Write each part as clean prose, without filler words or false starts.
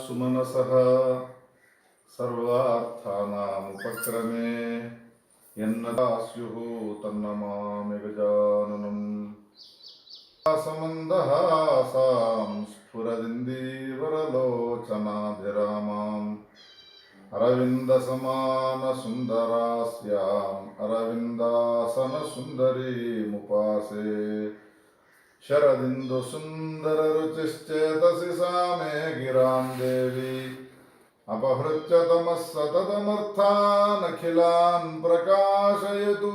सुमनसः सर्वार्थानामुपक्रमे यन्नदास्युः तन्नमामि गजाननम्। समन्दहासां स्फुरदिन्दीवरलोचनाभिरामाम् अरविन्दसमानसुन्दरास्याम् अरविन्दासनसुन्दरीमुपासे। शरदिन्दुसुन्दररुचिश्चेतसि सा मे गिरां देवी अपहृत्य तमः सततमर्थानखिलान् प्रकाशयतु।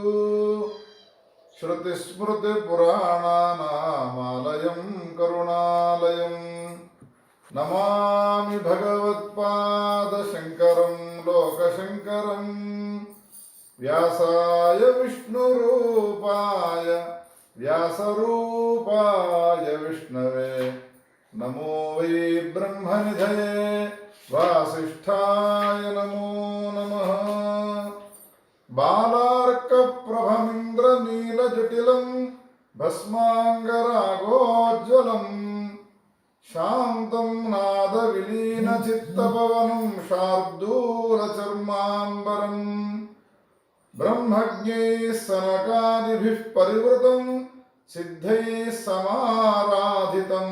श्रुतिस्मृतिपुराणानामालयं करुणालयं नमामि भगवत्पादशङ्करं लोकशङ्करं। व्यासाय विष्णुरूपाय व्यासरूपाय विष्णवे नमो वै ब्रह्मनिधये वासिष्ठाय नमो नमः। बालार्कप्रभमिन्द्रनीलजटिलं भस्माङ्गरागोज्ज्वलं शान्तं नादविलीनचित्तपवनं शार्दूलचर्माम्बरं ब्रह्मज्ञैः सनकादिभिः परिवृतं सिद्धैः समाराधितं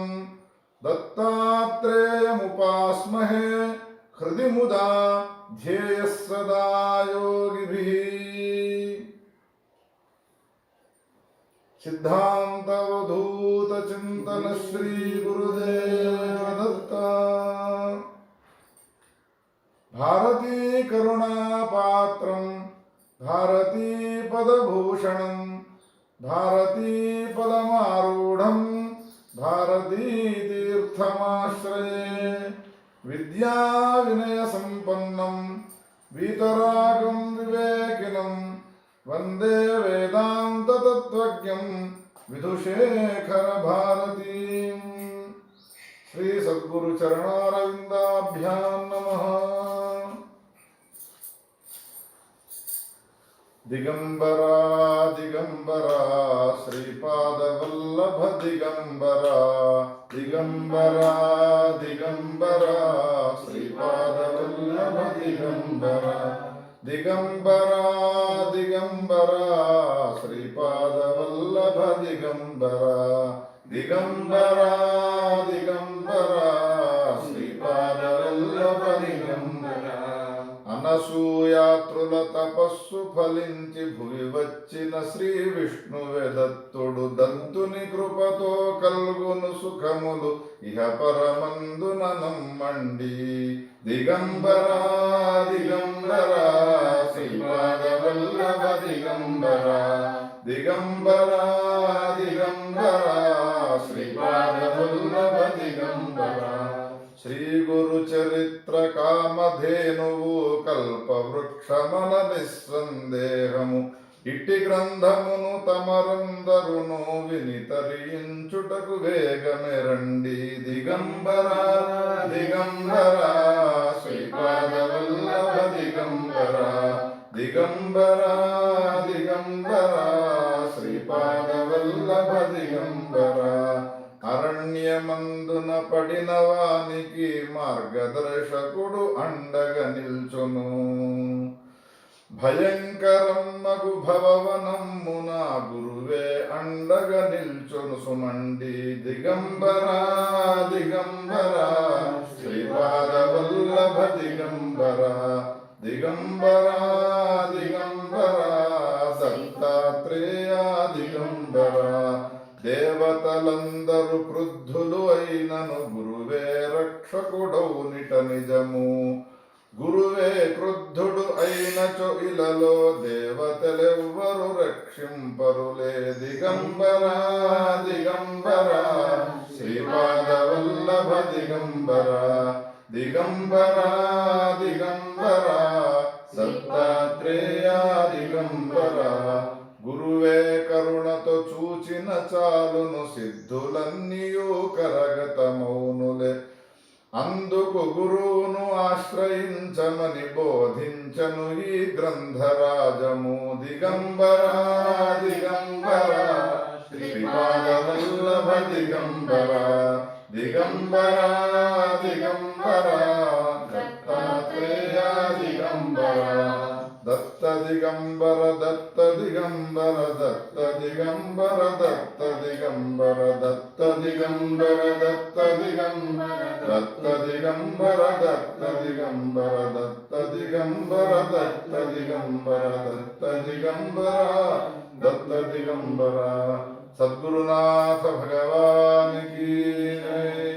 दत्तात्रेयमुपास्महे हृदि मुदा ध्येयः सदा योगिभिः। सिद्धान्तवधूतचिन्तन श्री गुरुदेव दत्त। भारती करुणापात्रं भारती पदभूषणं भारती पदमारूढं भारती तीर्थमाश्रये। विद्या विनय संपन्नं वीतरागं विवेकिनं वन्दे वेदांत तत्त्वज्ञं विधुशेखर भारतीं। श्री सद्गुरु चरणारविन्दाभ्यां नमः। दिगंबरा दिगंबरा श्रीपादवल्लभ दिगंबरा दिगंबरा दिगंबरा श्रीपादवल्लभ दिगंबरा दिगंबरा दिगंबरा श्रीपादवल्लभ दिगंबरा दिगंबरा दिगंबरा श्रीपादवल्लभ दिगंबरा। అనసూయాత్రుల తపస్సు ఫలించి భువి వచ్చిన శ్రీ విష్ణువే దత్తుడు దంతుని కృపతో కల్గును సుఖములు ఇహ పరమందున నమ్మండి। దిగంబరా దిగంబరా శ్రీపాదవల్లభ దిగంబరా దిగంబరా దిగంబరా శ్రీపాదవల్లభ దిగంబరా। శ్రీ గురు చరిత్ర కామధేనువు కల్పవృక్షమన నిస్సందేహము ఇట్టి గ్రంథమును తమరందరును వినితరించుటకు వేగమెరండి। దిగంబరా దిగంబరా శ్రీపాదవల్లభ దిగంబరా దిగంబరా దిగంబరా శ్రీపాదవల్లభ దిగంబరా। అరణ్యమందున పడిన వానికి మార్గదర్శకుడు అండగా నిల్చును। భయంకరమ్మగు భవవనమ్మున గురువే అండగా నిల్చును సుమండి। దిగంబరా దిగంబరా శ్రీపాదవల్లభ దిగంబరా దిగంబరా దిగంబరా దత్తాత్రేయ దిగంబరా। దేవతలందరూ క్రుద్ధులు అయినను గురువే రక్షకుడౌ నిట నిజము। గురువే క్రుద్ధుడు అయినచో ఇలలో దేవతలెవ్వరు రక్షింపరులే। దిగంబరా దిగంబరా శ్రీపాదవల్లభ దిగంబరా దిగంబరా దిగంబరా దత్తాత్రేయ దిగంబరా। గురువే కరుణతో చూచిన చాలును సిద్ధులన్నీయు కరగతమౌనులే। అందుకు గురువును ఆశ్రయించమని బోధించను ఈ గ్రంథరాజము। దిగంబరా దిగంబరా శ్రీపాదవల్లభ దిగంబరా దిగంబరా దిగంబరా दत्त दिगंबर दत्त दिगंबर दत्त दिगंबर दत्त दिगंबर दत्त दिगंबर दत्त दिगंबर दत्त दिगंबर दत्त दिगंबर दत्त दिगंबर दत्त दिगंबर दत्त दिगंबर दत्त दिगंबर सद्गुरुनाथ भगवान की जय।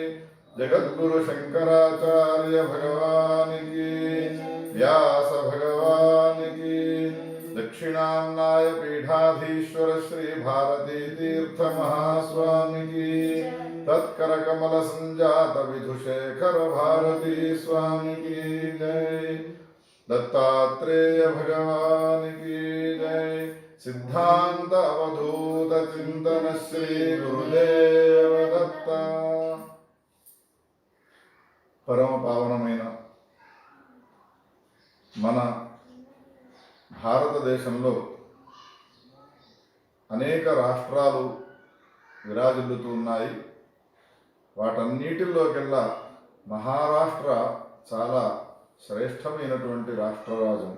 जगद्गुरु शंकराचार्य भगवान की, व्यास भगवान की, दक्षिणान्नाय पीठाधीश्वर श्री भारती तीर्थ महास्वामी की, तत्कर कमल संजात विधुशेखर भारती स्वामी की जय। दत्तात्रेय भगवान की जय। सिद्धांत अवधूत चिंतन श्री गुरुदेव दत्त। परम पावनమైన మన భారతదేశంలో అనేక రాష్ట్రాలు విరాజిల్లుతూ ఉన్నాయి. వాటన్నిటిలోకెల్లా మహారాష్ట్ర చాలా శ్రేష్టమైనటువంటి రాష్ట్రరాజ్యం.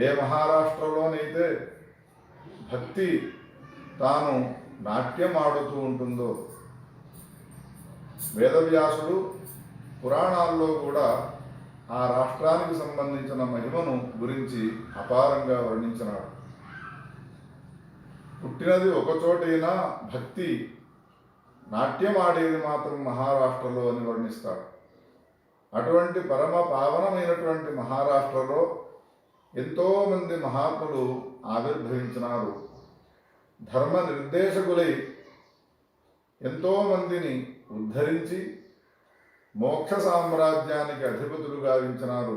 ఏ మహారాష్ట్రలోనైతే భక్తి తాను నాట్యం ఆడుతూ ఉంటుందో, వేదవ్యాసుడు పురాణాల్లో కూడా ఆ రాష్ట్రానికి సంబంధించిన మహిమను గురించి అపారంగా వర్ణించినాడు. పుట్టినది ఒకచోటైనా భక్తి నాట్యం ఆడేది మాత్రం మహారాష్ట్రలో అని వర్ణిస్తాడు. అటువంటి పరమ పావనమైనటువంటి మహారాష్ట్రలో ఎంతోమంది మహాత్ములు ఆవిర్భవించినారు. ధర్మ నిర్దేశకులై ఎంతోమందిని ఉద్ధరించి మోక్ష సామ్రాజ్యానికి అధిపతులు గావించినారు.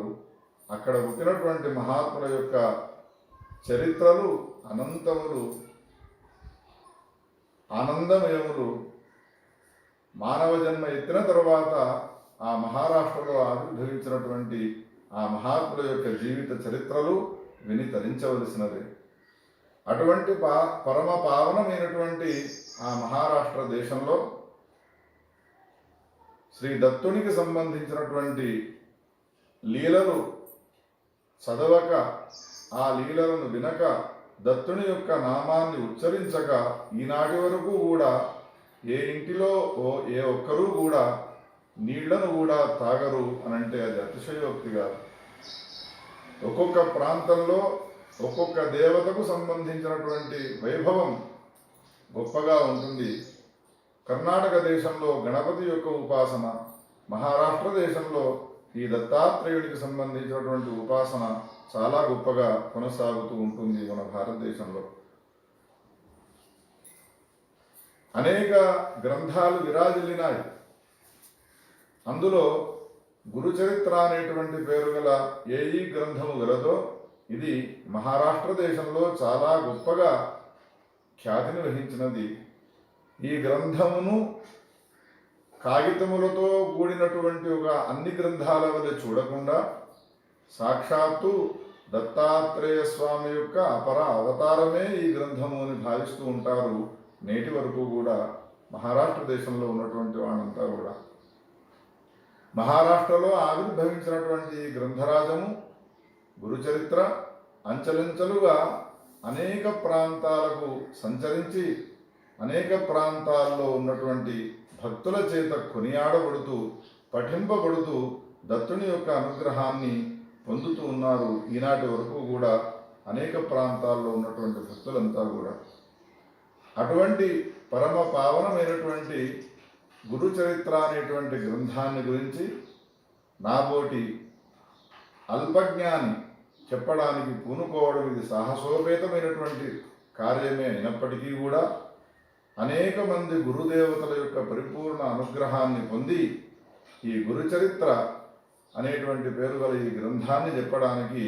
అక్కడ పుట్టినటువంటి మహాత్ముల యొక్క చరిత్రలు అనంతములు, ఆనందమయములు. మానవ జన్మ ఎత్తిన తరువాత ఆ మహారాష్ట్రలో ఆవిర్భవించినటువంటి ఆ మహాత్ముల యొక్క జీవిత చరిత్రలు విని తరించవలసినవి. అటువంటి పరమ పావనమైనటువంటి ఆ మహారాష్ట్ర దేశంలో శ్రీ దత్తునికి సంబంధించినటువంటి లీలలు చదవక, ఆ లీలలను వినక, దత్తుని యొక్క నామాన్ని ఉచ్చరించక ఈనాటి వరకు కూడా ఏ ఇంటిలో ఏ ఒక్కరూ కూడా నీళ్లను కూడా తాగరు అనంటే అది అతిశయోక్తిగా. ఒక్కొక్క ప్రాంతంలో ఒక్కొక్క దేవతకు సంబంధించినటువంటి వైభవం గొప్పగా ఉంటుంది. కర్ణాటక దేశంలో గణపతి యొక్క ఉపాసన, మహారాష్ట్ర దేశంలో ఈ దత్తాత్రేయుడికి సంబంధించినటువంటి ఉపాసన చాలా గొప్పగా కొనసాగుతూ ఉంటుంది. మన భారతదేశంలో అనేక గ్రంథాలు విరాజిల్లినాయి. అందులో గురుచరిత్ర అనేటువంటి పేరు గల ఏ ఈ గ్రంథము గలదో ఇది మహారాష్ట్ర దేశంలో చాలా గొప్పగా ఖ్యాతిని వహించినది. ఈ గ్రంథమును కాగితములతో కూడినటువంటి ఒక అన్ని గ్రంథాల వలె చూడకుండా సాక్షాత్తు దత్తాత్రేయ స్వామి యొక్క అపర అవతారమే ఈ గ్రంథము అని భావిస్తూ ఉంటారు నేటి వరకు కూడా మహారాష్ట్ర దేశంలో ఉన్నటువంటి వాళ్ళంతా కూడా. మహారాష్ట్రలో ఆవిర్భవించినటువంటి ఈ గ్రంథరాజము గురుచరిత్ర అంచెలంచెలుగా అనేక ప్రాంతాలకు సంచరించి అనేక ప్రాంతాల్లో ఉన్నటువంటి భక్తుల చేత కొనియాడబడుతూ పఠింపబడుతూ దత్తుని యొక్క అనుగ్రహాన్ని పొందుతూ ఉన్నారు ఈనాటి వరకు కూడా అనేక ప్రాంతాల్లో ఉన్నటువంటి భక్తులంతా కూడా. అటువంటి పరమ పావనమైనటువంటి గురుచరిత్ర అనేటువంటి గ్రంథాన్ని గురించి నాబోటి అల్పజ్ఞాని చెప్పడానికి పూనుకోవడం ఇది సాహసోపేతమైనటువంటి కార్యమే అయినప్పటికీ కూడా అనేక మంది గురుదేవతల యొక్క పరిపూర్ణ అనుగ్రహాన్ని పొంది ఈ గురుచరిత్ర అనేటువంటి పేరు గల ఈ గ్రంథాన్ని చెప్పడానికి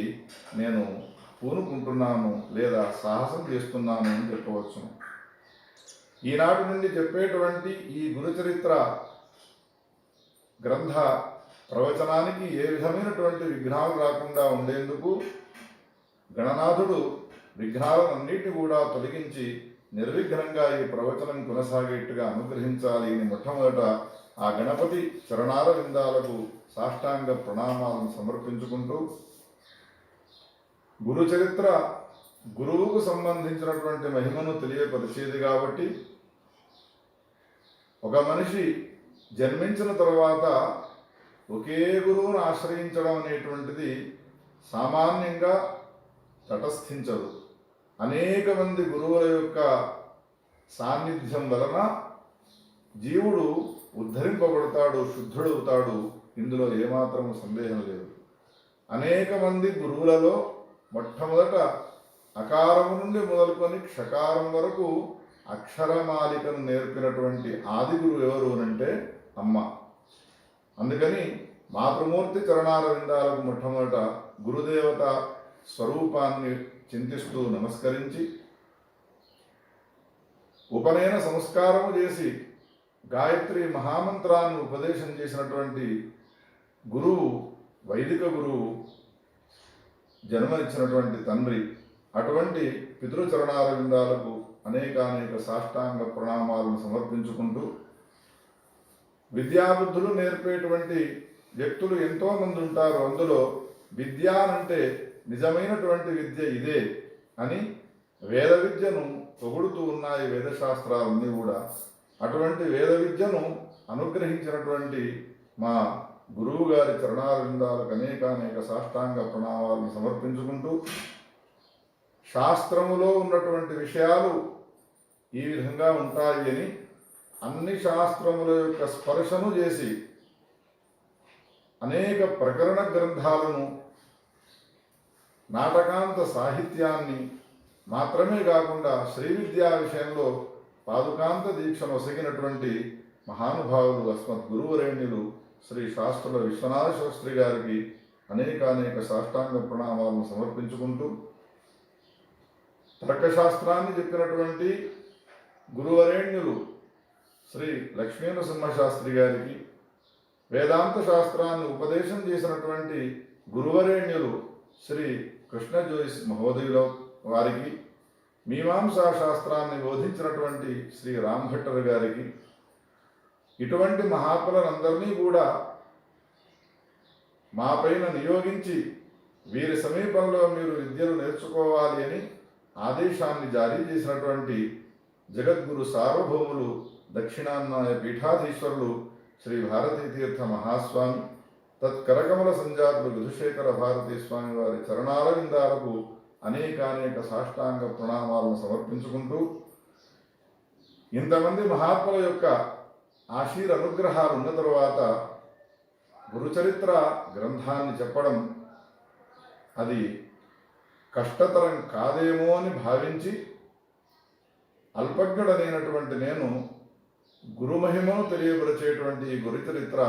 నేను పూనుకుంటున్నాను లేదా సాహసం చేస్తున్నాను అని చెప్పవచ్చు. ఈనాటి నుండి చెప్పేటువంటి ఈ గురుచరిత్ర గ్రంథ ప్రవచనానికి ఏ విధమైనటువంటి విఘ్నాలు రాకుండా ఉండేందుకు గణనాథుడు విఘ్నాలన్నిటిని కూడా తొలగించి నిర్విఘ్నంగా ఈ ప్రవచనం కొనసాగేట్టుగా అనుగ్రహించాలి అని మొట్టమొదట ఆ గణపతి చరణాల విందాలకు సాష్టాంగ ప్రణామాలను సమర్పించుకుంటూ, గురు చరిత్ర గురువుకు సంబంధించినటువంటి మహిమను తెలియపరిచేది కాబట్టి, ఒక మనిషి జన్మించిన తర్వాత ఒకే గురువును ఆశ్రయించడం అనేటువంటిది సామాన్యంగా తటస్థించదు. అనేక మంది గురువుల యొక్క సాన్నిధ్యం వలన జీవుడు ఉద్ధరింపబడతాడు, శుద్ధుడవుతాడు. ఇందులో ఏమాత్రం సందేహం లేదు. అనేక మంది గురువులలో మొట్టమొదట అకారము నుండి మొదలుకొని క్షకారం వరకు అక్షరమాలికను నేర్పినటువంటి ఆది గురువు ఎవరు అంటే అమ్మ. అందుకని మాతృమూర్తి చరణాల విందాలకు మొట్టమొదట గురుదేవత స్వరూపాన్ని చింతిస్తూ నమస్కరించి, ఉపనయన సంస్కారము చేసి గాయత్రి మహామంత్రాన్ని ఉపదేశం చేసినటువంటి గురువు, వైదిక గురువు, జన్మనిచ్చినటువంటి తండ్రి. అటువంటి పితృచరణాల విందాలకు అనేక సాష్టాంగ ప్రణామాలను సమర్పించుకుంటూ, విద్యాబుద్ధులు నేర్పేటువంటి వ్యక్తులు ఎంతోమంది ఉంటారు. అందులో విద్య అంటే నిజమైనటువంటి విద్య ఇదే అని వేద విద్యను పొగుడుతూ ఉన్నాయి వేదశాస్త్రాలన్నీ కూడా. అటువంటి వేద విద్యను అనుగ్రహించినటువంటి మా గురువు గారి చరణాల విందాలకు అనేక సాష్టాంగ ప్రణామాలను సమర్పించుకుంటూ, శాస్త్రములో ఉన్నటువంటి విషయాలు ఈ విధంగా ఉంటాయి అని అన్ని శాస్త్రముల యొక్క స్పర్శను చేసి అనేక ప్రకరణ గ్రంథాలను, నాటకాంత సాహిత్యాన్ని మాత్రమే కాకుండా శ్రీ విద్యా విషయంలో పాదుకాంత దీక్షను ఒసగినటువంటి మహానుభావులు అస్మత్ గురువరేణ్యులు శ్రీ శాస్త్రుల విశ్వనాథ శాస్త్రి గారికి అనేక సాష్టాంగ ప్రణామాలను సమర్పించుకుంటూ, తర్కశాస్త్రాన్ని చెప్పినటువంటి గురువరేణ్యులు శ్రీ లక్ష్మీనరసింహ శాస్త్రి గారికి, వేదాంత శాస్త్రాన్ని ఉపదేశం చేసినటువంటి గురువరేణ్యులు శ్రీ కృష్ణ జోయిస్ మహోదయుల వారికి, మీమాంసా శాస్త్రాన్ని బోధించినటువంటి శ్రీ రామ్ భట్టర్ గారికి, ఇటువంటి మహాత్ములందరినీ కూడా మా పైన నియోగించి వీరి సమీపంలో మీరు విద్యలు నేర్చుకోవాలి అని ఆదేశాన్ని జారీ చేసినటువంటి జగద్గురు సార్వభౌములు దక్షిణాన్నాయ పీఠాధీశ్వరులు శ్రీ భారతీ తీర్థ మహాస్వామి, తత్కరకమల సంజాతులు విధుశేఖర భారతీ స్వామి వారి చరణాల విందాలకు అనేక సాష్టాంగ ప్రణామాలను సమర్పించుకుంటూ, ఇంతమంది మహాత్ముల యొక్క అనుగ్రహాలు ఉన్న తరువాత గురుచరిత్ర గ్రంథాన్ని చెప్పడం అది కష్టతరం కాదేమో అని భావించి, అల్పజ్ఞుడనైనటువంటి నేను గురుమహిమను తెలియపరిచేటువంటి ఈ గురుచరిత్ర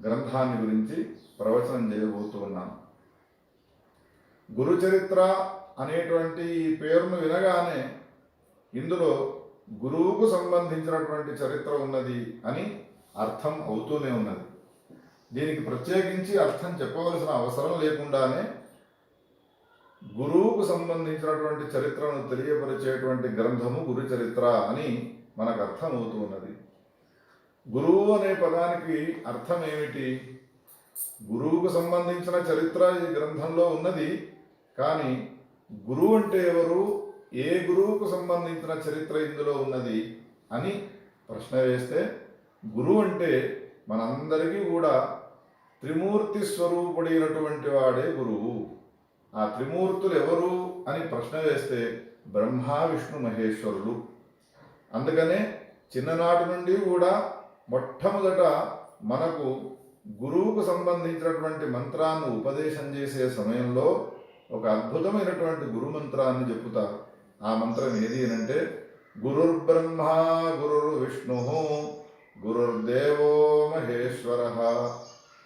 గ్రంథాన్ని గురించి ప్రవచనం చేయబోతూ ఉన్నాను. గురుచరిత్ర అనేటువంటి ఈ పేరును వినగానే ఇందులో గురువుకు సంబంధించినటువంటి చరిత్ర ఉన్నది అని అర్థం అవుతూనే ఉన్నది. దీనికి ప్రత్యేకించి అర్థం చెప్పవలసిన అవసరం లేకుండానే గురువుకు సంబంధించినటువంటి చరిత్రను తెలియపరిచేటువంటి గ్రంథము గురు చరిత్ర అని మనకు అర్థం అవుతూ ఉన్నది. గురువు అనే పదానికి అర్థం ఏమిటి? గురువుకు సంబంధించిన చరిత్ర ఈ గ్రంథంలో ఉన్నది. కానీ గురువు అంటే ఎవరు, ఏ గురువుకు సంబంధించిన చరిత్ర ఇందులో ఉన్నది అని ప్రశ్న వేస్తే, గురువు అంటే మనందరికీ కూడా త్రిమూర్తి స్వరూపుడైనటువంటి వాడే గురువు. ఆ త్రిమూర్తులు ఎవరు అని ప్రశ్న వేస్తే బ్రహ్మ విష్ణు మహేశ్వరులు. అందుకనే చిన్ననాటి నుండి కూడా మొట్టమొదట మనకు గురువుకు సంబంధించినటువంటి మంత్రాన్ని ఉపదేశం చేసే సమయంలో ఒక అద్భుతమైనటువంటి గురు మంత్రాన్ని చెప్పుతారు. ఆ మంత్రం ఏది అంటే, గురుర్బ్రహ్మ గురుర్ విష్ణు గురుర్దేవో మహేశ్వర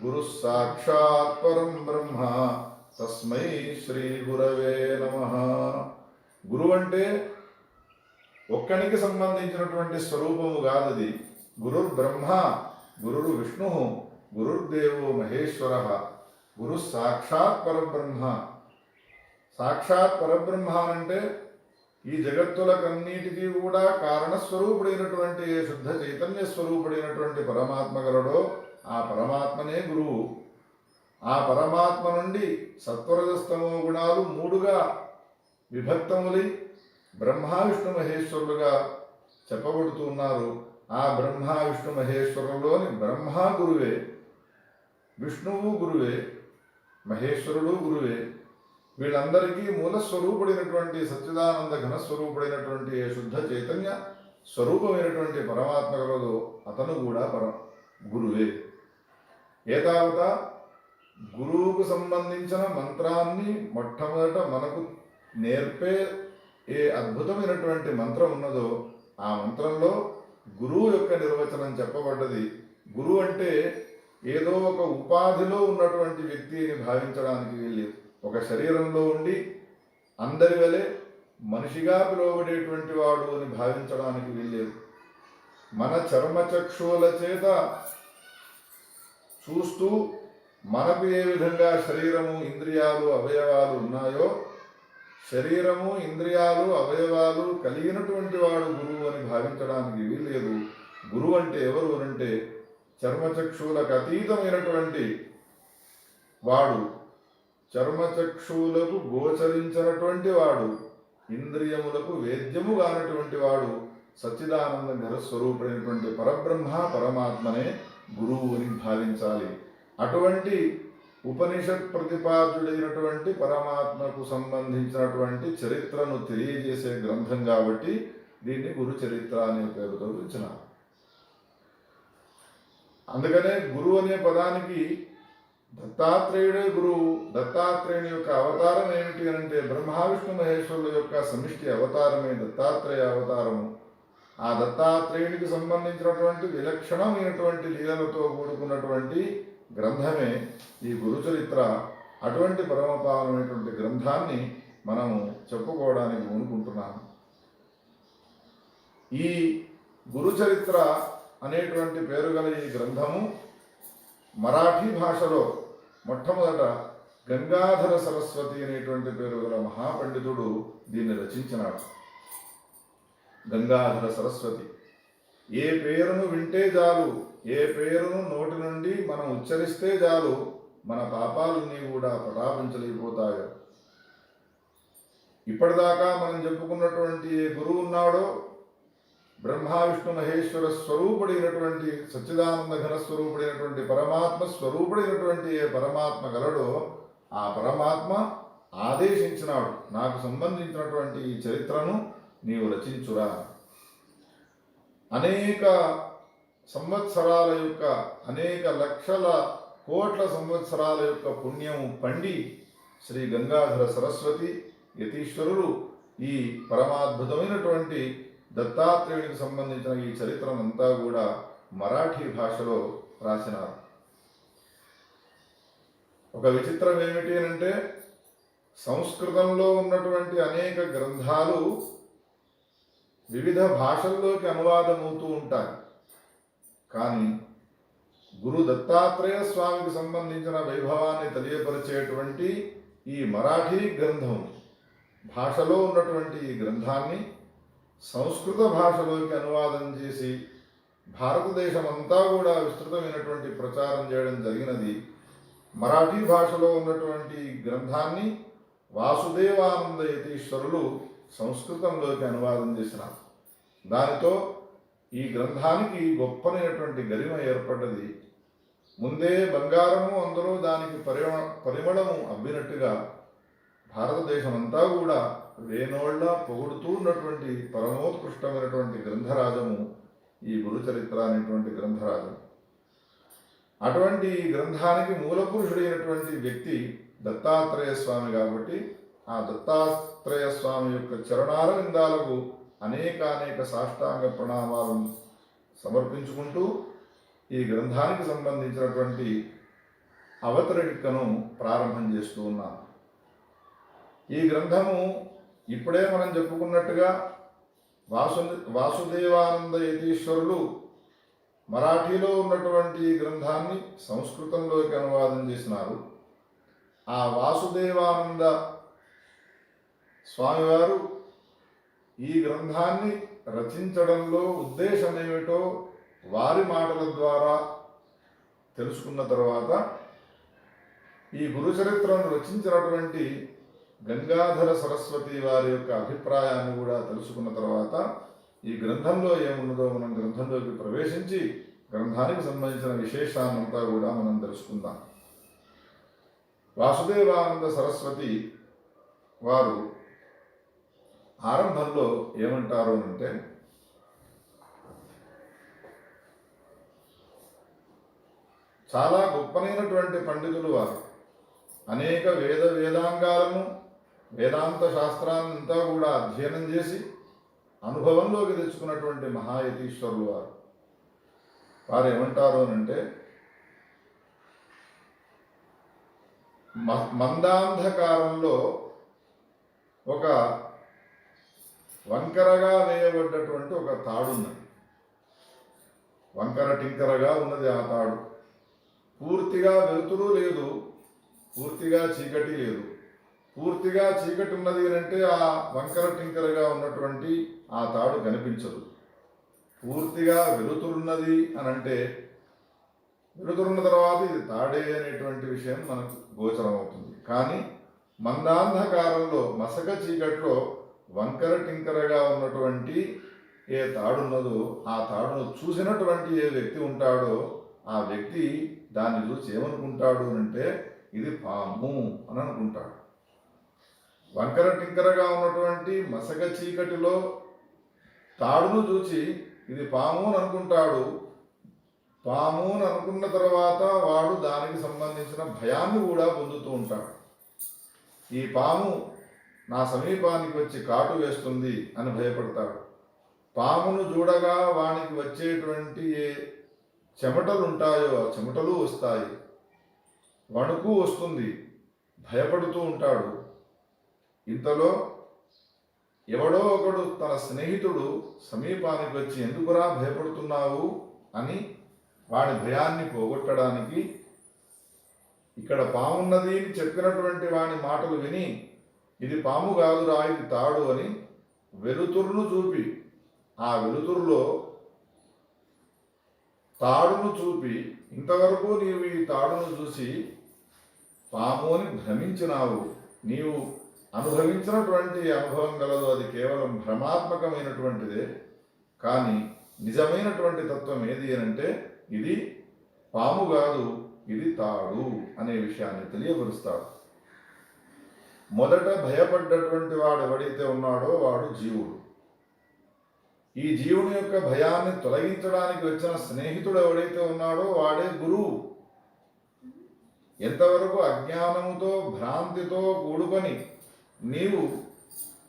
గురు సాక్షాత్ పరం బ్రహ్మ తస్మై శ్రీ గురవే నమః. గురువు అంటే ఒక్కనికి సంబంధించినటువంటి స్వరూపము కాదది. గురుర్ బ్రహ్మ గురుర్ విష్ణు గురుర్దేవో మహేశ్వర గురు సాక్షాత్ పరబ్రహ్మ. సాక్షాత్ పరబ్రహ్మ అంటే ఈ జగత్తులకన్నిటికీ కూడా కారణస్వరూపుడైనటువంటి శుద్ధ చైతన్య స్వరూపుడైనటువంటి పరమాత్మ గలడో ఆ పరమాత్మనే గురువు. ఆ పరమాత్మ నుండి సత్వరజస్తమో గుణాలు మూడుగా విభక్తములై బ్రహ్మ విష్ణు మహేశ్వరులుగా చెప్పబడుతున్నారు. ఆ బ్రహ్మ విష్ణు మహేశ్వరులోని బ్రహ్మ గురువే, విష్ణువు గురువే, మహేశ్వరుడు గురువే. వీళ్ళందరికీ మూలస్వరూపుడైనటువంటి సచ్చిదానంద ఘనస్వరూపుడైనటువంటి శుద్ధ చైతన్య స్వరూపమైనటువంటి పరమాత్మ కలదో అతను కూడా గురువే. ఏతావత గురువుకు సంబంధించిన మంత్రాన్ని మొట్టమొదట మనకు నేర్పే ఏ అద్భుతమైనటువంటి మంత్రం ఉన్నదో ఆ మంత్రంలో గురువు యొక్క నిర్వచనం చెప్పబడ్డది. గురువు అంటే ఏదో ఒక ఉపాధిలో ఉన్నటువంటి వ్యక్తి అని భావించడానికి వీల్లేదు. ఒక శరీరంలో ఉండి అందరి వలె మనిషిగా పిలువబడేటువంటి వాడు అని భావించడానికి వీల్లేదు. మన చర్మచక్షువుల చేత చూస్తూ మనకు ఏ విధంగా శరీరము ఇంద్రియాలు అవయవాలు ఉన్నాయో శరీరము ఇంద్రియాలు అవయవాలు కలిగినటువంటి వాడు గురువు అని భావించడానికి వీల్లేదు. గురువు అంటే ఎవరు అంటే చర్మచక్షువులకు అతీతమైనటువంటి వాడు, చర్మచక్షువులకు గోచరించినటువంటి వాడు, ఇంద్రియములకు వేద్యము కానటువంటి వాడు, సచ్చిదానంద ఘనస్వరూపుడైనటువంటి పరబ్రహ్మ పరమాత్మనే గురువు అని భావించాలి. అటువంటి ఉపనిషత్ ప్రతిపాద్యుడైనటువంటి పరమాత్మకు సంబంధించినటువంటి చరిత్రను తెలియజేసే గ్రంథం కాబట్టి దీన్ని గురు చరిత్ర అనే పేరుతో పిలిచినారు. అందుకనే గురువు అనే పదానికి దత్తాత్రేయుడే గురువు. దత్తాత్రేయుని యొక్క అవతారం ఏమిటి అంటే బ్రహ్మ విష్ణు మహేశ్వరుల యొక్క సమిష్టి అవతారమే దత్తాత్రేయ అవతారము. ఆ దత్తాత్రేయునికి సంబంధించినటువంటి విలక్షణమైనటువంటి లీలలతో కూడుకున్నటువంటి గ్రంథమే ఈ గురు చరిత్ర. అటువంటి పరమపావనమైనటువంటి గ్రంథాన్ని మనము చెప్పుకోవడానికి అనుకుంటున్నాము. ఈ గురు చరిత్ర అనేటువంటి పేరు గల ఈ గ్రంథము మరాఠీ భాషలో మొట్టమొదట గంగాధర సరస్వతి అనేటువంటి పేరు గల మహాపండితుడు దీన్ని రచించినాడు. గంగాధర సరస్వతి. ఏ పేరును వింటే చాలు, ఏ పేరును నోటి నుండి మనం ఉచ్చరిస్తే చాలు మన పాపాలన్నీ కూడా పటాపించలేకపోతాయి. ఇప్పటిదాకా మనం చెప్పుకున్నటువంటి ఏ గురువు ఉన్నాడో బ్రహ్మ విష్ణు మహేశ్వర స్వరూపుడైనటువంటి సచ్చిదానంద ఘన స్వరూపుడైనటువంటి పరమాత్మ స్వరూపుడైనటువంటి ఏ పరమాత్మ గలడో ఆ పరమాత్మ ఆదేశించినాడు, నాకు సంబంధించినటువంటి ఈ చరిత్రను నీవు రచించురా. అనేక సంవత్సరాల యొక్క అనేక లక్షల కోట్ల సంవత్సరాల యొక్క పుణ్యము పండి శ్రీ గంగాధర సరస్వతి యతీశ్వరులు ఈ పరమాద్భుతమైనటువంటి దత్తాత్రేయునికి సంబంధించిన ఈ చరిత్రనంతా కూడా మరాఠీ భాషలో రాసినారు. ఒక విచిత్రం ఏమిటి అంటే సంస్కృతంలో ఉన్నటువంటి అనేక గ్రంథాలు వివిధ భాషల్లోకి అనువాదమవుతూ ఉంటాయి. కానీ గురు దత్తాత్రేయ స్వామికి సంబంధించిన వైభవాన్ని తెలియపరిచేటువంటి ఈ మరాఠీ గ్రంథం భాషలో ఉన్నటువంటి ఈ గ్రంథాన్ని సంస్కృత భాషలోకి అనువాదం చేసి భారతదేశం అంతా కూడా విస్తృతమైనటువంటి ప్రచారం చేయడం జరిగినది. మరాఠీ భాషలో ఉన్నటువంటి గ్రంథాన్ని వాసుదేవానంద యతీశ్వరులు సంస్కృతంలోకి అనువాదం చేసినారు. దానితో ఈ గ్రంథానికి గొప్పనైనటువంటి గరిమ ఏర్పడ్డది. ముందే బంగారము అందులో దానికి పరిమళము అబ్బినట్టుగా భారతదేశం అంతా కూడా వేనోళ్ళ పొగుడుతూ ఉన్నటువంటి పరమోత్కృష్టమైనటువంటి గ్రంథరాజము ఈ గురు చరిత్ర అనేటువంటి గ్రంథరాజం. అటువంటి ఈ గ్రంథానికి మూలపురుషుడైనటువంటి వ్యక్తి దత్తాత్రేయ స్వామి కాబట్టి ఆ దత్తాత్రేయ స్వామి యొక్క చరణాల విందాలకు అనేక సాష్టాంగ ప్రణామాలను సమర్పించుకుంటూ ఈ గ్రంథానికి సంబంధించినటువంటి అవతరికను ప్రారంభం చేస్తూ ఉన్నాను. ఈ గ్రంథము ఇప్పుడే మనం చెప్పుకున్నట్టుగా వాసుదేవానంద యతీశ్వరులు మరాఠీలో ఉన్నటువంటి ఈ గ్రంథాన్ని సంస్కృతంలోకి అనువాదం చేసినారు. ఆ వాసుదేవానంద స్వామివారు ఈ గ్రంథాన్ని రచించడంలో ఉద్దేశం ఏమిటో వారి మాటల ద్వారా తెలుసుకున్న తర్వాత ఈ గురుచరిత్రను రచించినటువంటి గంగాధర సరస్వతి వారి యొక్క అభిప్రాయాన్ని కూడా తెలుసుకున్న తర్వాత ఈ గ్రంథంలో ఏమున్నదో మనం గ్రంథంలోకి ప్రవేశించి గ్రంథానికి సంబంధించిన విశేషాన్నంతా కూడా మనం తెలుసుకుందాం. వాసుదేవానంద సరస్వతి వారు ఆరంభంలో ఏమంటారు అంటే, చాలా గొప్పనైనటువంటి పండితులు వారు. అనేక వేదాంగాలను వేదాంత శాస్త్రాన్నంతా కూడా అధ్యయనం చేసి అనుభవంలోకి తెచ్చుకున్నటువంటి మహాయతీశ్వరులు వారు. వారు ఏమంటారు అంటే, మందాంధకారంలో ఒక వంకరగా వేయబడ్డటువంటి ఒక తాడున్నది. వంకర టింకరగా ఉన్నది ఆ తాడు. పూర్తిగా వెలుతురు లేదు, పూర్తిగా చీకటి లేదు. పూర్తిగా చీకటి ఉన్నది అంటే ఆ వంకర టింకరగా ఉన్నటువంటి ఆ తాడు కనిపించదు. పూర్తిగా వెలుతురున్నది అని అంటే వెలుతురున్న తర్వాత ఇది తాడే అనేటువంటి విషయం మనకు గోచరం అవుతుంది. కానీ మందాంధకారంలో మసక చీకట్లో వంకర టింకరగా ఉన్నటువంటి ఏ తాడున్నదో ఆ తాడును చూసినటువంటి ఏ వ్యక్తి ఉంటాడో ఆ వ్యక్తి దాన్ని చూసి ఏమనుకుంటాడు అంటే ఇది పాము అని అనుకుంటాడు. వంకర టింకరగా ఉన్నటువంటి మసక చీకటిలో తాడును చూసి ఇది పాము అని అనుకుంటాడు. పాము అని అనుకున్న తర్వాత వాడు దానికి సంబంధించిన భయాన్ని కూడా పొందుతూ ఉంటాడు. ఈ పాము నా సమీపానికి వచ్చి కాటు వేస్తుంది అని భయపడతాడు. పామును చూడగా వానికి వచ్చేటువంటి ఏ చెమటలు ఉంటాయో ఆ చెమటలు వస్తాయి, వణుకు వస్తుంది, భయపడుతూ ఉంటాడు. ఇంతలో ఎవడో ఒకడు తన స్నేహితుడు సమీపానికి వచ్చి ఎందుకురా భయపడుతున్నావు అని వాడి భయాన్ని పోగొట్టడానికి ఇక్కడ పామున్నది అని చెప్పినటువంటి వాని మాటలు విని ఇది పాము కాదురా ఇది తాడు అని వెలుతురును చూపి ఆ వెలుతురులో తాడును చూపి ఇంతవరకు నీవు ఈ తాడును చూసి పాము అని భ్రమించినావు. నీవు అనుభవించినటువంటి అనుభవం గలదు అది కేవలం భ్రమాత్మకమైనటువంటిదే. కానీ నిజమైనటువంటి తత్వం ఏది అనంటే ఇది పాము కాదు ఇది తాడు అనే విషయాన్ని తెలియపరుస్తాడు. మొదట భయపడ్డటువంటి వాడు ఎవడైతే ఉన్నాడో వాడు జీవుడు. ఈ జీవుని యొక్క భయాన్ని తొలగించడానికి వచ్చిన స్నేహితుడు ఎవడైతే ఉన్నాడో వాడే గురువు. ఎంతవరకు అజ్ఞానముతో భ్రాంతితో కూడుకొని నీవు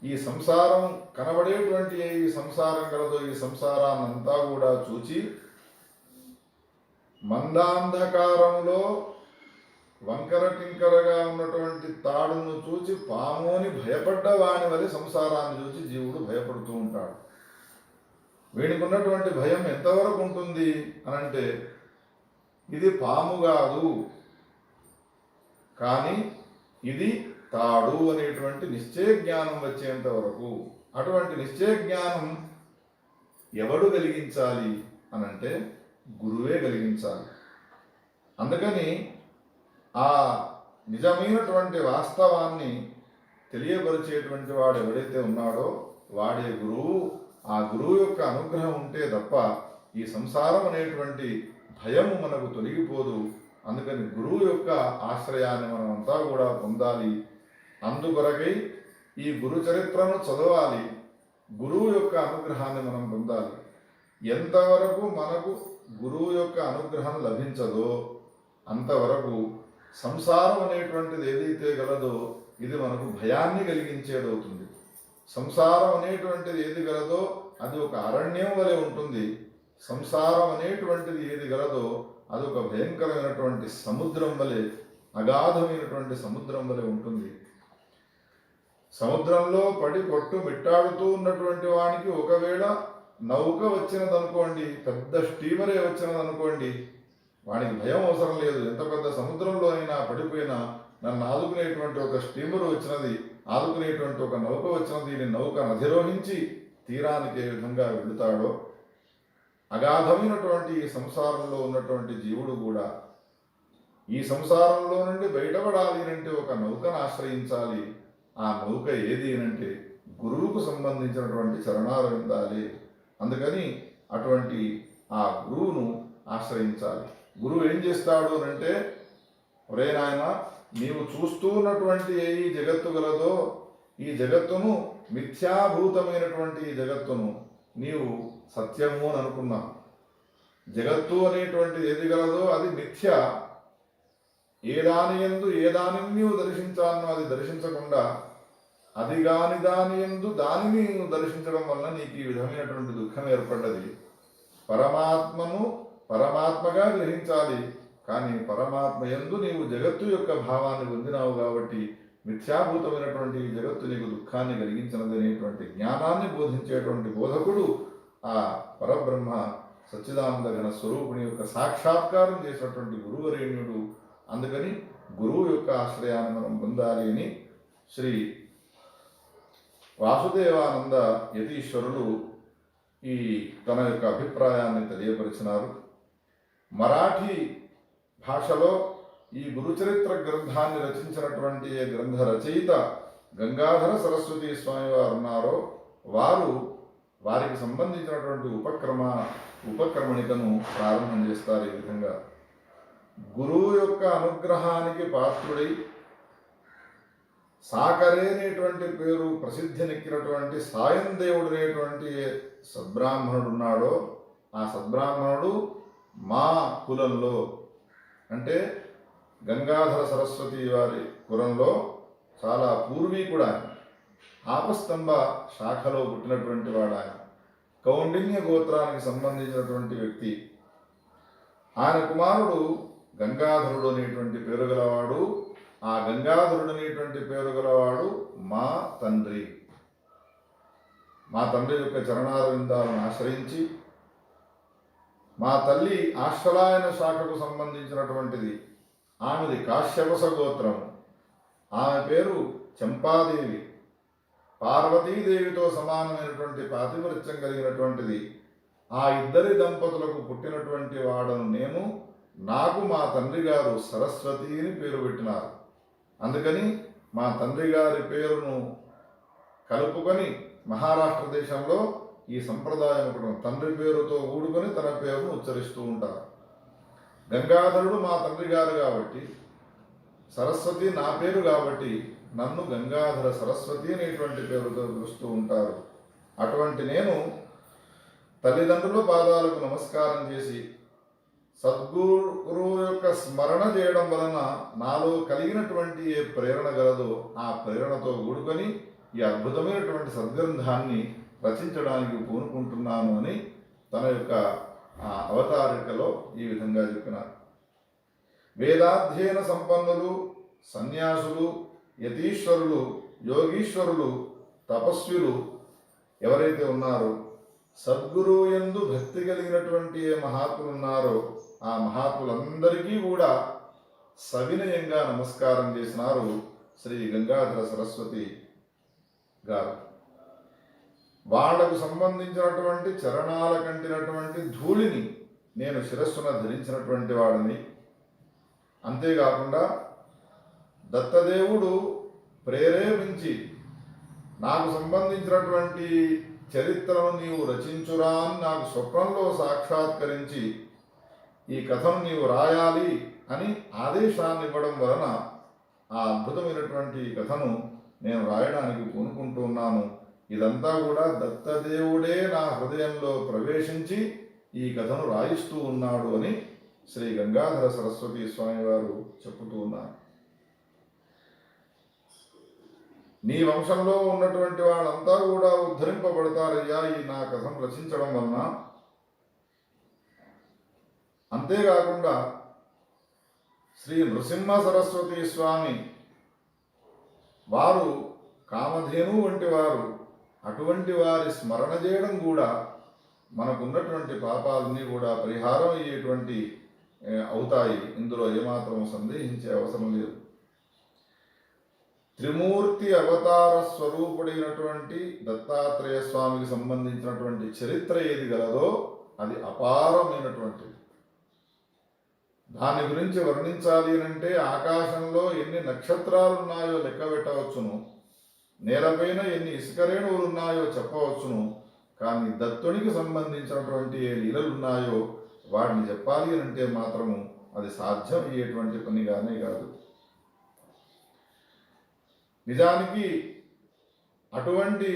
ఈ సంసారం కనబడేటువంటి ఈ సంసారం కలదో ఈ సంసారాన్నంతా కూడా చూచి మందాంధకారంలో వంకర టింకరగా ఉన్నటువంటి తాడును చూచి పాముని భయపడ్డ వాని వలె సంసారాన్ని చూచి జీవుడు భయపడుతూ ఉంటాడు. వీడికి ఉన్నటువంటి భయం ఎంతవరకు ఉంటుంది అనంటే ఇది పాము కాదు కానీ ఇది తాడు అనేటువంటి నిశ్చయ జ్ఞానం వచ్చేంత వరకు. అటువంటి నిశ్చయ జ్ఞానం ఎవడు కలిగించాలి అనంటే గురువే కలిగించాలి. అందుకని ఆ నిజమైనటువంటి వాస్తవాన్ని తెలియపరిచేటువంటి వాడు ఎవడైతే ఉన్నాడో వాడే గురువు. ఆ గురువు యొక్క అనుగ్రహం ఉంటే తప్ప ఈ సంసారం అనేటువంటి భయము మనకు తొలగిపోదు. అందుకని గురువు యొక్క ఆశ్రయాన్ని మనం అంతా కూడా పొందాలి. అందుకొరకై ఈ గురు చరిత్రను చదవాలి. గురువు యొక్క అనుగ్రహాన్ని మనం పొందాలి. ఎంతవరకు మనకు గురువు యొక్క అనుగ్రహం లభించదో అంతవరకు సంసారం అనేటువంటిది ఏదైతే గలదో ఇది మనకు భయాన్ని కలిగించేదవుతుంది. సంసారం అనేటువంటిది ఏది గలదో అది ఒక అరణ్యం వలె ఉంటుంది. సంసారం అనేటువంటిది ఏది గలదో అది ఒక భయంకరమైనటువంటి సముద్రం వలె అగాధమైనటువంటి సముద్రం వలె ఉంటుంది. సముద్రంలో పడి కొట్టు మిట్టాడుతూ ఉన్నటువంటి వానికి ఒకవేళ నౌక వచ్చినదనుకోండి, పెద్ద స్టీమరే వచ్చినదనుకోండి, వానికి భయం అవసరం లేదు. ఎంత పెద్ద సముద్రంలో అయినా పడిపోయినా నన్ను ఆదుకునేటువంటి ఒక స్టీమర్ వచ్చినది ఆదుకునేటువంటి ఒక నౌక వచ్చినది. ఈ నౌకను అధిరోహించి తీరానికి ఏ విధంగా వెళుతాడో, అగాధమైనటువంటి ఈ సంసారంలో ఉన్నటువంటి జీవుడు కూడా ఈ సంసారంలో నుండి బయటపడాలి అంటే ఒక నౌకను ఆశ్రయించాలి. ఆ నౌక ఏది అంటే గురువుకు సంబంధించినటువంటి చరణాలు విందాలి. అందుకని అటువంటి ఆ గురువును ఆశ్రయించాలి. గురువు ఏం చేస్తాడు అంటే, ఒరే నాయన, నీవు చూస్తూ ఉన్నటువంటి ఈ జగత్తు గలదో, ఈ జగత్తును మిథ్యాభూతమైనటువంటి ఈ జగత్తును నీవు సత్యము అని అనుకున్నావు. జగత్తు అనేటువంటి ఏది గలదో అది మిథ్య. ఏ దానిని నీవు దర్శించానో అది దర్శించకుండా అది కాని దాని యందు దానిని నీవు దర్శించడం వలన నీకు ఈ విధమైనటువంటి దుఃఖం ఏర్పడ్డది. పరమాత్మను పరమాత్మగా గ్రహించాలి. కానీ పరమాత్మ యందు నీవు జగత్తు యొక్క భావాన్ని పొందినావు కాబట్టి మిథ్యాభూతమైనటువంటి ఈ జగత్తు నీకు దుఃఖాన్ని కలిగించినది అనేటువంటి జ్ఞానాన్ని బోధించేటువంటి బోధకుడు ఆ పరబ్రహ్మ సచ్చిదానంద ఘన స్వరూపుని యొక్క సాక్షాత్కారం చేసినటువంటి గురువరేణ్యుడు. అందుకని గురువు యొక్క ఆశ్రయాన్ని మనం పొందాలి అని శ్రీ వాసుదేవానంద యతీశ్వరులు ఈ తన యొక్క అభిప్రాయాన్ని తెలియపరిచినారు. మరాఠీ భాషలో ఈ గురుచరిత్ర గ్రంథాన్ని రచించినటువంటి ఏ గ్రంథ రచయిత గంగాధర సరస్వతి స్వామి వారు ఉన్నారో వారికి సంబంధించినటువంటి ఉపక్రమణికను ప్రారంభం చేస్తారు. ఈ విధంగా గురువు యొక్క అనుగ్రహానికి పాత్రుడై సాకరే అనేటువంటి పేరు ప్రసిద్ధినెక్కినటువంటి సాయం దేవుడు అనేటువంటి సద్బ్రాహ్మణుడు ఉన్నాడో, ఆ సద్బ్రాహ్మణుడు మా కులంలో అంటే గంగాధర సరస్వతి వారి కులంలో చాలా పూర్వీకుడు ఆయన. ఆపస్తంభ శాఖలో పుట్టినటువంటి వాడు ఆయన. కౌండిన్య గోత్రానికి సంబంధించినటువంటి వ్యక్తి. ఆయన కుమారుడు గంగాధరుడు అనేటువంటి పేరు గలవాడు. ఆ గంగాధరుడు అనేటువంటి పేరు గలవాడు మా తండ్రి. మా తండ్రి యొక్క చరణారవిందాలను ఆశ్రయించి, మా తల్లి ఆశ్వలాయన శాఖకు సంబంధించినటువంటిది. ఆమెది కాశ్యపస గోత్రం. ఆమె పేరు చంపాదేవి. పార్వతీదేవితో సమానమైనటువంటి పాతివృత్యం కలిగినటువంటిది. ఆ ఇద్దరి దంపతులకు పుట్టినటువంటి వాడను నేను. నాకు మా తండ్రి గారు సరస్వతి అని పేరు పెట్టినారు. అందుకని మా తండ్రి గారి పేరును కలుపుకొని మహారాష్ట్ర దేశంలో ఈ సంప్రదాయం ఒకటి. తండ్రి పేరుతో కూడుకొని తన పేరును ఉచ్చరిస్తూ ఉంటారు. గంగాధరుడు మా తండ్రి గారు కాబట్టి, సరస్వతి నా పేరు కాబట్టి నన్ను గంగాధర సరస్వతి అనేటువంటి పేరుతో పిలుస్తూ ఉంటారు. అటువంటి నేను తల్లిదండ్రుల పాదాలకు నమస్కారం చేసి సద్గురువు యొక్క స్మరణ చేయడం వలన నాలో కలిగినటువంటి ఏ ప్రేరణ గలదో ఆ ప్రేరణతో కూడుకొని ఈ అద్భుతమైనటువంటి సద్గ్రంథాన్ని రచించడానికి పూనుకుంటున్నాను అని తన యొక్క అవతారికలో ఈ విధంగా చెప్పినారు. వేదాధ్యయన సంపన్నులు, సన్యాసులు, యతీశ్వరులు, యోగీశ్వరులు, తపస్విలు ఎవరైతే ఉన్నారో, సద్గురువు యందు భక్తి కలిగినటువంటి ఏ మహాత్ములు ఉన్నారో ఆ మహాత్ములందరికీ కూడా సవినయంగా నమస్కారం చేసినారు శ్రీ గంగాధర సరస్వతి గారు. వాళ్లకు సంబంధించినటువంటి చరణాల కంటినటువంటి ధూళిని నేను శిరస్సున ధరించినటువంటి వాడిని. అంతేకాకుండా దత్తదేవుడు ప్రేరేపించి నాకు సంబంధించినటువంటి చరిత్రను నీవు రచించురా అని నాకు స్వప్నంలో సాక్షాత్కరించి ఈ కథను నీవు రాయాలి అని ఆదేశాన్ని ఇవ్వడం వలన ఆ అద్భుతమైనటువంటి కథను నేను రాయడానికి పూనుకుంటున్నాను. ఇదంతా కూడా దత్తదేవుడే నా హృదయంలో ప్రవేశించి ఈ కథను రాయిస్తూ ఉన్నాడు అని శ్రీ గంగాధర సరస్వతి స్వామి వారు చెప్పుతూ ఉన్నారు. నీ వంశంలో ఉన్నటువంటి వాళ్ళంతా కూడా ఉద్ధరింపబడతారయ్యా ఈ నా కథను రచించడం వలన. అంతేకాకుండా శ్రీ నృసింహ సరస్వతి స్వామి వారు కామధేను వంటి వారు. అటువంటి వారి స్మరణ చేయడం కూడా మనకున్నటువంటి పాపాలన్నీ కూడా పరిహారం అయ్యేటువంటి అవుతాయి. ఇందులో ఏమాత్రం సందేహించే అవసరం లేదు. త్రిమూర్తి అవతార స్వరూపుడైనటువంటి దత్తాత్రేయ స్వామికి సంబంధించినటువంటి చరిత్ర ఏది గలదో అది అపారమైనటువంటిది. దాని గురించి వర్ణించాలి అంటే ఆకాశంలో ఎన్ని నక్షత్రాలు ఉన్నాయో లెక్క పెట్టవచ్చును, నేలపైన ఎన్ని ఇసుకరేణువులు ఉన్నాయో చెప్పవచ్చును. కానీ దత్తునికి సంబంధించినటువంటి ఏ లీలలు ఉన్నాయో వాటిని చెప్పాలి అంటే మాత్రము అది సాధ్యమయ్యేటువంటి పనిగానే కాదు. నిజానికి అటువంటి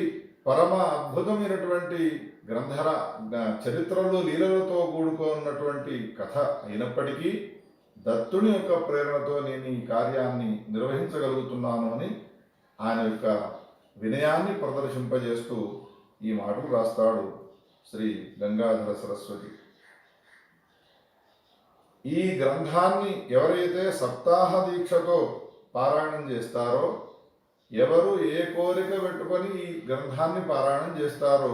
పరమ అద్భుతమైనటువంటి చరిత్రలో లీలలతో కూడుకున్నటువంటి కథ అయినప్పటికీ దత్తుని యొక్క ప్రేరణతో నేను ఈ కార్యాన్ని నిర్వహించగలుగుతున్నాను అని ఆయన యొక్క వినయాన్ని ప్రదర్శింపజేస్తూ ఈ మాటలు రాస్తాడు శ్రీ గంగాధర సరస్వతి. ఈ గ్రంథాన్ని ఎవరైతే సప్తాహ దీక్షతో పారాయణం చేస్తారో, ఎవరు ఏ కోరిక పెట్టుకొని ఈ గ్రంథాన్ని పారాయణం చేస్తారో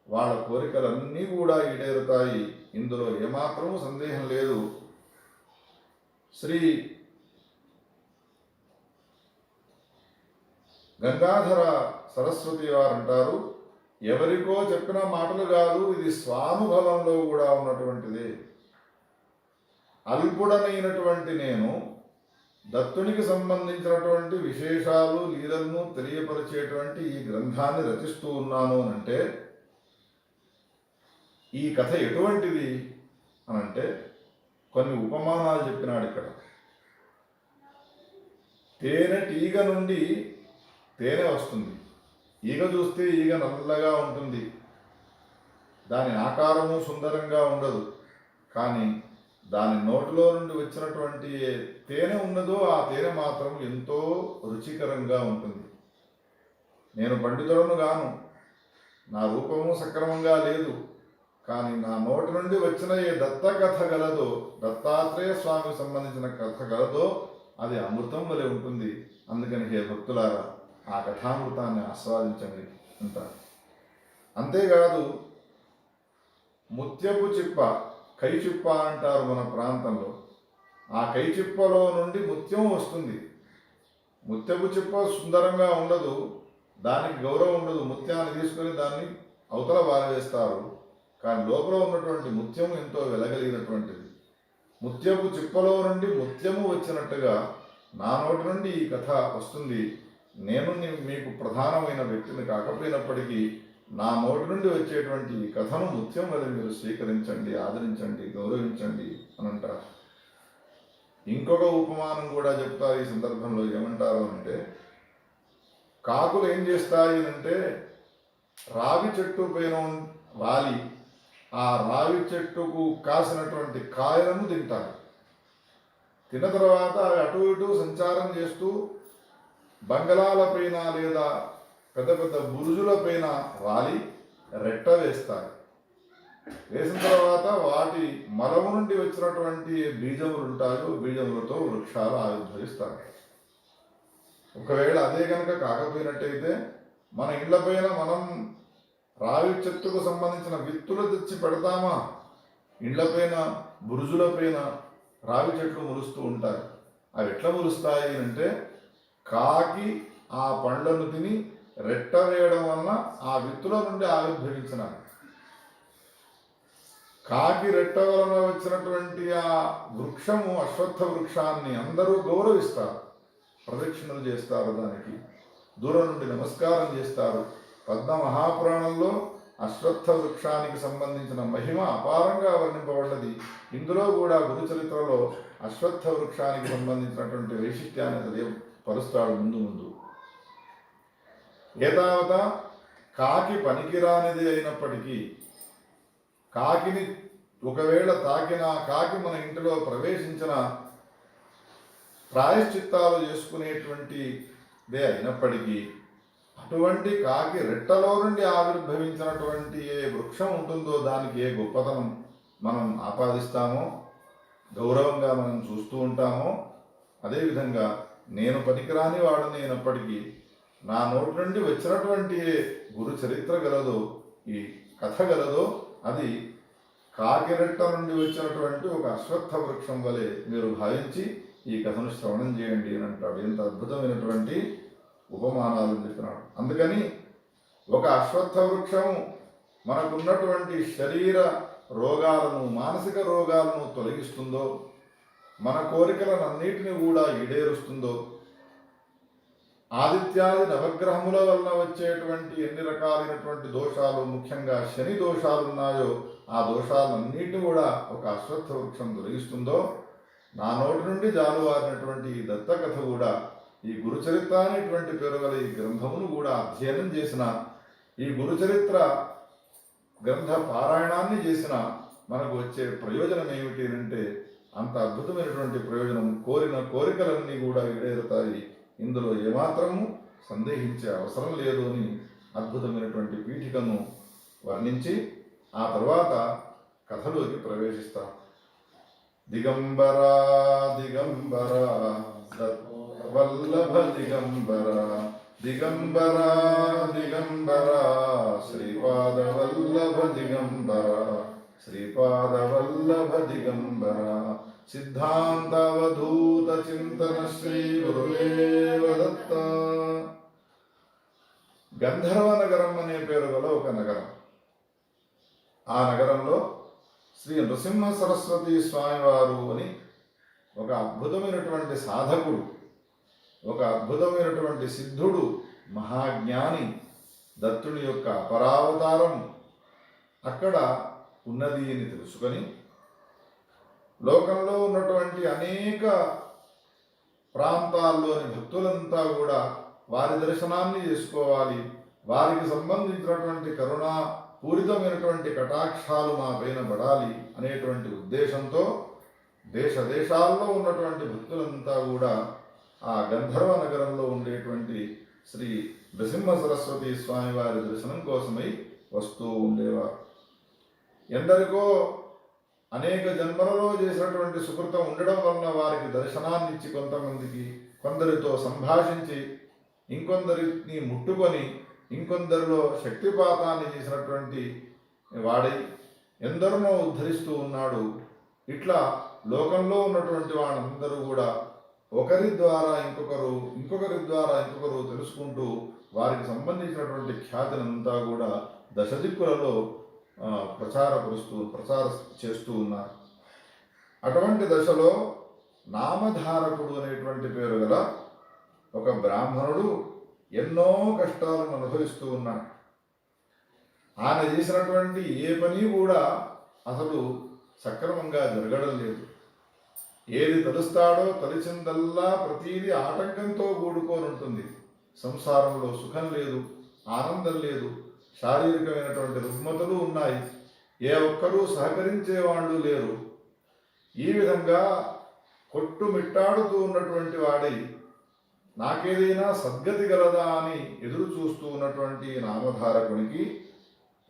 వాళ్ళ కోరికలన్నీ కూడా ఈడేరుతాయి. ఇందులో ఏమాత్రము సందేహం లేదు. శ్రీ గంగాధర సరస్వతి వారు అంటారు, ఎవరికో చెప్పిన మాటలు కాదు, ఇది స్వానుభవంలో కూడా ఉన్నటువంటిదే. అల్పుడనైనటువంటి నేను దత్తునికి సంబంధించినటువంటి విశేషాలు లీలలను తెలియపరిచేటువంటి ఈ గ్రంథాన్ని రచిస్తూ ఉన్నాను అనంటే ఈ కథ ఎటువంటిది అనంటే కొన్ని ఉపమానాలు చెప్పినాడు ఇక్కడ. తేనెటీగ నుండి తేనె వస్తుంది. ఈగ చూస్తే ఈగ నల్లగా ఉంటుంది, దాని ఆకారము సుందరంగా ఉండదు. కానీ దాని నోటిలో నుండి వచ్చినటువంటి తేనె ఉన్నదో ఆ తేనె మాత్రం ఎంతో రుచికరంగా ఉంటుంది. నేను పండితులను గాను, నా రూపము సక్రమంగా లేదు, కానీ నా నోటి నుండి వచ్చిన ఏ దత్త కథ గలదో, దత్తాత్రేయ స్వామికి సంబంధించిన కథ గలదో అది అమృతం వలె ఉంటుంది. అందుకని హే భక్తులారా, ఆ కథామృతాన్ని ఆస్వాదించండి అంటారు. అంతేకాదు, ముత్యపు చిప్ప, కైచిప్ప అంటారు మన ప్రాంతంలో. ఆ కైచిప్పలో నుండి ముత్యం వస్తుంది. ముత్యపు చిప్ప సుందరంగా ఉండదు, దానికి గౌరవం ఉండదు. ముత్యాన్ని తీసుకొని దాన్ని అవతల పారవేస్తారు. కానీ లోపల ఉన్నటువంటి ముత్యము ఎంతో వెలగలిగినటువంటిది. ముత్యపు చిప్పలో నుండి ముత్యము వచ్చినట్టుగా నా నోటి నుండి ఈ కథ వస్తుంది. నేను మీకు ప్రధానమైన వ్యక్తిని కాకపోయినప్పటికీ నా నోటి నుండి వచ్చేటువంటి ఈ కథను ముత్యం వల్ల మీరు స్వీకరించండి, ఆదరించండి, గౌరవించండి అని అంటారు. ఇంకొక ఉపమానం కూడా చెప్తారు ఈ సందర్భంలో. ఏమంటారు అంటే, కాకులు ఏం చేస్తాయి అంటే రావి చెట్టు పైన వాలి ఆ రావి చెట్టుకు కాసినటువంటి కాయలను తింటారు. తిన్న తర్వాత అటు ఇటు సంచారం చేస్తూ బంగళాలపైన లేదా పెద్ద పెద్ద బురుజులపైన వాలి రెట్ట వేస్తారు. వేసిన తర్వాత వాటి మలము నుండి వచ్చినటువంటి బీజములు ఉంటాయో బీజములతో వృక్షాలు ఆవిర్భవిస్తాయి. ఒకవేళ అదే కనుక కాకపోయినట్టయితే మన ఇళ్లపైన మనం రావి చెట్టుకు సంబంధించిన విత్తులు తెచ్చి పెడతామా? ఇళ్లపైన బురుజులపైన రావి చెట్లు ములుస్తూ ఉంటాయి. అవి ఎట్లా ములుస్తాయి అంటే, కాకి ఆ పండ్లను తిని రెట్ట వేయడం వలన ఆ విత్తుల నుండి ఆవిర్భవించిన కాకి రెట్ట వలన వచ్చినటువంటి ఆ వృక్షము, అశ్వత్థ వృక్షాన్ని అందరూ గౌరవిస్తారు, ప్రదక్షిణలు చేస్తారు, దానికి దూరం నుండి నమస్కారం చేస్తారు. పద్మ మహాపురాణంలో అశ్వత్థ వృక్షానికి సంబంధించిన మహిమ అపారంగా వర్ణింపబడ్డది. ఇందులో కూడా గురుచరిత్రలో అశ్వత్థ వృక్షానికి సంబంధించినటువంటి వైశిష్ట్యాన్ని తెలియపరుస్తాడు ముందు. ఏతావత కాకి పనికిరానిది అయినప్పటికీ, కాకిని ఒకవేళ తాకిన కాకి మన ఇంటిలో ప్రవేశించిన ప్రాయశ్చిత్తాలు చేసుకునేటువంటిదే అయినప్పటికీ, అటువంటి కాకి రెట్టలో నుండి ఆవిర్భవించినటువంటి ఏ వృక్షం ఉంటుందో దానికి ఏ గొప్పతనం మనం ఆపాదిస్తామో, గౌరవంగా మనం చూస్తూ ఉంటామో, అదేవిధంగా నేను పనికిరాని వాడని అయినప్పటికీ నా నోటి నుండి వచ్చినటువంటి గురు చరిత్ర గలదో, ఈ కథ గలదో, అది కాకిరెట్ట నుండి వచ్చినటువంటి ఒక అశ్వత్థ వృక్షం వలె మీరు భావించి ఈ కథను శ్రవణం చేయండి అని అంటాడు. ఎంత అద్భుతమైనటువంటి ఉపమానాలు చెప్పినాడు. అందుకని ఒక అశ్వత్థ వృక్షం మనకున్నటువంటి శరీర రోగాలను, మానసిక రోగాలను తొలగిస్తుందో, మన కోరికలనన్నిటిని కూడా ఈడేరుస్తుందో, ఆదిత్యాది నవగ్రహముల వలన వచ్చేటువంటి ఎన్ని రకాలైనటువంటి దోషాలు, ముఖ్యంగా శని దోషాలు ఉన్నాయో ఆ దోషాలన్నిటిని కూడా ఒక అశ్వత్థ వృక్షం తొలగిస్తుందో, నా నోటి నుండి జాలువారినటువంటి ఈ దత్తకథ కూడా, ఈ గురుచరిత్ర అనేటువంటి పేరు గల ఈ గ్రంథమును కూడా అధ్యయనం చేసిన, ఈ గురుచరిత్ర గ్రంథ పారాయణాన్ని చేసిన మనకు వచ్చే ప్రయోజనం ఏమిటి అంటే అంత అద్భుతమైనటువంటి ప్రయోజనం. కోరిన కోరికలన్నీ కూడా ఈడేరుతాయి, ఇందులో ఏమాత్రము సందేహించే అవసరం లేదు అని అద్భుతమైనటువంటి పీఠికను వర్ణించి ఆ తర్వాత కథలోకి ప్రవేశిస్తాం. దిగంబరా దిగంబరా వల్లభ దిగంబరా, దిగంబరా దిగంబరా శ్రీపాద వల్లభ దిగంబరా, శ్రీపాద వల్లభ దిగంబరా, సిద్ధాంతావధూత చింతన శ్రీ గురుదేవ దత్త. గంధర్వ నగరం అనే పేరు గల ఒక నగరం. ఆ నగరంలో శ్రీ నృసింహ సరస్వతి స్వామివారు అని ఒక అద్భుతమైనటువంటి సాధకుడు, ఒక అద్భుతమైనటువంటి సిద్ధుడు, మహాజ్ఞాని, దత్తుని యొక్క అపరావతారం అక్కడ ఉన్నది అని తెలుసుకొని లోకంలో ఉన్నటువంటి అనేక ప్రాంతాల్లోని భక్తులంతా కూడా వారి దర్శనాన్ని చేసుకోవాలి, వారికి సంబంధించినటువంటి కరుణా పూరితమైనటువంటి కటాక్షాలు మా పైన పడాలి అనేటువంటి ఉద్దేశంతో దేశ దేశాల్లో ఉన్నటువంటి భక్తులంతా కూడా ఆ గంధర్వ నగరంలో ఉండేటువంటి శ్రీ నృసింహ సరస్వతి స్వామి వారి దర్శనం కోసమై వస్తూ ఉండేవారు. ఎందరికో అనేక జన్మలలో చేసినటువంటి సుకృతం ఉండడం వలన వారికి దర్శనాన్ని ఇచ్చి కొంతమందికి, కొందరితో సంభాషించి ఇంకొందరిని ముట్టుకొని ఇంకొందరిలో శక్తిపాతాన్ని చేసినటువంటి వాడై ఎందరినో ఉద్ధరిస్తూ ఉన్నాడు. ఇట్లా లోకంలో ఉన్నటువంటి వాళ్ళందరూ కూడా ఒకరి ద్వారా ఇంకొకరు, ఇంకొకరి ద్వారా ఇంకొకరు తెలుసుకుంటూ వారికి సంబంధించినటువంటి ఖ్యాతినంతా కూడా దశ దిక్కులలో ప్రచారం చేస్తూ ఉన్నారు. అటువంటి దశలో నామధారకుడు అనేటువంటి పేరు గల ఒక బ్రాహ్మణుడు ఎన్నో కష్టాలను అనుభవిస్తూ ఉన్నాడు. ఆయన చేసినటువంటి ఏ పని కూడా అసలు సక్రమంగా జరగడం లేదు. ఏది తలుస్తాడో తలిచిందల్లా ప్రతీది ఆటంకంతో కూడుకొని ఉంటుంది. సంసారంలో సుఖం లేదు, ఆనందం లేదు, శారీరకమైనటువంటి రుగ్మతలు ఉన్నాయి, ఏ ఒక్కరూ సహకరించే వాళ్ళు లేరు. ఈ విధంగా కొట్టుమిట్టాడుతూ ఉన్నటువంటి వాడై నాకేదైనా సద్గతి గలదా అని ఎదురు చూస్తూ ఉన్నటువంటి నామధారకునికి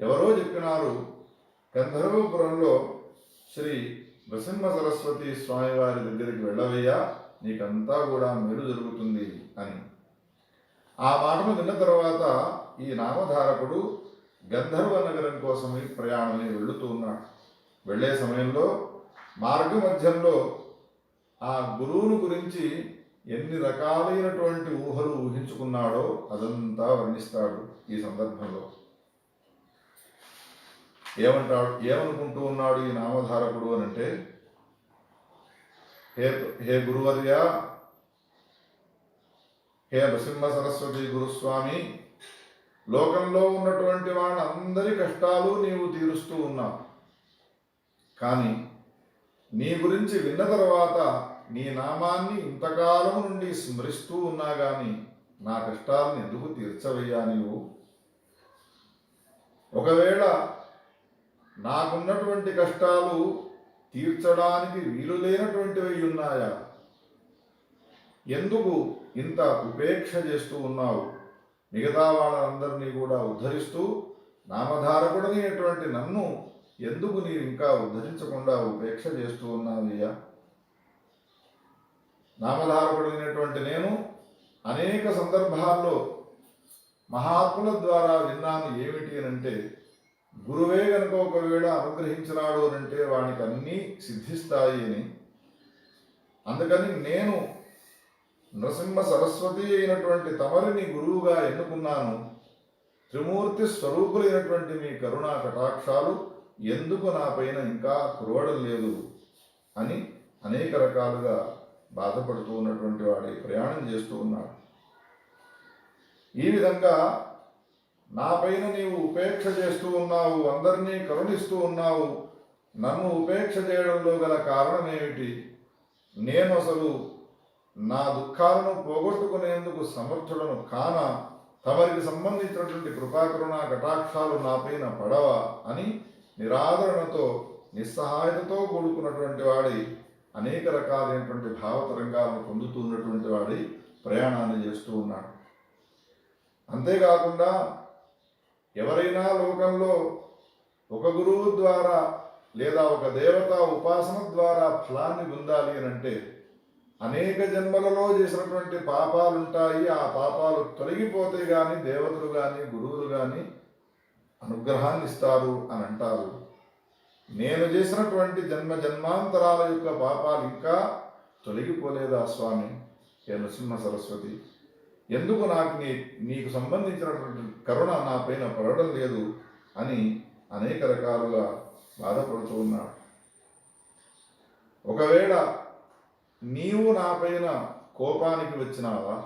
ఎవరో చెప్పినారు, గంధర్వపురంలో శ్రీ నృసింహ సరస్వతి స్వామివారి దగ్గరికి వెళ్ళవయ్యా, నీకంతా కూడా మేలు జరుగుతుంది అని. ఆ మాటను విన్న తర్వాత ఈ నామధారకుడు గంధర్వ నగరం కోసమై ప్రయాణమై వెళుతూ ఉన్నాడు. వెళ్ళే సమయంలో మార్గ మధ్యంలో ఆ గురువును గురించి ఎన్ని రకాలైనటువంటి ఊహలు ఊహించుకున్నాడో అదంతా వర్ణిస్తాడు. ఈ సందర్భంలో ఏమనుకుంటూ ఉన్నాడు ఈ నామధారకుడు అని అంటే, హే గురువర్య, హే నృసింహ సరస్వతి గురుస్వామి, లోకంలో ఉన్నటువంటి వాళ్ళందరి కష్టాలు నీవు తీరుస్తూ ఉన్నావు. కానీ నీ గురించి విన్న తర్వాత నీ నామాన్ని ఇంతకాలం నుండి స్మరిస్తూ ఉన్నా కానీ నా కష్టాలను ఎందుకు తీర్చవయ్యా నీవు? ఒకవేళ నాకున్నటువంటి కష్టాలు తీర్చడానికి వీలు లేనటువంటివి ఉన్నాయా? ఎందుకు ఇంత ఉపేక్ష చేస్తూ ఉన్నావు? మిగతా వాళ్ళందరినీ కూడా ఉద్ధరిస్తూ నామధారకుడనేటువంటి నన్ను ఎందుకు నీవు ఇంకా ఉద్ధరించకుండా ఉపేక్ష చేస్తూ ఉన్నావయ్యా? నామధారకుడైనటువంటి నేను అనేక సందర్భాల్లో మహాత్ముల ద్వారా విన్నాను ఏమిటి అని అంటే, గురువే కనుక ఒకవేళ అనుగ్రహించినాడు అని అంటే వానికి అన్నీ సిద్ధిస్తాయి అని. అందుకని నేను నృసింహ సరస్వతి అయినటువంటి తమరిని గురువుగా ఎన్నుకున్నాను. త్రిమూర్తి స్వరూపులైనటువంటి మీ కరుణా కటాక్షాలు ఎందుకు నాపైన ఇంకా కురవడం లేదు అని అనేక రకాలుగా బాధపడుతూ ఉన్నటువంటి వాడి ప్రయాణం చేస్తూ ఉన్నాడు. ఈ విధంగా నాపైన నీవు ఉపేక్ష చేస్తూ ఉన్నావు, అందరినీ కరుణిస్తూ ఉన్నావు. నన్ను ఉపేక్ష చేయడంలో గల కారణం ఏమిటి? నేను అసలు నా దుఃఖాలను పోగొట్టుకునేందుకు సమర్థుడను కాన తమరికి సంబంధించినటువంటి కృపాకరుణ కటాక్షాలు నాపైన పడవా అని నిరాదరణతో నిస్సహాయతతో కూడుకున్నటువంటి వాడి అనేక రకాలైనటువంటి భావతరంగాలను పొందుతున్నటువంటి వాడి ప్రయాణాన్ని చేస్తూ ఉన్నాడు. అంతేకాకుండా ఎవరైనా లోకంలో ఒక గురువు ద్వారా లేదా ఒక దేవత ఉపాసన ద్వారా ఫలాన్ని పొందాలి అని అంటే అనేక జన్మలలో చేసినటువంటి పాపాలుంటాయి. ఆ పాపాలు తొలగిపోతే కానీ దేవతలు కానీ గురువులు కానీ అనుగ్రహాన్ని ఇస్తారు అని అంటారు. నేను చేసినటువంటి జన్మాంతరాల యొక్క పాపాలు ఇంకా తొలగిపోలేదా స్వామి? హే నృసింహ సరస్వతి, ఎందుకు నాకు నీకు సంబంధించినటువంటి కరుణ నా పైన పడడం లేదు అని అనేక రకాలుగా బాధపడుతూ ఉన్నాడు. ఒకవేళ నీవు నా పైన కోపానికి వచ్చినావా?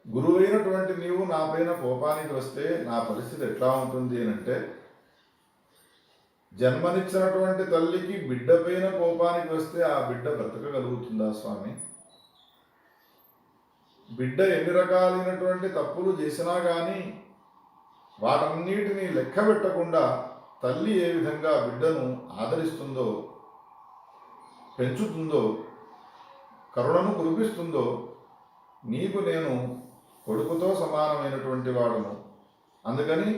గురువైనటువంటి నీవు నా పైన కోపానికి వస్తే నా పరిస్థితి ఎట్లా ఉంటుంది అంటే, జన్మనిచ్చినటువంటి తల్లికి బిడ్డ పైన కోపానికి వస్తే ఆ బిడ్డ బ్రతకగలుగుతుందా స్వామి? బిడ్డ ఎన్ని రకాలైనటువంటి తప్పులు చేసినా కానీ వాటన్నిటినీ లెక్క పెట్టకుండా తల్లి ఏ విధంగా బిడ్డను ఆదరిస్తుందో, పెంచుతుందో, కరుణను కురిపిస్తుందో, నీకు నేను కొడుకుతో సమానమైనటువంటి వాడును. అందుకని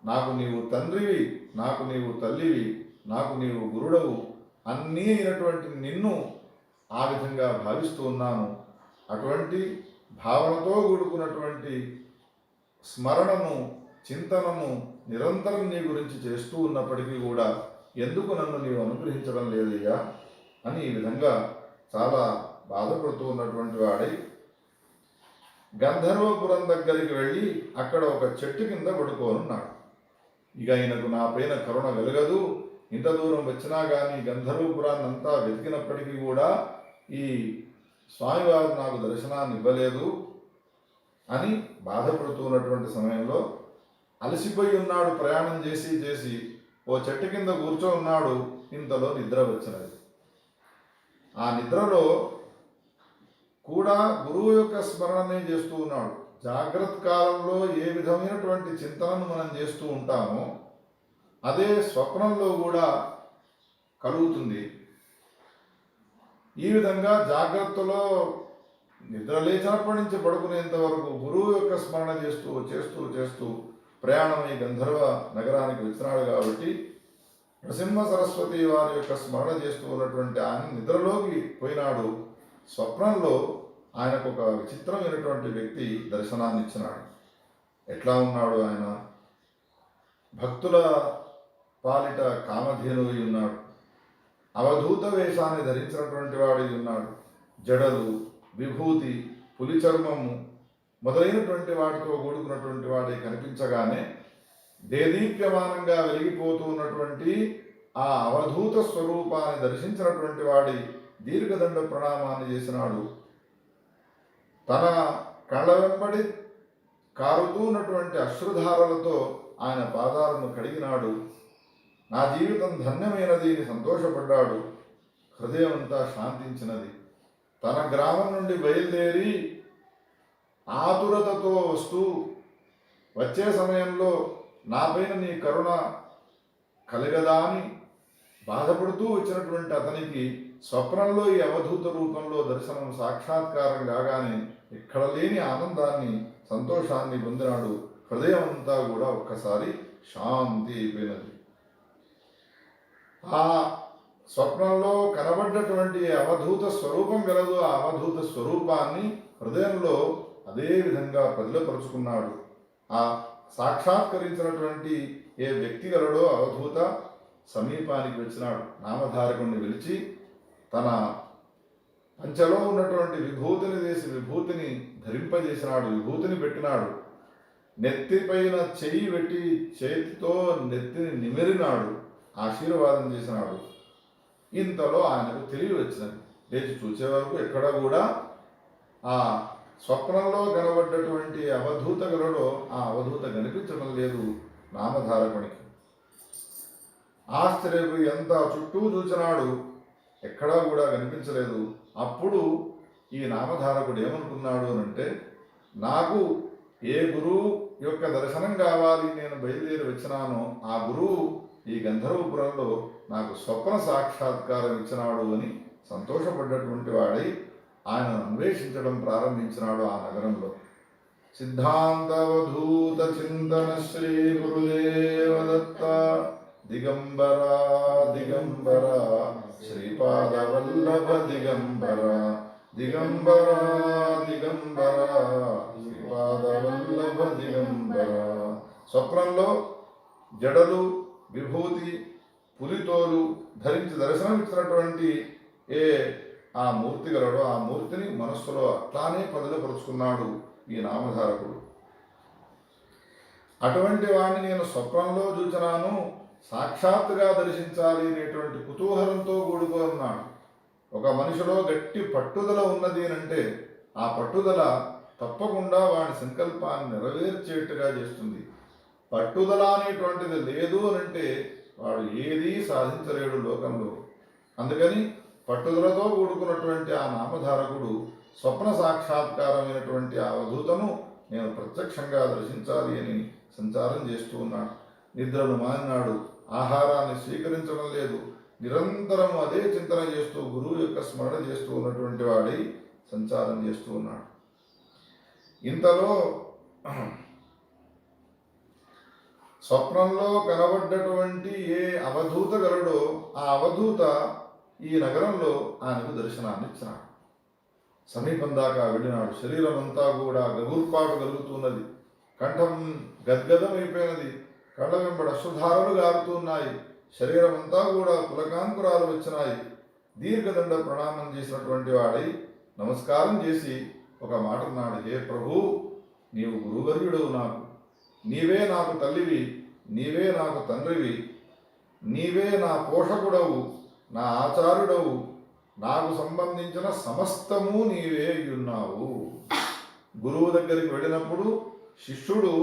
నాకు నీవు తండ్రివి, నాకు నీవు తల్లివి, నాకు నీవు గురుడవు, అన్నీ అయినటువంటి నిన్ను ఆ విధంగా భావిస్తూ ఉన్నాను. అటువంటి భావనతో కూడుకున్నటువంటి స్మరణను, చింతనము నిరంతరం నీ గురించి చేస్తూ ఉన్నప్పటికీ కూడా ఎందుకు నన్ను నీవు అనుగ్రహించడం లేదయ్యా అని ఈ విధంగా చాలా బాధపడుతూ ఉన్నటువంటి వాడై గంధర్వపురం దగ్గరికి వెళ్ళి అక్కడ ఒక చెట్టు కింద పడుకోనున్నాడు. ఇక ఆయనకు నా పైన కరుణ వెలగదు, ఇంత దూరం వచ్చినా కానీ గంధర్వపురాన్ని అంతా వెతికినప్పటికీ కూడా ఈ స్వామివారు నాకు దర్శనాన్ని ఇవ్వలేదు అని బాధపడుతున్నటువంటి సమయంలో అలసిపోయి ఉన్నాడు. ప్రయాణం చేసి ఓ చెట్టు కింద కూర్చోన్నాడు. ఇంతలో నిద్ర వచ్చినది. ఆ నిద్రలో కూడా గురువు యొక్క స్మరణనే చేస్తూ ఉన్నాడు. జాగ్రత్త కాలంలో ఏ విధమైనటువంటి చింతనను మనం చేస్తూ ఉంటామో అదే స్వప్నంలో కూడా కలుగుతుంది. ఈ విధంగా జాగ్రత్తలో నిద్ర లేచినప్పటి నుంచి పడుకునేంత వరకు గురువు యొక్క స్మరణ చేస్తూ ప్రయాణమై గంధర్వ నగరానికి వచ్చినాడు. కాబట్టి నృసింహ సరస్వతి వారి యొక్క స్మరణ చేస్తూ ఉన్నటువంటి ఆయన నిద్రలోకి పోయినాడు. స్వప్నంలో ఆయనకు ఒక విచిత్రమైనటువంటి వ్యక్తి దర్శనాన్ని ఇచ్చినాడు. ఎట్లా ఉన్నాడు ఆయన? భక్తుల పాలిట కామధేనువై ఉన్నాడు. అవధూత వేషాన్ని ధరించినటువంటి వాడి ఉన్నాడు. జడలు, విభూతి, పులి చర్మము మొదలైనటువంటి వాటితో కూడుకున్నటువంటి వాడి కనిపించగానే దేదీప్యమానంగా వెలిగిపోతూ ఉన్నటువంటి ఆ అవధూత స్వరూపాన్ని దర్శించినటువంటి వాడి దీర్ఘదండ ప్రణామాన్ని చేసినాడు. తన కళ్ళ వెంబడి కారుతూన్నటువంటి అశ్రుధారలతో ఆయన పాదాలను కడిగినాడు. నా జీవితం ధన్యమైనది అని సంతోషపడ్డాడు. హృదయం అంతా శాంతించినది. తన గ్రామం నుండి బయలుదేరి ఆతురతతో వస్తూ వచ్చే సమయంలో నాపైన నీ కరుణ కలగదా అని బాధపడుతూ వచ్చినటువంటి అతనికి స్వప్నంలో ఈ అవధూత రూపంలో దర్శనం సాక్షాత్కారం కాగానే ఇక్కడ లేని ఆనందాన్ని, సంతోషాన్ని పొందినాడు. హృదయం అంతా కూడా ఒక్కసారి శాంతి అయిపోయినది. ఆ స్వప్నంలో కనబడ్డటువంటి అవధూత స్వరూపం గలదు. ఆ అవధూత స్వరూపాన్ని హృదయంలో అదే విధంగా ప్రజలపరుచుకున్నాడు. ఆ సాక్షాత్కరించినటువంటి ఏ వ్యక్తి గలడో అవధూత సమీపానికి వచ్చినాడు. నామధారకుణ్ణి పిలిచి తన పంచలో ఉన్నటువంటి విభూతిని వేసి విభూతిని ధరింపజేసినాడు, విభూతిని పెట్టినాడు. నెత్తిపైన చెయ్యి పెట్టి చేతితో నెత్తిని నిమిరినాడు, ఆశీర్వాదం చేసినాడు. ఇంతలో ఆయనకు తెలివి వచ్చినది. లేచి చూసే వరకు ఎక్కడ కూడా ఆ స్వప్నంలో కనబడ్డటువంటి అవధూత గలడో ఆ అవధూత కనిపించడం లేదు నామధారకునికి. ఆశ్చర్యపోయి ఎంత చుట్టూ చూచినాడు, ఎక్కడా కూడా కనిపించలేదు. అప్పుడు ఈ నామధారకుడు ఏమనుకున్నాడు అంటే, నాకు ఏ గురువు యొక్క దర్శనం కావాలి నేను బయలుదేరి వచ్చినానో ఆ గురువు ఈ గంధర్వపురంలో నాకు స్వప్న సాక్షాత్కారం ఇచ్చినాడు అని సంతోషపడ్డటువంటి వాడై ఆయనను అన్వేషించడం ప్రారంభించినాడు ఆ నగరంలో. సిద్ధాంతవధూత చింతన శ్రీ గురుదేవదత్త దిగంబర దిగంబర శ్రీపాదవల్లభ దిగంబర దిగంబర దిగంబర శ్రీపాదవల్లభ దిగంబర. స్వప్నంలో జడలు విభూతి పులితోలు ధరించి దర్శనమిచ్చినటువంటి ఏ ఆ మూర్తి గలడో ఆ మూర్తిని మనస్సులో అట్లానే పరుచుకున్నాడు ఈ నామధారకుడు. అటువంటి వాడిని నేను స్వప్నంలో చూచినాను, సాక్షాత్తుగా దర్శించాలి అనేటువంటి కుతూహలంతో కూడుకున్నాడు. ఒక మనిషిలో గట్టి పట్టుదల ఉన్నది అంటే ఆ పట్టుదల తప్పకుండా వాడి సంకల్పాన్ని నెరవేర్చేట్టుగా చేస్తుంది. పట్టుదల అనేటువంటిది లేదు అనంటే వాడు ఏదీ సాధించలేడు లోకంలో. అందుకని పట్టుదలతో కూడుకున్నటువంటి ఆ నామధారకుడు స్వప్న సాక్షాత్కారమైనటువంటి ఆ అవధూతను నేను ప్రత్యక్షంగా దర్శించాలి అని సంచారం చేస్తూ ఉన్నాడు. నిద్రను మానినాడు, ఆహారాన్ని స్వీకరించడం లేదు, నిరంతరం అదే చింతన చేస్తూ గురువు యొక్క స్మరణ చేస్తూ ఉన్నటువంటి వాడై సంచారం చేస్తూ ఉన్నాడు. ఇంతలో స్వప్నంలో కనబడ్డటువంటి ఏ అవధూత గలడో ఆ అవధూత ఈ నగరంలో ఆయనకు దర్శనాన్ని ఇచ్చినాడు. సమీపం దాకా వెళ్ళినాడు. శరీరం అంతా కూడా గగుర్పాటు కలుగుతున్నది, కంఠం గద్గదమైపోయినది, కళ్ళ వెంబడి అశ్రుధారలు గారుతున్నాయి, శరీరం అంతా కూడా పులకాంకురాలు వచ్చినాయి. దీర్ఘదండ ప్రణామం చేసినటువంటి వాడై నమస్కారం చేసి ఒక మాట అన్నాడు, హే ప్రభు, నీవు గురువర్యుడవు, నాకు నీవే నాకు తల్లివి, నీవే నాకు తండ్రివి, నీవే నా పోషకుడవు, నా ఆచార్యుడవు, నాకు సంబంధించిన సమస్తము నీవే ఉన్నావు. గురువు దగ్గరికి వెళ్ళినప్పుడు శిష్యుడు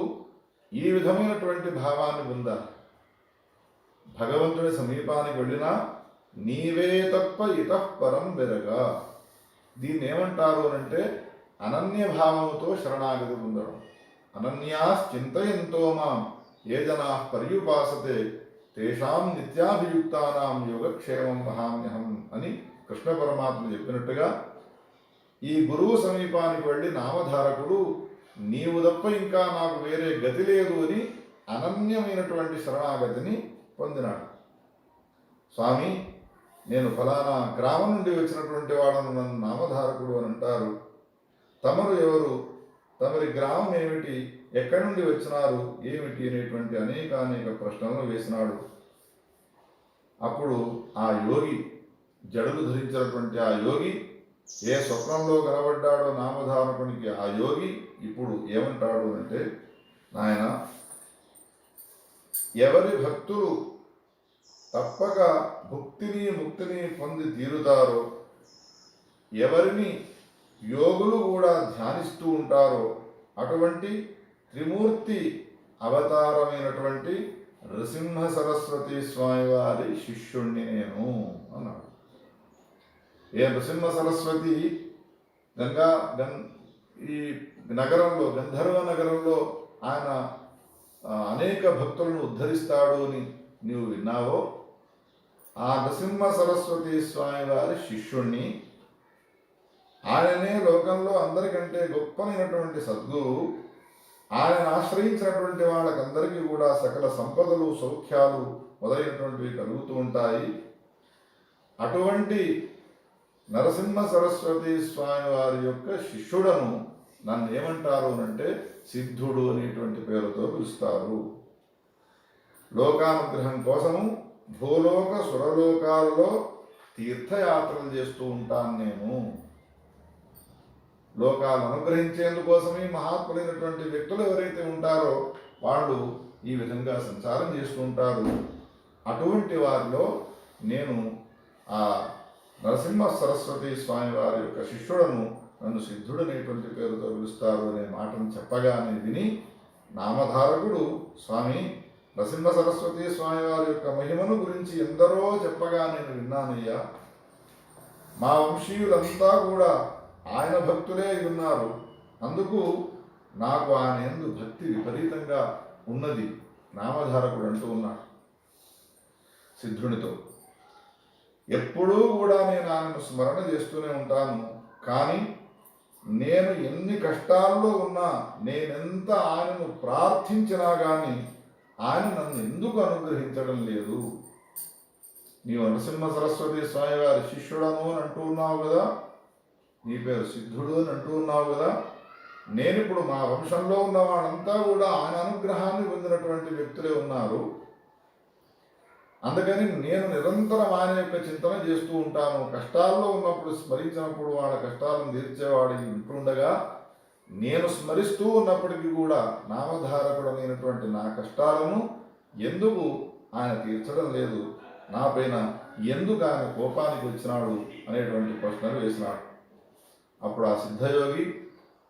ఈ విధమైనటువంటి భావాన్ని పొందాలి. భగవంతుని సమీపానికి వెళ్ళినా నీవే తప్ప ఇతఃపరం బెరగా. దీన్ని ఏమంటారు అంటే అనన్య భావముతో శరణాగతి పొందడం. అనన్యాశ్చింతయంతో మాం ఏ జనా పర్యుపాసతే తేషాం నిత్యాభియుక్తానాం యోగక్షేమం వహామ్యహం అని కృష్ణ పరమాత్మ చెప్పినట్టుగా ఈ గురువు సమీపానికి వెళ్ళి నామధారకుడు నీవు తప్ప ఇంకా నాకు వేరే గతి లేదు అని అనన్యమైనటువంటి శరణాగతిని పొందినాడు. స్వామి, నేను ఫలానా గ్రామం నుండి వచ్చినటువంటి వాడను, నన్ను నామధారకుడు అని అంటారు. తమరు ఎవరు, తమరి గ్రామం ఏమిటి, ఎక్కడి నుండి వచ్చినారు, ఏమిటి అనేటువంటి అనేక ప్రశ్నలను వేసినాడు. అప్పుడు ఆ యోగి, జడలు ధరించినటువంటి ఆ యోగి, ఏ స్వప్నంలో కనబడ్డాడో నామధారకునికి ఆ యోగి ఇప్పుడు ఏమంటాడు అంటే, నాయన, ఎవరి భక్తులు తప్పక భుక్తిని ముక్తిని పొంది తీరుతారో, ఎవరిని యోగులు కూడా ధ్యానిస్తూ ఉంటారో అటువంటి త్రిమూర్తి అవతారమైనటువంటి నృసింహ సరస్వతి స్వామి వారి శిష్యుణ్ణి నేను అన్నాడు. ఏ నృసింహ సరస్వతి ఈ నగరంలో, గంధర్వ నగరంలో ఆయన అనేక భక్తులను ఉద్ధరిస్తాడు అని నీవు విన్నావో, ఆ నృసింహ సరస్వతి స్వామి వారి శిష్యుణ్ణి, ఆయననే లోకంలో అందరికంటే గొప్పనైనటువంటి సద్గురు, ఆయన ఆశ్రయించినటువంటి వాళ్ళకందరికీ కూడా సకల సంపదలు సౌఖ్యాలు మొదలైనటువంటివి కలుగుతూ ఉంటాయి. అటువంటి నరసింహ సరస్వతి స్వామి వారి యొక్క శిష్యుడను నన్ను ఏమంటారు అంటే సిద్ధుడు అనేటువంటి పేరుతో పిలుస్తారు. లోకానుగ్రహం కోసము భూలోక సురలోకాలలో తీర్థయాత్రలు చేస్తూ ఉంటాను నేను లోకాలను అనుగ్రహించేందుకోసమే మహాత్ములైనటువంటి వ్యక్తులు ఎవరైతే ఉంటారో వాళ్ళు ఈ విధంగా సంచారం చేస్తూ ఉంటారు. అటువంటి వారిలో నేను ఆ నరసింహ సరస్వతి స్వామి వారి యొక్క శిష్యుడను, నన్ను సిద్ధుడనేటువంటి పేరుతో పిలుస్తారు అనే మాటను చెప్పగానే విని నామధారకుడు, స్వామి నరసింహ సరస్వతి స్వామి వారి యొక్క మహిమను గురించి ఎందరో చెప్పగా నేను విన్నానయ్యా. మా వంశీయులంతా కూడా ఆయన భక్తులే ఉన్నారు. అందుకు నాకు ఆయన యందు భక్తి విపరీతంగా ఉన్నది. నామధారకుడు అంటూ ఉన్నాడు సిద్ధునితో. ఎప్పుడూ కూడా నేను ఆయనను స్మరణ చేస్తూనే ఉంటాను. కానీ నేను ఎన్ని కష్టాల్లో ఉన్నా, నేనెంత ఆయనను ప్రార్థించినా కానీ ఆయన నన్ను ఎందుకు అనుగ్రహించడం లేదు? నీవు నరసింహ సరస్వతి స్వామి వారి శిష్యుడను అని అంటూ ఉన్నావు కదా, నీ పేరు సిద్ధుడు అని అంటూ ఉన్నావు కదా. నేనిప్పుడు మా వంశంలో ఉన్న వాళ్ళంతా కూడా ఆయన అనుగ్రహాన్ని పొందినటువంటి వ్యక్తులే ఉన్నారు. అందుకని నేను నిరంతరం ఆయన యొక్క చింతన చేస్తూ ఉంటాను. కష్టాల్లో ఉన్నప్పుడు స్మరించినప్పుడు వాళ్ళ కష్టాలను తీర్చేవాడు ఉంటుండగా, నేను స్మరిస్తూ ఉన్నప్పటికీ కూడా నామధారకుడమైనటువంటి నా కష్టాలను ఎందుకు ఆయన తీర్చడం లేదు? నా పైన ఎందుకు ఆయన కోపానికి వచ్చినాడు అనేటువంటి ప్రశ్నలు వేసినాడు. అప్పుడు ఆ సిద్ధయోగి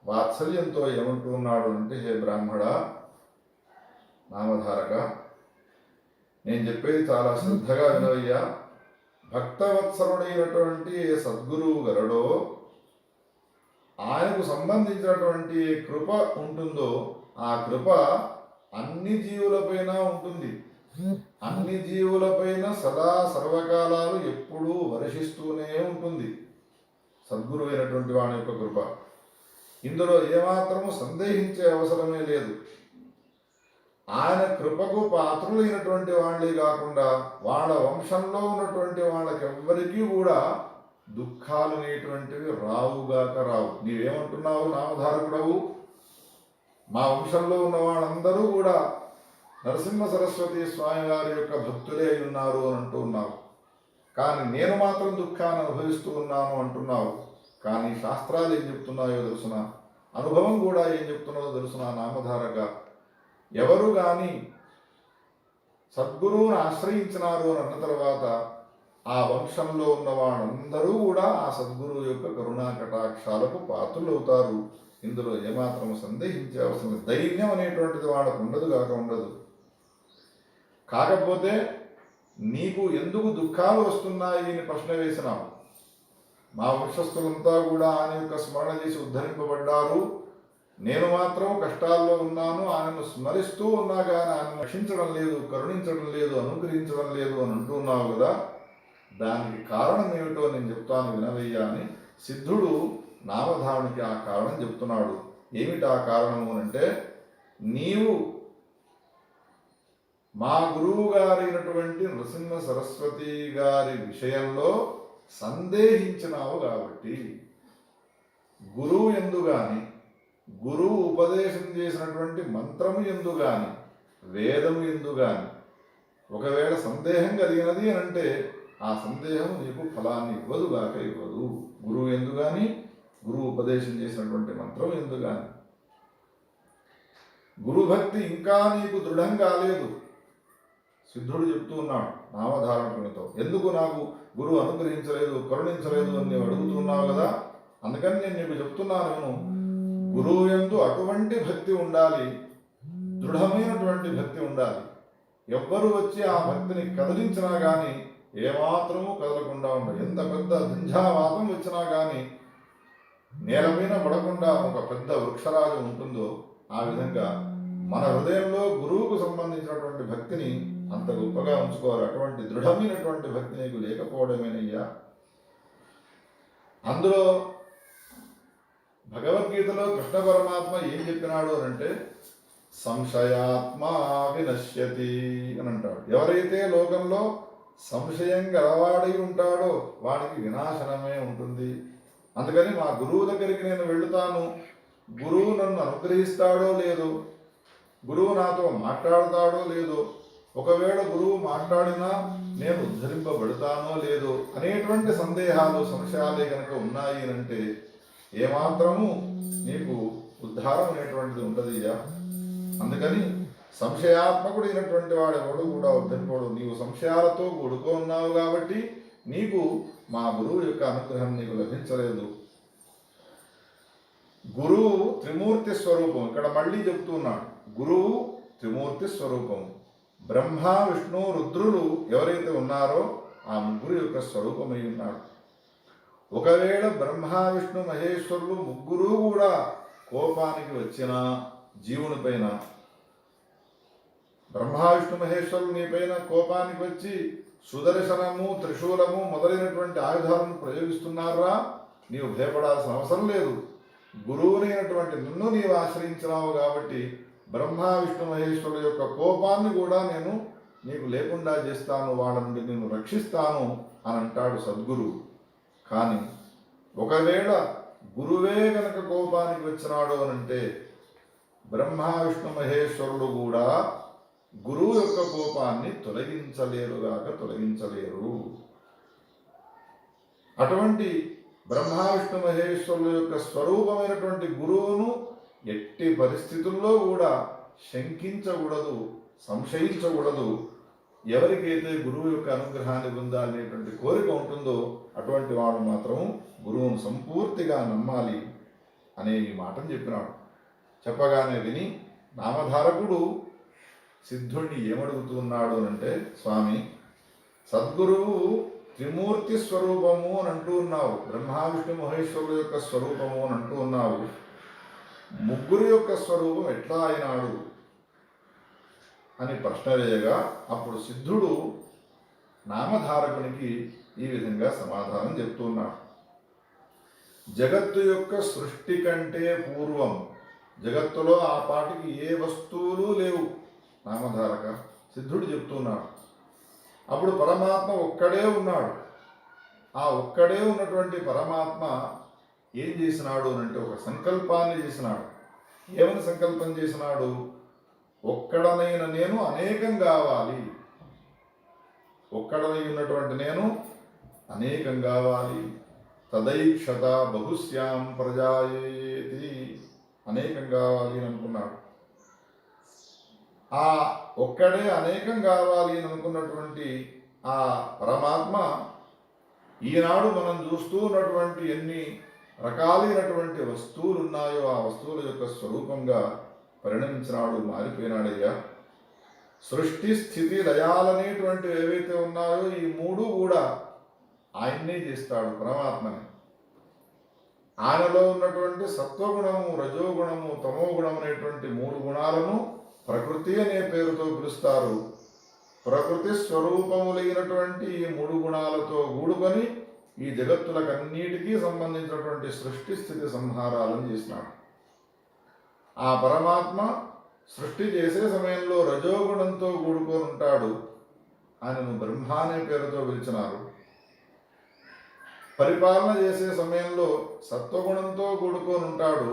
వాత్సల్యంతో ఏమంటూ ఉన్నాడు అంటే, హే బ్రాహ్మణ నామధారక, నేను చెప్పేది చాలా శ్రద్ధగా వినవయ్యా. భక్తవత్సరుడైనటువంటి ఏ సద్గురువు గలడో, ఆయనకు సంబంధించినటువంటి కృప ఉంటుందో, ఆ కృప అన్ని జీవులపైన ఉంటుంది. అన్ని జీవులపైన సదా సర్వకాలాలు ఎప్పుడూ వర్షిస్తూనే ఉంటుంది సద్గురువు అయినటువంటి వాడి యొక్క కృప. ఇందులో ఏమాత్రము సందేహించే అవసరమే లేదు. ఆయన కృపకు పాత్రులైనటువంటి వాళ్ళే కాకుండా వాళ్ళ వంశంలో ఉన్నటువంటి వాళ్ళకెవ్వరికీ కూడా దుఃఖాలు అనేటువంటివి రావుగాక రావు. నీవేమంటున్నావు నామధారకుడవు? మా వంశంలో ఉన్న వాళ్ళందరూ కూడా నరసింహ సరస్వతి స్వామి వారి యొక్క భక్తులే అయి ఉన్నారు అని అంటూ ఉన్నావు. కానీ నేను మాత్రం దుఃఖాన్ని అనుభవిస్తూ ఉన్నాను అంటున్నావు. కానీ శాస్త్రాలు ఏం చెప్తున్నాయో తెలుసునా? అనుభవం కూడా ఏం చెప్తున్నాయో తెలుసునా? నామధారక, ఎవరు కానీ సద్గురువుని ఆశ్రయించినారు అని అన్న తర్వాత ఆ వంశంలో ఉన్న వాళ్ళందరూ కూడా ఆ సద్గురువు యొక్క కరుణా కటాక్షాలకు పాత్రులవుతారు. ఇందులో ఏమాత్రం సందేహించే అవసరం లేదు. ధైర్యం అనేటువంటిది వాళ్ళకు ఉండదు కాక ఉండదు. కాకపోతే నీకు ఎందుకు దుఃఖాలు వస్తున్నాయి అని ప్రశ్న వేసినావు. మా వంశస్థులంతా కూడా ఆయన యొక్క స్మరణ చేసి ఉద్ధరింపబడ్డారు. నేను మాత్రం కష్టాల్లో ఉన్నాను, ఆయనను స్మరిస్తూ ఉన్నా కానీ ఆయన రక్షించడం లేదు, కరుణించడం లేదు, అనుగ్రహించడం లేదు అని అంటున్నావు కదా. దానికి కారణం ఏమిటో నేను చెప్తాను వినవయ్యా అని సిద్ధుడు నామధారునికి ఆ కారణం చెప్తున్నాడు. ఏమిటి ఆ కారణము అంటే, నీవు మా గురువు గారైనటువంటి నరసింహ సరస్వతి గారి విషయంలో సందేహించినావు కాబట్టి, గురువు యందు గాని, గురువు ఉపదేశం చేసినటువంటి మంత్రము యందు గాని, వేదము యందు గాని ఒకవేళ సందేహం కలిగినది అని అంటే ఆ సందేహం నీకు ఫలాన్ని ఇవ్వదుగాక ఇవ్వదు. గురువు యందు గాని, గురువు ఉపదేశం చేసినటువంటి మంత్రం యందు గాని. గురుభక్తి ఇంకా నీకు దృఢం కాలేదు. సిద్ధుడు చెప్తూ ఉన్నాడు నామధారకునితో. ఎందుకు నాకు గురువు అనుగ్రహించలేదు, కరుణించలేదు అని నీవు అడుగుతున్నావు కదా. అందుకని నేను నీకు చెప్తున్నాను, నేను గురువు యందు అటువంటి భక్తి ఉండాలి, దృఢమైనటువంటి భక్తి ఉండాలి. ఎవ్వరు వచ్చి ఆ భక్తిని కదిలించినా కానీ ఏమాత్రము కదలకుండా ఉండాలి. ఎంత పెద్ద దంఝావాతం వచ్చినా కానీ నేలపైన పడకుండా ఒక పెద్ద వృక్షరాజు ఉంటుందో ఆ విధంగా మన హృదయంలో గురువుకు సంబంధించినటువంటి భక్తిని అంత గొప్పగా ఉంచుకోవాలి. అటువంటి దృఢమైనటువంటి భక్తి నీకు లేకపోవడమేనయ్యా. అందులో భగవద్గీతలో కృష్ణ పరమాత్మ ఏం చెప్పినాడు అని అంటే, సంశయాత్మా వినశ్యతి అని అంటాడు. ఎవరైతే లోకంలో సంశయం గలవాడై ఉంటాడో వాడికి వినాశనమే ఉంటుంది. అందుకని మా గురువు దగ్గరికి నేను వెళుతాను, గురువు నన్ను అనుగ్రహిస్తాడో లేదో, గురువు నాతో మాట్లాడతాడో లేదో, ఒకవేళ గురువు మాట్లాడినా నేను ఉద్ధరింపబడతానో లేదో అనేటువంటి సందేహాలు, సంశయాలే కనుక ఉన్నాయి అంటే ఏమాత్రము నీకు ఉద్ధారం అనేటువంటిది ఉంటుంది ఇయ్యా. అందుకని సంశయాత్మకుడైనటువంటి వాడు ఎవడు కూడా వద్దనుకోడు. నీవు సంశయాలతో కూడుకో ఉన్నావు కాబట్టి నీకు మా గురువు యొక్క అనుగ్రహం నీకు లభించలేదు. గురువు త్రిమూర్తి స్వరూపం. ఇక్కడ మళ్ళీ చెప్తున్నాడు, గురువు త్రిమూర్తి స్వరూపం. బ్రహ్మ విష్ణు రుద్రులు ఎవరైతే ఉన్నారో ఆ ముగ్గురు యొక్క స్వరూపమై ఉన్నాడు. ఒకవేళ బ్రహ్మ విష్ణు మహేశ్వరులు ముగ్గురు కూడా కోపానికి వచ్చిన జీవుని పైన, బ్రహ్మ విష్ణు మహేశ్వరులు నీ పైన కోపానికి వచ్చి సుదర్శనము త్రిశూలము మొదలైనటువంటి ఆయుధాలను ప్రయోగిస్తున్నారా, నీవు భయపడాల్సిన అవసరం లేదు. గురువునైనటువంటి నిన్ను నీవు ఆశ్రయించినావు కాబట్టి బ్రహ్మ విష్ణు మహేశ్వరుల యొక్క కోపాన్ని కూడా నేను నీకు లేకుండా చేస్తాను, వాళ్ళ నుండి నేను రక్షిస్తాను అని అంటాడు సద్గురువు. కానీ ఒకవేళ గురువే గనక కోపానికి వచ్చినాడు అనంటే బ్రహ్మ విష్ణు మహేశ్వరులు కూడా గురువు యొక్క కోపాన్ని తొలగించలేరు. అటువంటి బ్రహ్మ విష్ణు మహేశ్వరుల యొక్క స్వరూపమైనటువంటి గురువును ఎట్టి పరిస్థితుల్లో కూడా శంకించకూడదు, సంశయించకూడదు. ఎవరికైతే గురువు యొక్క అనుగ్రహాన్ని పొందాలనేటువంటి కోరిక ఉంటుందో అటువంటి వాడు మాత్రం గురువును సంపూర్తిగా నమ్మాలి అనే ఈ మాటను చెప్పినాడు. చెప్పగానే విని నామధారకుడు సిద్ధుణ్ణి ఏమడుగుతున్నాడు అంటే, స్వామి సద్గురువు త్రిమూర్తి స్వరూపము అని అంటూ ఉన్నావు, బ్రహ్మ విష్ణు మహేశ్వరుల యొక్క స్వరూపము అని అంటూ ఉన్నావు, ముగ్గురు యొక్క స్వరూపం ఎట్లా అయినాడు అని ప్రశ్న వేయగా అప్పుడు సిద్ధుడు నామధారకునికి ఈ విధంగా సమాధానం చెప్తున్నాడు. జగత్తు యొక్క సృష్టి కంటే పూర్వం జగత్తులో ఆ పాటికి ఏ వస్తువులు లేవు. నామధారక సిద్ధుడు చెప్తున్నాడు. అప్పుడు పరమాత్మ ఒక్కడే ఉన్నాడు. ఆ ఒక్కడే ఉన్నటువంటి పరమాత్మ ఏం చేసినాడు అంటే ఒక సంకల్పాన్ని చేసినాడు. ఏమని సంకల్పం చేసినాడు? ఒక్కడనైన నేను అనేకం కావాలి, ఒక్కడనై ఉన్నటువంటి నేను అనేకం కావాలి. తదైక్షత బహుశ్యాం ప్రజాయేతి, అనేకం కావాలి అని అనుకున్నాడు. ఆ ఒక్కడే అనేకం కావాలి అని అనుకున్నటువంటి ఆ పరమాత్మ ఈనాడు మనం చూస్తూ ఉన్నటువంటి ఎన్ని రకాలైనటువంటి వస్తువులు ఉన్నాయో ఆ వస్తువుల యొక్క స్వరూపంగా పరిణమించినాడు, మారిపోయినాడయ్యా. సృష్టి స్థితి లయాలనేటువంటివి ఏవైతే ఉన్నాయో ఈ మూడు కూడా ఆయన్నే చేస్తాడు, పరమాత్మని. ఆయనలో ఉన్నటువంటి సత్వగుణము రజోగుణము తమోగుణం అనేటువంటి మూడు గుణాలను ప్రకృతి అనే పేరుతో పిలుస్తారు. ప్రకృతి స్వరూపములైనటువంటి ఈ మూడు గుణాలతో కూడుకొని ఈ జగత్తులకన్నిటికీ సంబంధించినటువంటి సృష్టి స్థితి సంహారాలను చేసినాడు. ఆ పరమాత్మ సృష్టి చేసే సమయంలో రజోగుణంతో కూడుకొని ఉంటాడు. ఆయనను బ్రహ్మ అనే పేరుతో పిలిచినారు. పరిపాలన చేసే సమయంలో సత్వగుణంతో కూడుకొని ఉంటాడు.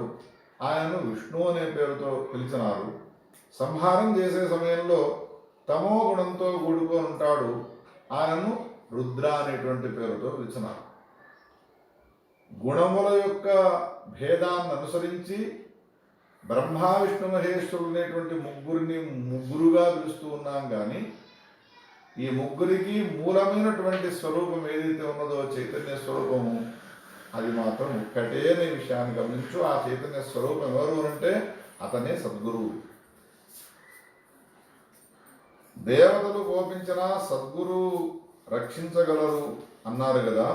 ఆయనను విష్ణు అనే పేరుతో పిలిచినారు. సంహారం చేసే సమయంలో తమో గుణంతో కూడుకొని ఉంటాడు. ఆయనను రుద్ర అనేటువంటి పేరుతో పిలిచినారు. గుణముల యొక్క భేదాన్ని అనుసరించి బ్రహ్మ విష్ణు మహేశ్వరులు అనేటువంటి ముగ్గురిని ముగ్గురుగా పిలుస్తూ ఉన్నాం. కానీ ఈ ముగ్గురికి మూలమైనటువంటి స్వరూపం ఏదైతే ఉన్నదో చైతన్య స్వరూపము, అది మాత్రం ఒక్కటే అనే విషయాన్ని గమనించు. ఆ చైతన్య స్వరూపం ఎవరు అంటే అతనే సద్గురువు. దేవతలు కోపించినా సద్గురువు రక్షించగలరు అన్నారు కదా,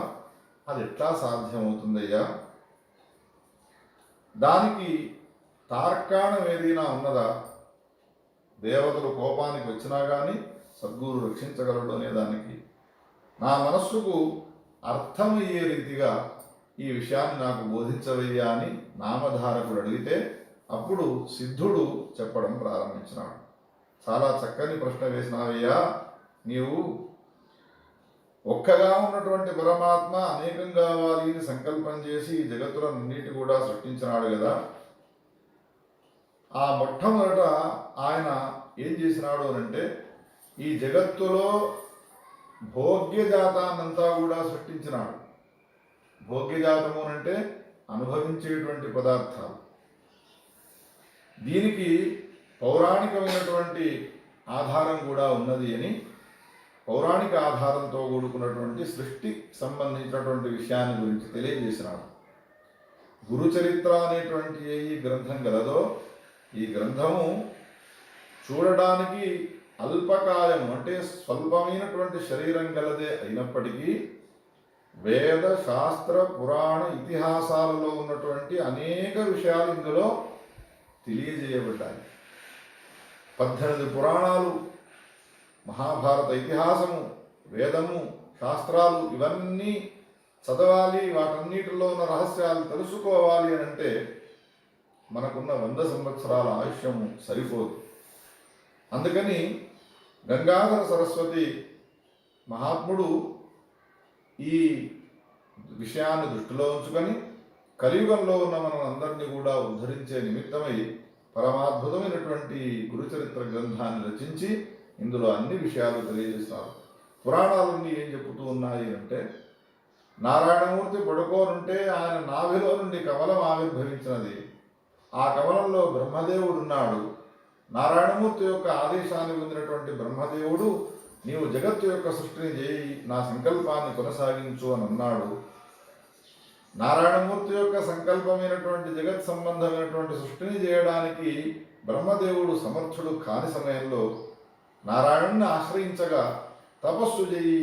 అది ఎట్లా సాధ్యమవుతుందయ్యా? దానికి తార్కాణం ఏదైనా ఉన్నదా? దేవతలు కోపానికి వచ్చినా కానీ సద్గురు రక్షించగలడు అనే దానికి నా మనస్సుకు అర్థమయ్యే రీతిగా ఈ విషయాన్ని నాకు బోధించవయ్యా అని నామధారకుడు అడిగితే అప్పుడు సిద్ధుడు చెప్పడం ప్రారంభించినాడు. చాలా చక్కని ప్రశ్న వేసినావయ్యా. నీవు ఒక్కగా ఉన్నటువంటి పరమాత్మ అనేకం కావాలి అని సంకల్పం చేసి ఈ జగత్తులన్నిటి కూడా సృష్టించినాడు కదా. ఆ మొట్టమొదట ఆయన ఏం చేసినాడు అనంటే ఈ జగత్తులో భోగ్యజాతాన్నంతా కూడా సృష్టించినాడు. భోగ్యజాతము అంటే అనుభవించేటువంటి పదార్థాలు. దీనికి పౌరాణికమైనటువంటి ఆధారం కూడా ఉన్నది అని, పౌరాణిక ఆధారంతో కూడుకున్నటువంటి సృష్టి సంబంధించినటువంటి విషయాన్ని గురించి తెలియజేసినాడు. గురుచరిత్ర అనేటువంటి ఈ గ్రంథం గలదో, ఈ గ్రంథము చూడడానికి అల్పకాయం అంటే స్వల్పమైనటువంటి శరీరం గలదే అయినప్పటికీ వేద శాస్త్ర పురాణ ఇతిహాసాలలో ఉన్నటువంటి అనేక విషయాలు ఇందులో తెలియజేయబడ్డాయి. 18 పురాణాలు, మహాభారత ఇతిహాసము, వేదము, శాస్త్రాలు ఇవన్నీ చదవాలి, వాటన్నిటిలో ఉన్న రహస్యాలు తెలుసుకోవాలి అని అంటే మనకున్న 100 సంవత్సరాల ఆయుష్యము సరిపోదు. అందుకని గంగాధర సరస్వతి మహాత్ముడు ఈ విషయాన్ని దృష్టిలో ఉంచుకొని కలియుగంలో ఉన్న మనందరినీ కూడా ఉద్ధరించే నిమిత్తమై పరమాద్భుతమైనటువంటి గురుచరిత్ర గ్రంథాన్ని రచించి ఇందులో అన్ని విషయాలు తెలియజేస్తారు. పురాణాలన్నీ ఏం చెబుతూ ఉన్నాయి అంటే, నారాయణమూర్తి పడుకోనుంటే ఆయన నాభిలో నుండి కమలం ఆవిర్భవించినది. ఆ కమలంలో బ్రహ్మదేవుడున్నాడు. నారాయణమూర్తి యొక్క ఆదేశాన్ని పొందినటువంటి బ్రహ్మదేవుడు, నీవు జగత్తు యొక్క సృష్టిని చేయి, నా సంకల్పాన్ని కొనసాగించు అని అన్నాడు. నారాయణమూర్తి యొక్క సంకల్పమైనటువంటి జగత్ సంబంధమైనటువంటి సృష్టిని చేయడానికి బ్రహ్మదేవుడు సమర్థుడు కాని సమయంలో నారాయణుని ఆశ్రయించగా తపస్సు చేయి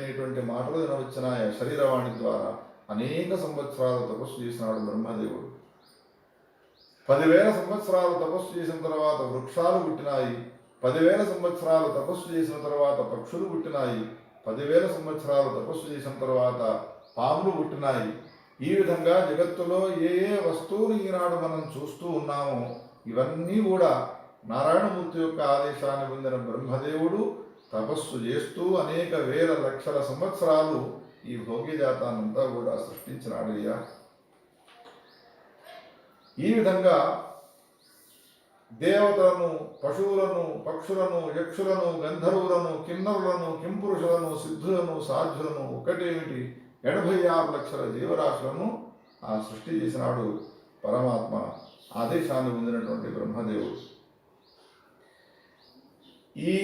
అనేటువంటి మాటలు వినవచ్చిన శరీరవాణి ద్వారా అనేక సంవత్సరాలు తపస్సు చేసినాడు బ్రహ్మదేవుడు. 10,000 సంవత్సరాలు తపస్సు చేసిన తర్వాత వృక్షాలు పుట్టినాయి. 10,000 సంవత్సరాలు తపస్సు చేసిన తర్వాత పక్షులు పుట్టినాయి. 10,000 సంవత్సరాలు తపస్సు చేసిన తర్వాత పాములు పుట్టినాయి. ఈ విధంగా జగత్తులో ఏ ఏ వస్తువులు ఈనాడు మనం చూస్తూ ఉన్నామో ఇవన్నీ కూడా నారాయణమూర్తి యొక్క ఆదేశాన్ని పొందిన బ్రహ్మదేవుడు తపస్సు చేస్తూ అనేక వేల లక్షల సంవత్సరాలు ఈ భోగ్యజాతాన్నంతా కూడా సృష్టించినాడు. ఈ విధంగా దేవతలను, పశువులను, పక్షులను, యక్షులను, గంధర్వులను, కిన్నరులను, కింపురుషులను, సిద్ధులను, సాధ్యులను, ఒకటేమిటి 86 లక్షల జీవరాశులను ఆ సృష్టి చేసినాడు పరమాత్మ ఆదేశాన్ని పొందినటువంటి బ్రహ్మదేవుడు. ఈ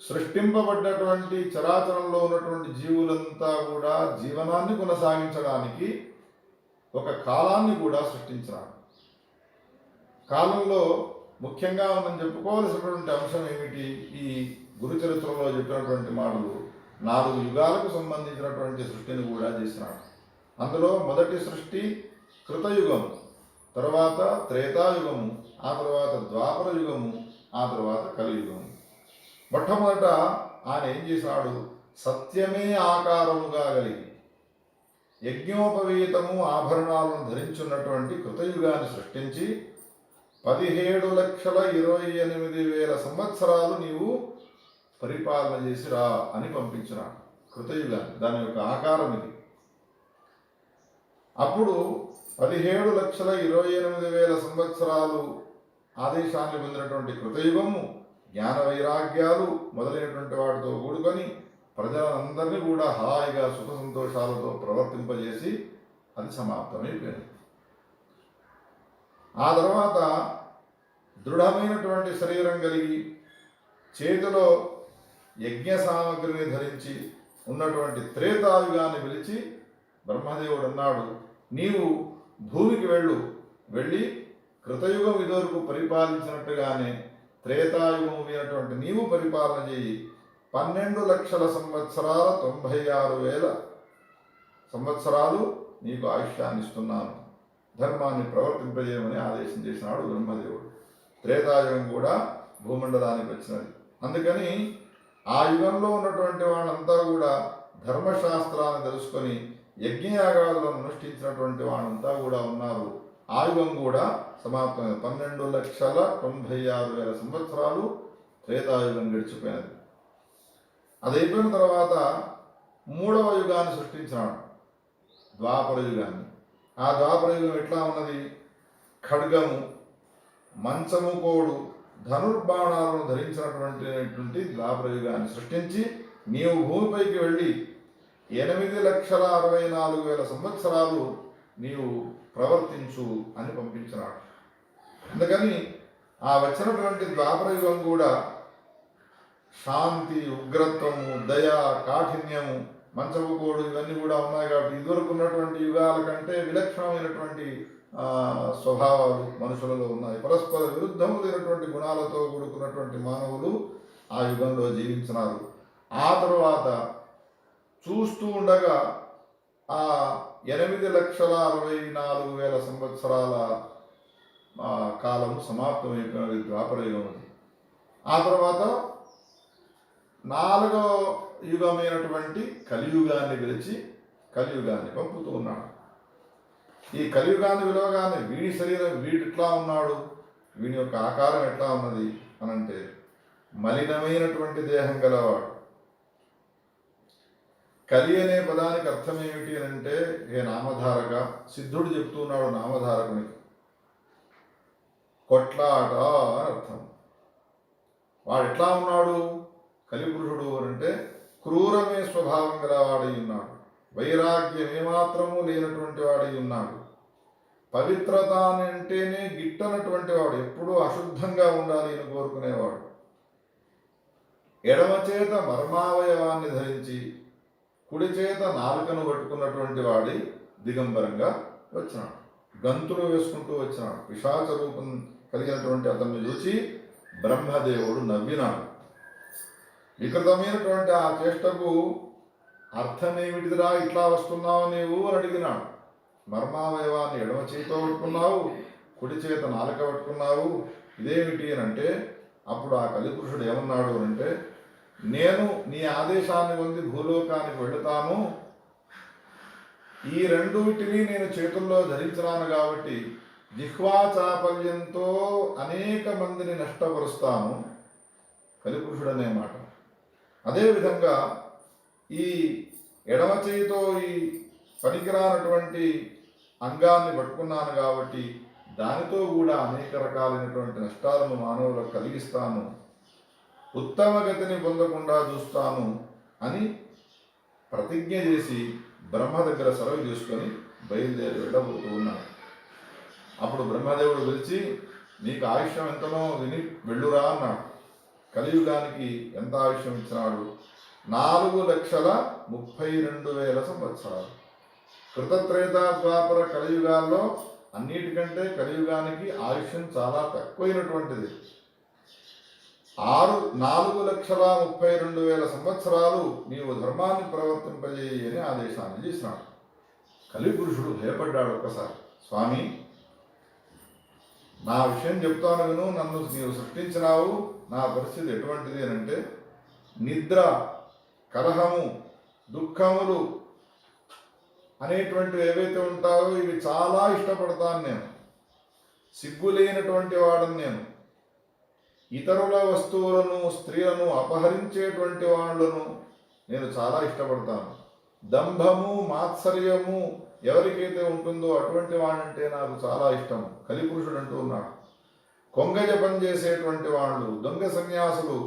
సృష్టింపబడ్డటువంటి చరాచరంలో ఉన్నటువంటి జీవులంతా కూడా జీవనాన్ని కొనసాగించడానికి ఒక కాలాన్ని కూడా సృష్టించినాడు. కాలంలో ముఖ్యంగా మనం చెప్పుకోవాల్సినటువంటి అంశం ఏమిటి? ఈ గురుచరిత్రలో చెప్పినటువంటి మాటలు 4 యుగాలకు సంబంధించినటువంటి సృష్టిని కూడా చేసినాడు. అందులో మొదటి సృష్టి కృతయుగము, తర్వాత త్రేతాయుగము, ఆ తర్వాత ద్వాపర యుగము, ఆ తర్వాత కలియుగము. మొట్టమొదట ఆయన ఏం చేశాడు? సత్యమే ఆకారముగా కలిగి యజ్ఞోపవీతము ఆభరణాలను ధరించున్నటువంటి కృతయుగాన్ని సృష్టించి 17,28,000 సంవత్సరాలు నీవు పరిపాలన చేసిరా అని పంపించినాడు కృతయుగాన్ని. దాని యొక్క ఆకారం ఇది. అప్పుడు 17,28,000 సంవత్సరాలు ఆదేశాన్ని పొందినటువంటి కృతయుగము జ్ఞాన వైరాగ్యాలు మొదలైనటువంటి వాటితో కూడుకొని ప్రజలందరినీ కూడా హాయిగా సుఖ సంతోషాలతో ప్రవర్తింపజేసి అది సమాప్తమైపోయింది. ఆ తర్వాత దృఢమైనటువంటి శరీరం కలిగి చేతిలో యజ్ఞ సామగ్రిని ధరించి ఉన్నటువంటి త్రేతాయుగాన్ని పిలిచి బ్రహ్మదేవుడు అన్నాడు, నీవు భూమికి వెళ్ళి కృతయుగం ఇదివరకు పరిపాలించినట్టుగానే త్రేతాయుగం అయినటువంటి నీవు పరిపాలన చేయి. 12 లక్షల సంవత్సరాల 96,000 సంవత్సరాలు నీకు ఆయుష్యాన్ని ఇస్తున్నాను, ధర్మాన్ని ప్రవర్తింపజేయమని ఆదేశం చేసినాడు బ్రహ్మదేవుడు. త్రేతాయుగం కూడా భూమండలానికి వచ్చినది. అందుకని ఆ యుగంలో ఉన్నటువంటి వాళ్ళంతా కూడా ధర్మశాస్త్రాన్ని తెలుసుకొని యజ్ఞయాగాలను అనుష్ఠించినటువంటి వాళ్ళంతా కూడా ఉన్నారు. ఆ యుగం కూడా సమాప్తమైంది. 12,96,000 సంవత్సరాలు త్రేతాయుగం గడిచిపోయినది. అదైపోయిన తర్వాత 3వ యుగాన్ని సృష్టించినాడు, ద్వాపర యుగాన్ని. ఆ ద్వాపర యుగం ఎట్లా ఉన్నది? ఖడ్గము, మంచము కోడు, ధనుర్బాణాలను ధరించినటువంటి ద్వాపర యుగాన్ని సృష్టించి నీవు భూమిపైకి వెళ్ళి 8,64,000 సంవత్సరాలు నీవు ప్రవర్తించు అని పంపించినాడు. అందుకని ఆ వచ్చినటువంటి ద్వాపర యుగం కూడా శాంతి, ఉగ్రత్వము, దయ, కాఠిన్యము, మంచపుకోడు ఇవన్నీ కూడా ఉన్నాయి. కాబట్టి ఇదివరకు ఉన్నటువంటి యుగాల కంటే విలక్షణమైనటువంటి స్వభావాలు మనుషులలో ఉన్నాయి. పరస్పర విరుద్ధములైనటువంటి గుణాలతో కూడుకున్నటువంటి మానవులు ఆ యుగంలో జీవించినారు. ఆ తరువాత చూస్తూ ఉండగా ఆ 8,64,000 సంవత్సరాల కాలము సమాప్తమైపోయినది ద్వాపర యుగం. ఆ తర్వాత 4వ యుగమైనటువంటి కలియుగాన్ని పిలిచి కలియుగాన్ని పంపుతూ ఉన్నాడు. ఈ కలియుగాన్ని పిలవగానే వీడి శరీరం వీడిట్లా ఉన్నాడు, వీడి యొక్క ఆకారం ఎట్లా ఉన్నది అనంటే మలినమైనటువంటి దేహం గలవాడు. కలి అనే పదానికి అర్థం ఏమిటి అని అంటే, ఏ నామధారక, సిద్ధుడు చెప్తున్నాడు నామధారకునికి కొట్లాట అని అర్థం. వాడు ఎట్లా ఉన్నాడు కలిపురుషుడు అంటే క్రూరమే స్వభావం గలవాడై ఉన్నాడు, వైరాగ్యం ఏమాత్రము లేనటువంటి వాడై ఉన్నాడు, పవిత్రత అని అంటేనే గిట్టనటువంటి వాడు, ఎప్పుడూ అశుద్ధంగా ఉండాలి అని కోరుకునేవాడు, ఎడమ చేత మర్మావయవాన్ని ధరించి కుడి చేత నాలుకను పట్టుకున్నటువంటి వాడి దిగంబరంగా వచ్చినాడు, గంతులు వేసుకుంటూ వచ్చినాడు. పిశాచ రూపం కలిగినటువంటి అతన్ని చూసి బ్రహ్మదేవుడు నవ్వినాడు. వికృతమైనటువంటి ఆ చేష్టకు అర్థమేమిటిదిరా, ఇట్లా వస్తున్నావు నీవు అని అడిగినాడు. మర్మావయవాన్ని ఎడమ చేతితో పట్టుకున్నావు, కుడి చేత నాలుక పట్టుకున్నావు, ఇదేమిటి అని అంటే, అప్పుడు ఆ కలిపురుషుడు ఏమన్నాడు అంటే, నేను నీ ఆదేశాన్ని పొంది భూలోకానికి వెళుతాను, ఈ రెండుటిని నేను చేతుల్లో ధరించినాను కాబట్టి జిహ్వా చాపల్యంతో అనేక మందిని నష్టపరుస్తాను, కలిపురుషుడు అనే మాట. అదేవిధంగా ఈ ఎడమ చేయితో ఈ పనికిరానటువంటి అంగాన్ని పట్టుకున్నాను కాబట్టి దానితో కూడా అనేక రకాలైనటువంటి నష్టాలను మానవులకు కలిగిస్తాను, ఉత్తమ గతిని పొందకుండా చూస్తాను అని ప్రతిజ్ఞ చేసి బ్రహ్మ దగ్గర సెలవు తీసుకొని బయలుదేరి వెళ్ళబోతూ ఉన్నాడు. అప్పుడు బ్రహ్మదేవుడు పిలిచి, నీకు ఆయుష్యం ఎంతనో విని వెళ్ళురా అన్నాడు. కలియుగానికి ఎంత ఆయుష్యం ఇచ్చినాడు? 4,32,000 సంవత్సరాలు. కృతత్రేత ద్వాపర కలియుగాల్లో అన్నిటికంటే కలియుగానికి ఆయుష్యం చాలా తక్కువైనటువంటిది. 4,32,000 సంవత్సరాలు నీవు ధర్మాన్ని ప్రవర్తింపజేయి అని ఆదేశాన్ని చేసినాడు. కలిపురుషుడు భయపడ్డాడు. ఒక్కసారి, స్వామి నా విషయం చెప్తాను విను, నన్ను నీవు సృష్టించినావు, నా పరిస్థితి ఎటువంటిది అని అంటే, నిద్ర, కలహము, దుఃఖములు అనేటువంటివి ఏవైతే ఉంటాయో ఇవి చాలా ఇష్టపడతాను నేను, సిగ్గులేనటువంటి వాడను నేను, ఇతరుల వస్తువులను స్త్రీలను అపహరించేటువంటి వాళ్ళను నేను చాలా ఇష్టపడతాను, దంభము మాత్సర్యము ఎవరికైతే ఉంటుందో అటువంటి వాడంటే నాకు చాలా ఇష్టం, కలిపురుషుడు అంటూ ఉన్నాడు. కొంగజ పని చేసేటువంటి వాళ్ళు, దొంగ సన్యాసులు,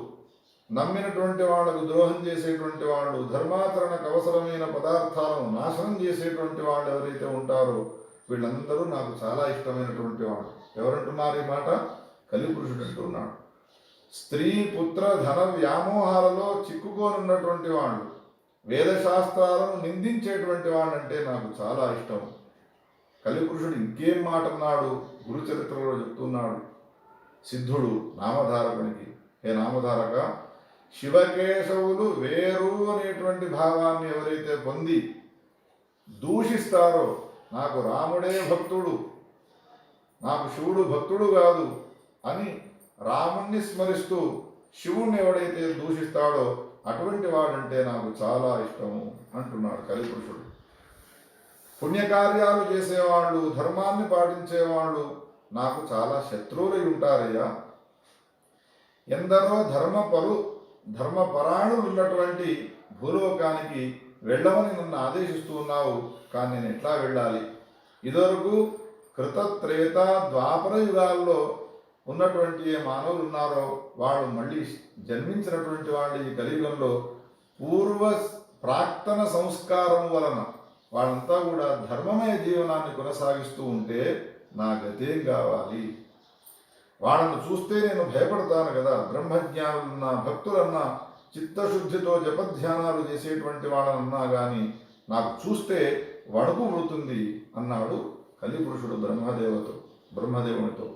నమ్మినటువంటి వాళ్లకు ద్రోహం చేసేటువంటి వాళ్ళు, ధర్మాచరణకు అవసరమైన పదార్థాలను నాశనం చేసేటువంటి వాళ్ళు ఎవరైతే ఉంటారో వీళ్ళందరూ నాకు చాలా ఇష్టమైనటువంటి వాళ్ళు. ఎవరంటున్నారు ఈ మాట? కలిపురుషుడు అంటున్నాడు. స్త్రీ, పుత్ర, ధన వ్యామోహాలలో చిక్కుకోనున్నటువంటి వాళ్ళు, వేదశాస్త్రాలను నిందించేటువంటి వాళ్ళంటే నాకు చాలా ఇష్టం. కలిపురుషుడు ఇంకేం మాట అన్నాడు? గురుచరిత్రలో చెప్తున్నాడు సిద్ధుడు నామధారకునికి, హే నామధారక, శివకేశవులు వేరు అనేటువంటి భావాన్ని ఎవరైతే పొంది దూషిస్తారో, నాకు రాముడే భక్తుడు, నాకు శివుడు భక్తుడు కాదు అని రాముణ్ణి స్మరిస్తూ శివుణ్ణి ఎవడైతే దూషిస్తాడో అటువంటి వాడంటే నాకు చాలా ఇష్టము అంటున్నాడు కలిపురుషుడు. పుణ్యకార్యాలు చేసేవాళ్ళు, ధర్మాన్ని పాటించేవాళ్ళు నాకు చాలా శత్రువులై ఉంటారయ్యా. ఎందరో ధర్మపరాణులు ఉన్నటువంటి భూలోకానికి వెళ్ళమని నన్ను ఆదేశిస్తూ ఉన్నావు, కానీ నేను ఎట్లా వెళ్ళాలి? ఇదివరకు కృతత్రేత ద్వాపర యుగాల్లో ఉన్నటువంటి ఏ మానవులు ఉన్నారో వాళ్ళు మళ్ళీ జన్మించినటువంటి వాళ్ళు ఈ కలియుగంలో ప్రాక్తన సంస్కారం వలన వాళ్ళంతా కూడా ధర్మమయ జీవనాన్ని కొనసాగిస్తూ ఉంటే నా గతేం కావాలి? వాళ్ళను చూస్తే నేను భయపడతాను కదా. బ్రహ్మజ్ఞానులన్నా భక్తులన్నా చిత్తశుద్ధితో జపధ్యానాలు చేసేటువంటి వాళ్ళనన్నా కానీ నాకు చూస్తే వణుకు పుడుతుంది అన్నాడు కలిపురుషుడు బ్రహ్మదేవునితో.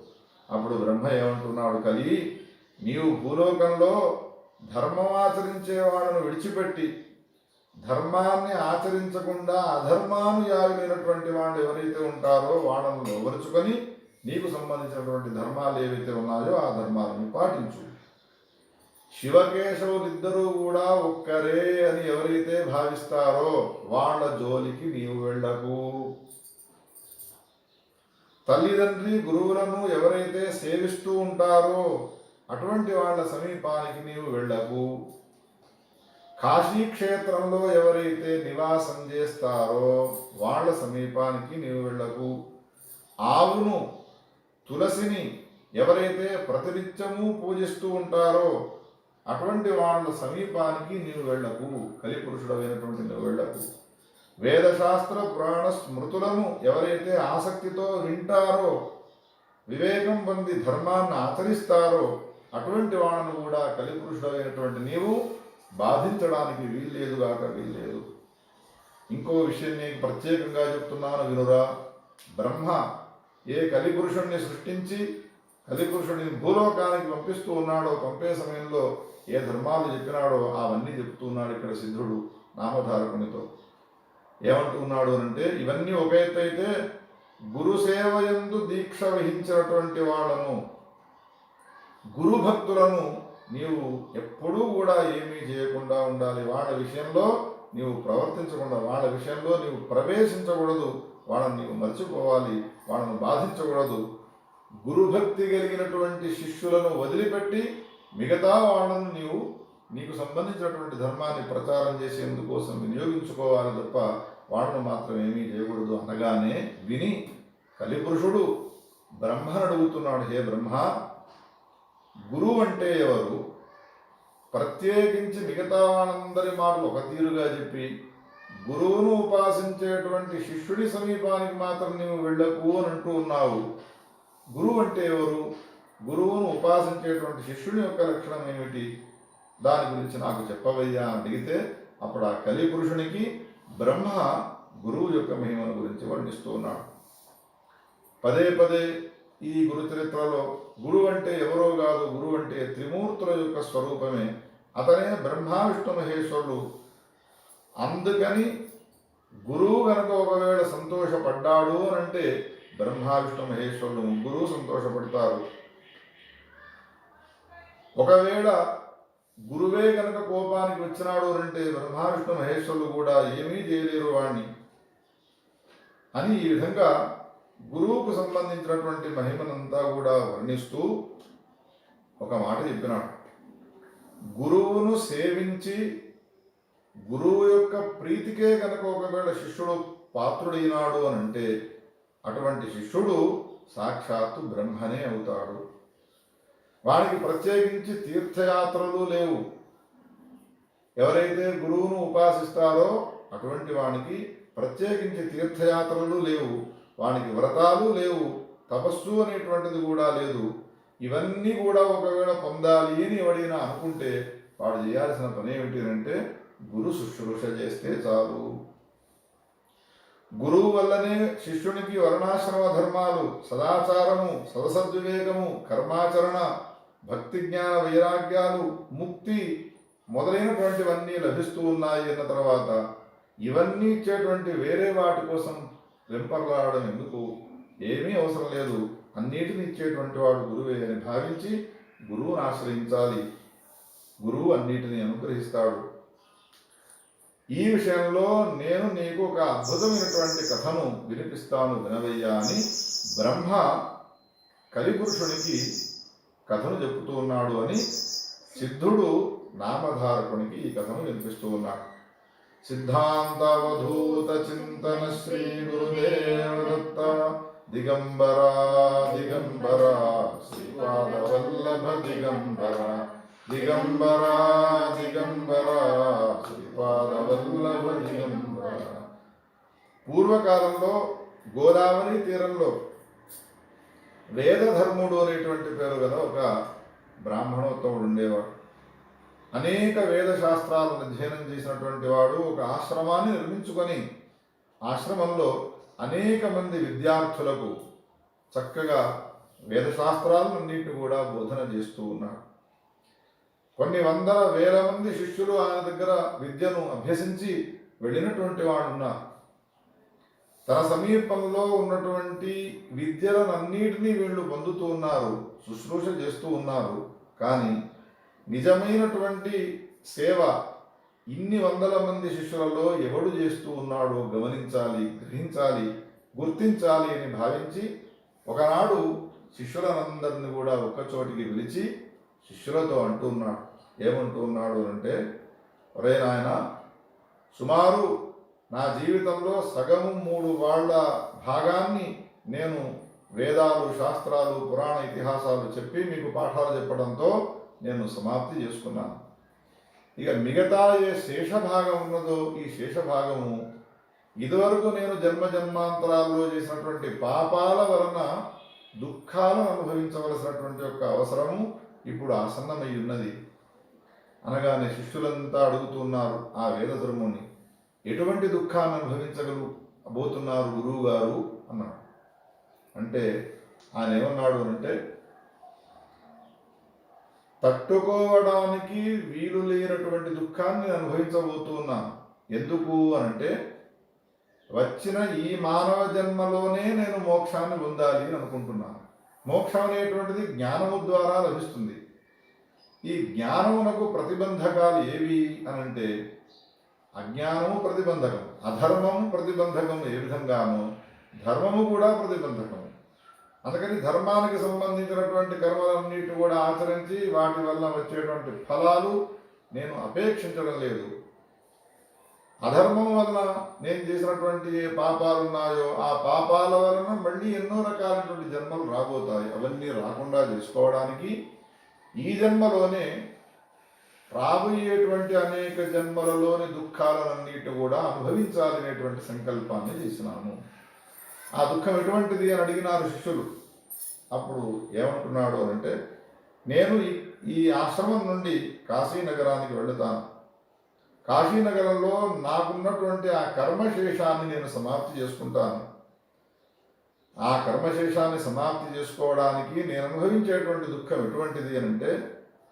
అప్పుడు బ్రహ్మ ఏమంటున్నాడు, కలి, నీవు భూలోకంలో ధర్మమాచరించే వాళ్ళను విడిచిపెట్టి ధర్మాన్ని ఆచరించకుండా అధర్మానుయాయులైనటువంటి వాళ్ళు ఎవరైతే ఉంటారో వాళ్ళను లోబరుచుకొని నీకు సంబంధించినటువంటి ధర్మాలు ఏవైతే ఉన్నాయో ఆ ధర్మాలను పాటించు. శివకేశవులిద్దరూ కూడా ఒక్కరే అని ఎవరైతే భావిస్తారో వాళ్ళ జోలికి నీవు వెళ్ళకు. తల్లిదండ్రి గురువులను ఎవరైతే సేవిస్తూ ఉంటారో అటువంటి వాళ్ళ సమీపానికి నీవు వెళ్ళకు. కాశీక్షేత్రంలో ఎవరైతే నివాసం చేస్తారో వాళ్ళ సమీపానికి నీవు వెళ్ళకు. ఆవును తులసిని ఎవరైతే ప్రతినిత్యము పూజిస్తూ ఉంటారో అటువంటి వాళ్ళ సమీపానికి నీవు వెళ్ళకు. కలిపురుషుడమైనటువంటి నువ్వు వెళ్ళకు. వేదశాస్త్ర పురాణ స్మృతులను ఎవరైతే ఆసక్తితో వింటారో వివేకం పొంది ధర్మాన్ని ఆచరిస్తారో అటువంటి వాళ్ళను కూడా కలిపురుషుడమైనటువంటి నీవు బాధించడానికి వీల్లేదు. ఇంకో విషయం నీకు ప్రత్యేకంగా చెప్తున్నాను వినురా. బ్రహ్మ ఏ కలిపురుషుడిని సృష్టించి కలిపురుషుడిని భూలోకానికి పంపిస్తూ ఉన్నాడో పంపే సమయంలో ఏ ధర్మాలు చెప్పినాడో అవన్నీ చెప్తున్నాడు ఇక్కడ సిద్ధుడు నామధారకునితో. ఏమంటూ ఉన్నాడు అంటే, ఇవన్నీ ఒక ఎత్తు అయితే గురుసేవయందు దీక్ష వహించినటువంటి వాళ్ళను గురుభక్తులను నీవు ఎప్పుడూ కూడా ఏమీ చేయకుండా ఉండాలి. వాళ్ళ విషయంలో నీవు ప్రవర్తించకుండా, వాళ్ళ విషయంలో నీవు ప్రవేశించకూడదు. వాళ్ళని నీవు మర్చిపోవాలి, వాళ్ళను బాధించకూడదు. గురుభక్తి కలిగినటువంటి శిష్యులను వదిలిపెట్టి మిగతా వాళ్ళను నీకు సంబంధించినటువంటి ధర్మాన్ని ప్రచారం చేసేందుకోసం వినియోగించుకోవాలి తప్ప వాళ్ళను మాత్రం ఏమీ చేయకూడదు అనగానే విని కలిపురుషుడు బ్రహ్మను అడుగుతున్నాడు, హే బ్రహ్మ, గురువు అంటే ఎవరు? ప్రత్యేకించి మిగతా వాళ్ళందరి మాటలు ఒక తీరుగా చెప్పి గురువును ఉపాసించేటువంటి శిష్యుడి సమీపానికి మాత్రం నీవు వెళ్ళకు అని అంటూ ఉన్నావు. గురువు అంటే ఎవరు? గురువును ఉపాసించేటువంటి శిష్యుని యొక్క లక్షణం ఏమిటి? దాని గురించి నాకు చెప్పవయ్యా అని అడిగితే అప్పుడు ఆ కలిపురుషునికి బ్రహ్మ గురువు యొక్క మహిమను గురించి వర్ణిస్తూ ఉన్నాడు. పదే పదే ఈ గురు చరిత్రలో గురువు అంటే ఎవరో కాదు, గురువు అంటే త్రిమూర్తుల యొక్క స్వరూపమే. అతనే బ్రహ్మ విష్ణు మహేశ్వరుడు. అందుకని గురువు కనుక ఒకవేళ సంతోషపడ్డాడు అని అంటే బ్రహ్మ విష్ణు మహేశ్వరుడు ముగ్గురు సంతోషపడతారు. ఒకవేళ గురువే కనుక కోపానికి వచ్చినాడు అంటే బ్రహ్మ విష్ణు మహేశ్వరులు కూడా ఏమీ చేయలేరు వాణ్ణి అని ఈ విధంగా గురువుకు సంబంధించినటువంటి మహిమనంతా కూడా వర్ణిస్తూ ఒక మాట చెప్పినాడు. గురువును సేవించి గురువు యొక్క ప్రీతికే కనుక ఒకవేళ శిష్యుడు పాత్రుడైనాడు అని అంటే అటువంటి శిష్యుడు సాక్షాత్తు బ్రహ్మనే అవుతాడు. వానికి ప్రత్యేకించి తీర్థయాత్రలు లేవు. ఎవరైతే గురువును ఉపాసిస్తారో అటువంటి వానికి ప్రత్యేకించి తీర్థయాత్రలు లేవు, వానికి వ్రతాలు లేవు, తపస్సు అనేటువంటిది కూడా లేదు. ఇవన్నీ కూడా ఒకవేళ పొందాలి అని ఎవడైనా అనుకుంటే వాడు చేయాల్సిన పని ఏమిటి అంటే గురు శుశ్రూష చేస్తే చాలు. గురువు వల్లనే శిష్యునికి వర్ణాశ్రమ ధర్మాలు, సదాచారము, సదసద్వివేకము, కర్మాచరణ, భక్తి జ్ఞాన వైరాగ్యాలు, ముక్తి మొదలైనటువంటివన్నీ లభిస్తూ ఉన్నాయి అన్న తర్వాత ఇవన్నీ ఇచ్చేటువంటి వేరే వాటి కోసం వెంపర్లాడడం ఎందుకు? ఏమీ అవసరం లేదు. అన్నిటిని ఇచ్చేటువంటి వాడు గురువే అని భావించి గురువును ఆశ్రయించాలి. గురువు అన్నిటిని అనుగ్రహిస్తాడు. ఈ విషయంలో నేను నీకు ఒక అద్భుతమైనటువంటి కథను వినిపిస్తాను, వినవయ్యా అని బ్రహ్మ కలిపురుషునికి కథను చెబుతూ ఉన్నాడు అని సిద్ధుడు నామధారకునికి ఈ కథను వినిపిస్తూ ఉన్నాడు. సిద్ధాంతవధూత చింతన శ్రీ గురుదేవదత్త దిగంబరా దిగంబరా శ్రీపాదవల్లభ దిగంబరా దిగంబరా దిగంబరా శ్రీపాదవల్లభ దిగంబరా. పూర్వకాలంలో గోదావరి తీరంలో వేదధర్ముడు అనేటువంటి పేరు గల ఒక బ్రాహ్మణోత్తముడు ఉండేవాడు. అనేక వేద శాస్త్రాలను అధ్యయనం చేసినటువంటి వాడు ఒక ఆశ్రమాన్ని నిర్మించుకొని ఆశ్రమంలో అనేక మంది విద్యార్థులకు చక్కగా వేదశాస్త్రాలన్నింటినీ కూడా బోధన చేస్తూ ఉన్నాడు. కొన్ని వందల వేల మంది శిష్యులు ఆయన దగ్గర విద్యను అభ్యసించి వెళ్ళినటువంటి వాడు ఉన్నారు. తన సమీపంలో ఉన్నటువంటి విద్యలనన్నిటినీ వీళ్ళు పొందుతూ ఉన్నారు, శుశ్రూష చేస్తూ ఉన్నారు. కానీ నిజమైనటువంటి సేవ ఇన్ని వందల మంది శిష్యులలో ఎవడు చేస్తూ ఉన్నాడో గమనించాలి, గ్రహించాలి, గుర్తించాలి అని భావించి ఒకనాడు శిష్యులందరినీ కూడా ఒక్కచోటికి పిలిచి శిష్యులతో అంటున్నాడు. ఏమంటూ ఉన్నాడు అంటే, ఒరే నాయన, సుమారు నా జీవితంలో సగము 3 వాళ్ళ భాగాన్ని నేను వేదాలు, శాస్త్రాలు, పురాణ ఇతిహాసాలు చెప్పి మీకు పాఠాలు చెప్పడంతో నేను సమాప్తి చేసుకున్నాను. ఇక మిగతా ఏ శేషభాగం ఉన్నదో ఈ శేషభాగము ఇదివరకు నేను జన్మజన్మాంతరాల్లో చేసినటువంటి పాపాల వలన దుఃఖాలను అనుభవించవలసినటువంటి యొక్క అవసరము ఇప్పుడు ఆసన్నమై ఉన్నది అనగానే శిష్యులంతా అడుగుతున్నారు ఆ వేదధర్ముని, ఎటువంటి దుఃఖాన్ని అనుభవించబోతున్నారు గురువు గారు అన్నాడు. అంటే ఆయన ఏమన్నాడు అంటే, తట్టుకోవడానికి వీలు లేనటువంటి దుఃఖాన్ని అనుభవించబోతున్నాను. ఎందుకు అనంటే, వచ్చిన ఈ మానవ జన్మలోనే నేను మోక్షాన్ని పొందాలి అని అనుకుంటున్నాను. మోక్షం అనేటువంటిది జ్ఞానము ద్వారా లభిస్తుంది. ఈ జ్ఞానమునకు ప్రతిబంధకాలు ఏవి అనంటే, అజ్ఞానము ప్రతిబంధకం, అధర్మము ప్రతిబంధకం ఏ విధంగానో ధర్మము కూడా ప్రతిబంధకం. అందుకని ధర్మానికి సంబంధించినటువంటి కర్మలన్నిటి కూడా ఆచరించి వాటి వల్ల వచ్చేటువంటి ఫలాలు నేను అపేక్షించడం లేదు. అధర్మం వలన నేను చేసినటువంటి ఏ పాపాలు ఉన్నాయో ఆ పాపాల వలన మళ్ళీ ఎన్నో రకాలైనటువంటి జన్మలు రాబోతాయి. అవన్నీ రాకుండా చేసుకోవడానికి ఈ జన్మలోనే రాబోయేటువంటి అనేక జన్మలలోని దుఃఖాలన్నిటి కూడా అనుభవించాలనేటువంటి సంకల్పాన్ని చేసినాను. ఆ దుఃఖం ఎటువంటిది అని అడిగినారు శిష్యులు. అప్పుడు ఏమంటున్నాడు అంటే, నేను ఈ ఆశ్రమం నుండి కాశీనగరానికి వెళుతాను. కాశీనగరంలో నాకున్నటువంటి ఆ కర్మశేషాన్ని నేను సమాప్తి చేసుకుంటాను. ఆ కర్మశేషాన్ని సమాప్తి చేసుకోవడానికి నేను అనుభవించేటువంటి దుఃఖం ఎటువంటిది అని అంటే,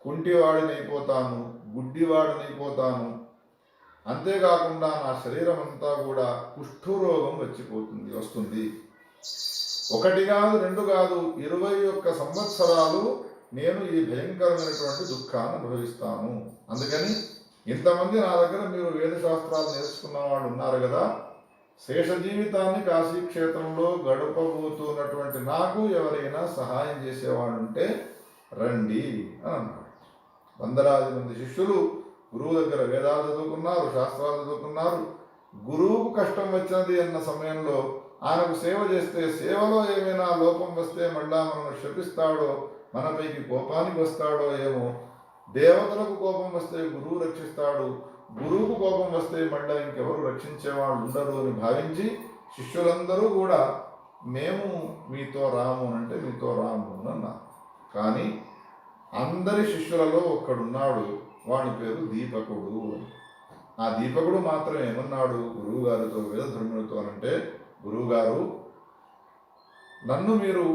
కుంటివాడినైపోతాను, గుడ్డివాడినైపోతాను. అంతేకాకుండా నా శరీరం అంతా కూడా కుష్ఠరోగం వస్తుంది. 1 కాదు 2 కాదు 21 సంవత్సరాలు నేను ఈ భయంకరమైనటువంటి దుఃఖాన్ని అనుభవిస్తాను. అందుకని ఇంతమంది నా దగ్గర మీరు వేదశాస్త్రాలు నేర్చుకున్న వాళ్ళు ఉన్నారు కదా, శేష జీవితాన్ని కాశీక్షేత్రంలో గడపబోతున్నటువంటి నాకు ఎవరైనా సహాయం చేసేవాడు ఉంటే రండి అని అన్నాడు. వందలాది మంది శిష్యులు గురువు దగ్గర వేదాలు చదువుకున్నారు, శాస్త్రాలు చదువుకున్నారు. గురువుకు కష్టం వచ్చినది అన్న సమయంలో ఆయనకు సేవ చేస్తే సేవలో ఏమైనా లోపం వస్తే మళ్ళా మనల్ని శపిస్తాడో, మనపైకి కోపానికి వస్తాడో ఏమో. దేవతలకు కోపం వస్తే గురువు రక్షిస్తాడు, గురువుకు కోపం వస్తే మళ్ళీ ఇంకెవరు రక్షించేవాళ్ళు ఉండరు అని భావించి శిష్యులందరూ కూడా మేము మీతో రాము అంటే మీతో రాము అన్నారు. కానీ అందరి శిష్యులలో ఒక్కడున్నాడు, వాడి పేరు దీపకుడు. ఆ దీపకుడు మాత్రం ఏమన్నాడు గురువుగారితో, వేదధర్మునితో అంటే, గురువుగారు, నన్ను మీరు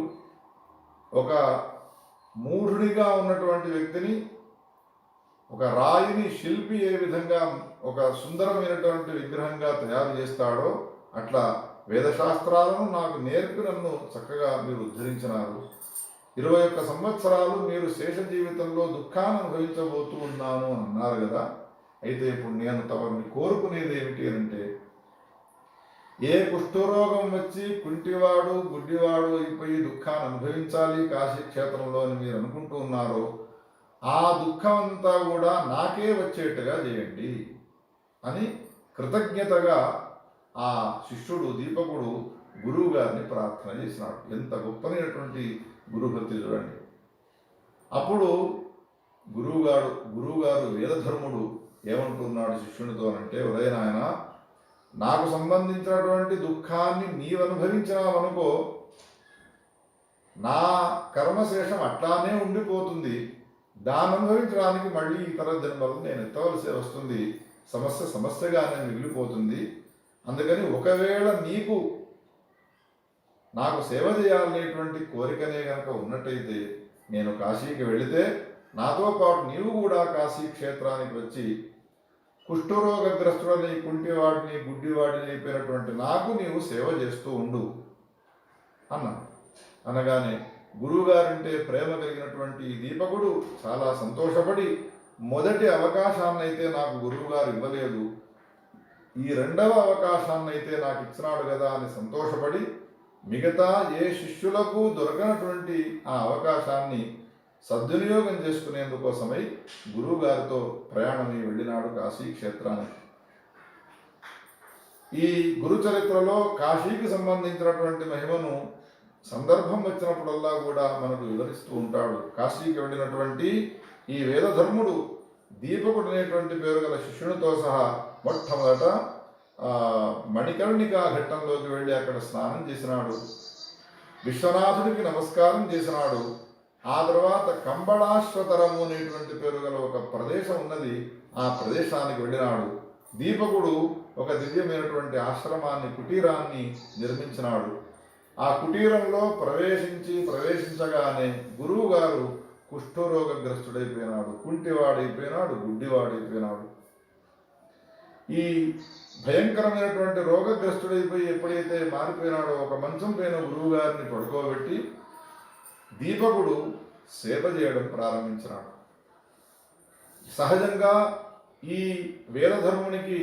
ఒక మూఢుడిగా ఉన్నటువంటి వ్యక్తిని, ఒక రాయిని శిల్పి ఏ విధంగా ఒక సుందరమైనటువంటి విగ్రహంగా తయారు చేస్తాడో అట్లా వేదశాస్త్రాలను నాకు నేర్పి నన్ను చక్కగా మీరు ఉద్ధరించినారు. 21 సంవత్సరాలు మీరు శేష జీవితంలో దుఃఖాన్ని అనుభవించబోతూ ఉన్నాను అన్నారు కదా. అయితే ఇప్పుడు నేను తమని కోరుకునేది ఏమిటి అంటే, ఏ కుష్ఠరోగం వచ్చి కుంటివాడు గుడ్డివాడు అయిపోయి దుఃఖాన్ని అనుభవించాలి కాశీక్షేత్రంలో అని మీరు అనుకుంటూ ఉన్నారో, ఆ దుఃఖం అంతా కూడా నాకే వచ్చేట్టుగా చేయండి అని కృతజ్ఞతగా ఆ శిష్యుడు దీపకుడు గురువు గారిని ప్రార్థన చేసినాడు. ఎంత గొప్పనైనటువంటి గురుభక్తి చూడండి. అప్పుడు గురువుగారు వేదధర్ముడు ఏమంటున్నాడు శిష్యునితో అంటే, ఒరే నాయన, నాకు సంబంధించినటువంటి దుఃఖాన్ని నీవు అనుభవించినావనుకో, నా కర్మశేషం అట్లానే ఉండిపోతుంది. దాన్ని అనుభవించడానికి మళ్ళీ ఇతర జన్మలు నేను ఎత్తవలసి వస్తుంది. సమస్యగానే మిగిలిపోతుంది. అందుకని ఒకవేళ నీకు నాకు సేవ చేయాలనేటువంటి కోరికనే కనుక ఉన్నట్టయితే నేను కాశీకి వెళితే నాతో పాటు నీవు కూడా కాశీ క్షేత్రానికి వచ్చి కుష్ఠరోగగ్రస్తుడని, కుంటివాడిని, గుడ్డివాడిని అయిపోయినటువంటి నాకు నీవు సేవ చేస్తూ ఉండు అన్నాడు. అనగానే గురువుగారంటే ప్రేమ కలిగినటువంటి ఈ దీపకుడు చాలా సంతోషపడి, మొదటి అవకాశాన్నైతే నాకు గురువుగారు ఇవ్వలేదు, ఈ రెండవ అవకాశాన్నైతే నాకు ఇచ్చినాడు కదా అని సంతోషపడి, మిగతా ఏ శిష్యులకు దొరకనటువంటి ఆ అవకాశాన్ని సద్వినియోగం చేసుకునేందుకోసమై గురువుగారితో ప్రయాణమై వెళ్ళినాడు కాశీ క్షేత్రానికి. ఈ గురు చరిత్రలో కాశీకి సంబంధించినటువంటి మహిమను సందర్భం వచ్చినప్పుడల్లా కూడా మనకు వివరిస్తూ ఉంటాడు. కాశీకి వెళ్ళినటువంటి ఈ వేదధర్ముడు దీపకుడు అనేటువంటి పేరు గల శిష్యునితో సహా మొట్టమొదట మణికర్ణికా ఘట్టంలోకి వెళ్ళి అక్కడ స్నానం చేసినాడు. విశ్వనాథుడికి నమస్కారం చేసినాడు. ఆ తర్వాత కంబళాశ్వతరము అనేటువంటి పేరు గల ఒక ప్రదేశం ఉన్నది. ఆ ప్రదేశానికి వెళ్ళినాడు. దీపకుడు ఒక దివ్యమైనటువంటి ఆశ్రమాన్ని, కుటీరాన్ని నిర్మించినాడు. ఆ కుటీరంలో ప్రవేశించగానే గురువు గారు కుష్ఠరోగగ్రస్తుడైపోయినాడు, కుంటివాడైపోయినాడు, గుడ్డివాడైపోయినాడు. ఈ భయంకరమైనటువంటి రోగగ్రస్తుడైపోయి ఎప్పుడైతే మారిపోయినాడో ఒక మంచం పైన గురువు గారిని పడుకోబెట్టి దీపకుడు సేవ చేయడం ప్రారంభించినాడు. సహజంగా ఈ వేదధర్మునికి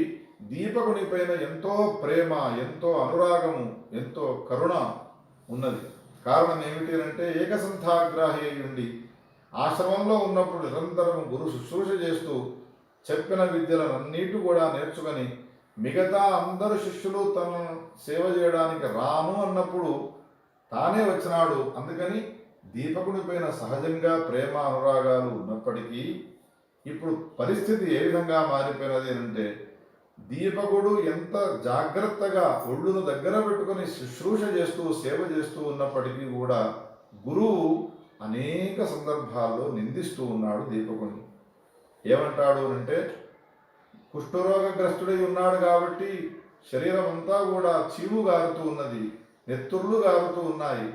దీపకుని పైన ఎంతో ప్రేమ, ఎంతో అనురాగము, ఎంతో కరుణ ఉన్నది. కారణం ఏమిటి అంటే ఏకసంథాగ్రాహి అయి ఉండి ఆశ్రమంలో ఉన్నప్పుడు నిరంతరం గురు శుశ్రూష చేస్తూ చెప్పిన విద్యలన్నిటి కూడా నేర్చుకొని మిగతా అందరు శిష్యులు తను సేవ చేయడానికి రాను అన్నప్పుడు తానే వచ్చినాడు. అందుకని దీపకుడి పైన సహజంగా ప్రేమ అనురాగాలు ఉన్నప్పటికీ ఇప్పుడు పరిస్థితి ఏ విధంగా మారిపోయినది అంటే దీపకుడు ఎంత జాగ్రత్తగా ఒళ్ళును దగ్గర పెట్టుకొని శుశ్రూష చేస్తూ సేవ చేస్తూ ఉన్నప్పటికీ కూడా గురువు అనేక సందర్భాల్లో నిందిస్తూ ఉన్నాడు దీపకుడిని. ఏమంటాడు అంటే కుష్ఠరోగగ్రస్తుడై ఉన్నాడు కాబట్టి శరీరం అంతా కూడా చీము గారుతూ ఉన్నది, నెత్తుర్లు గారుతూ ఉన్నాయి.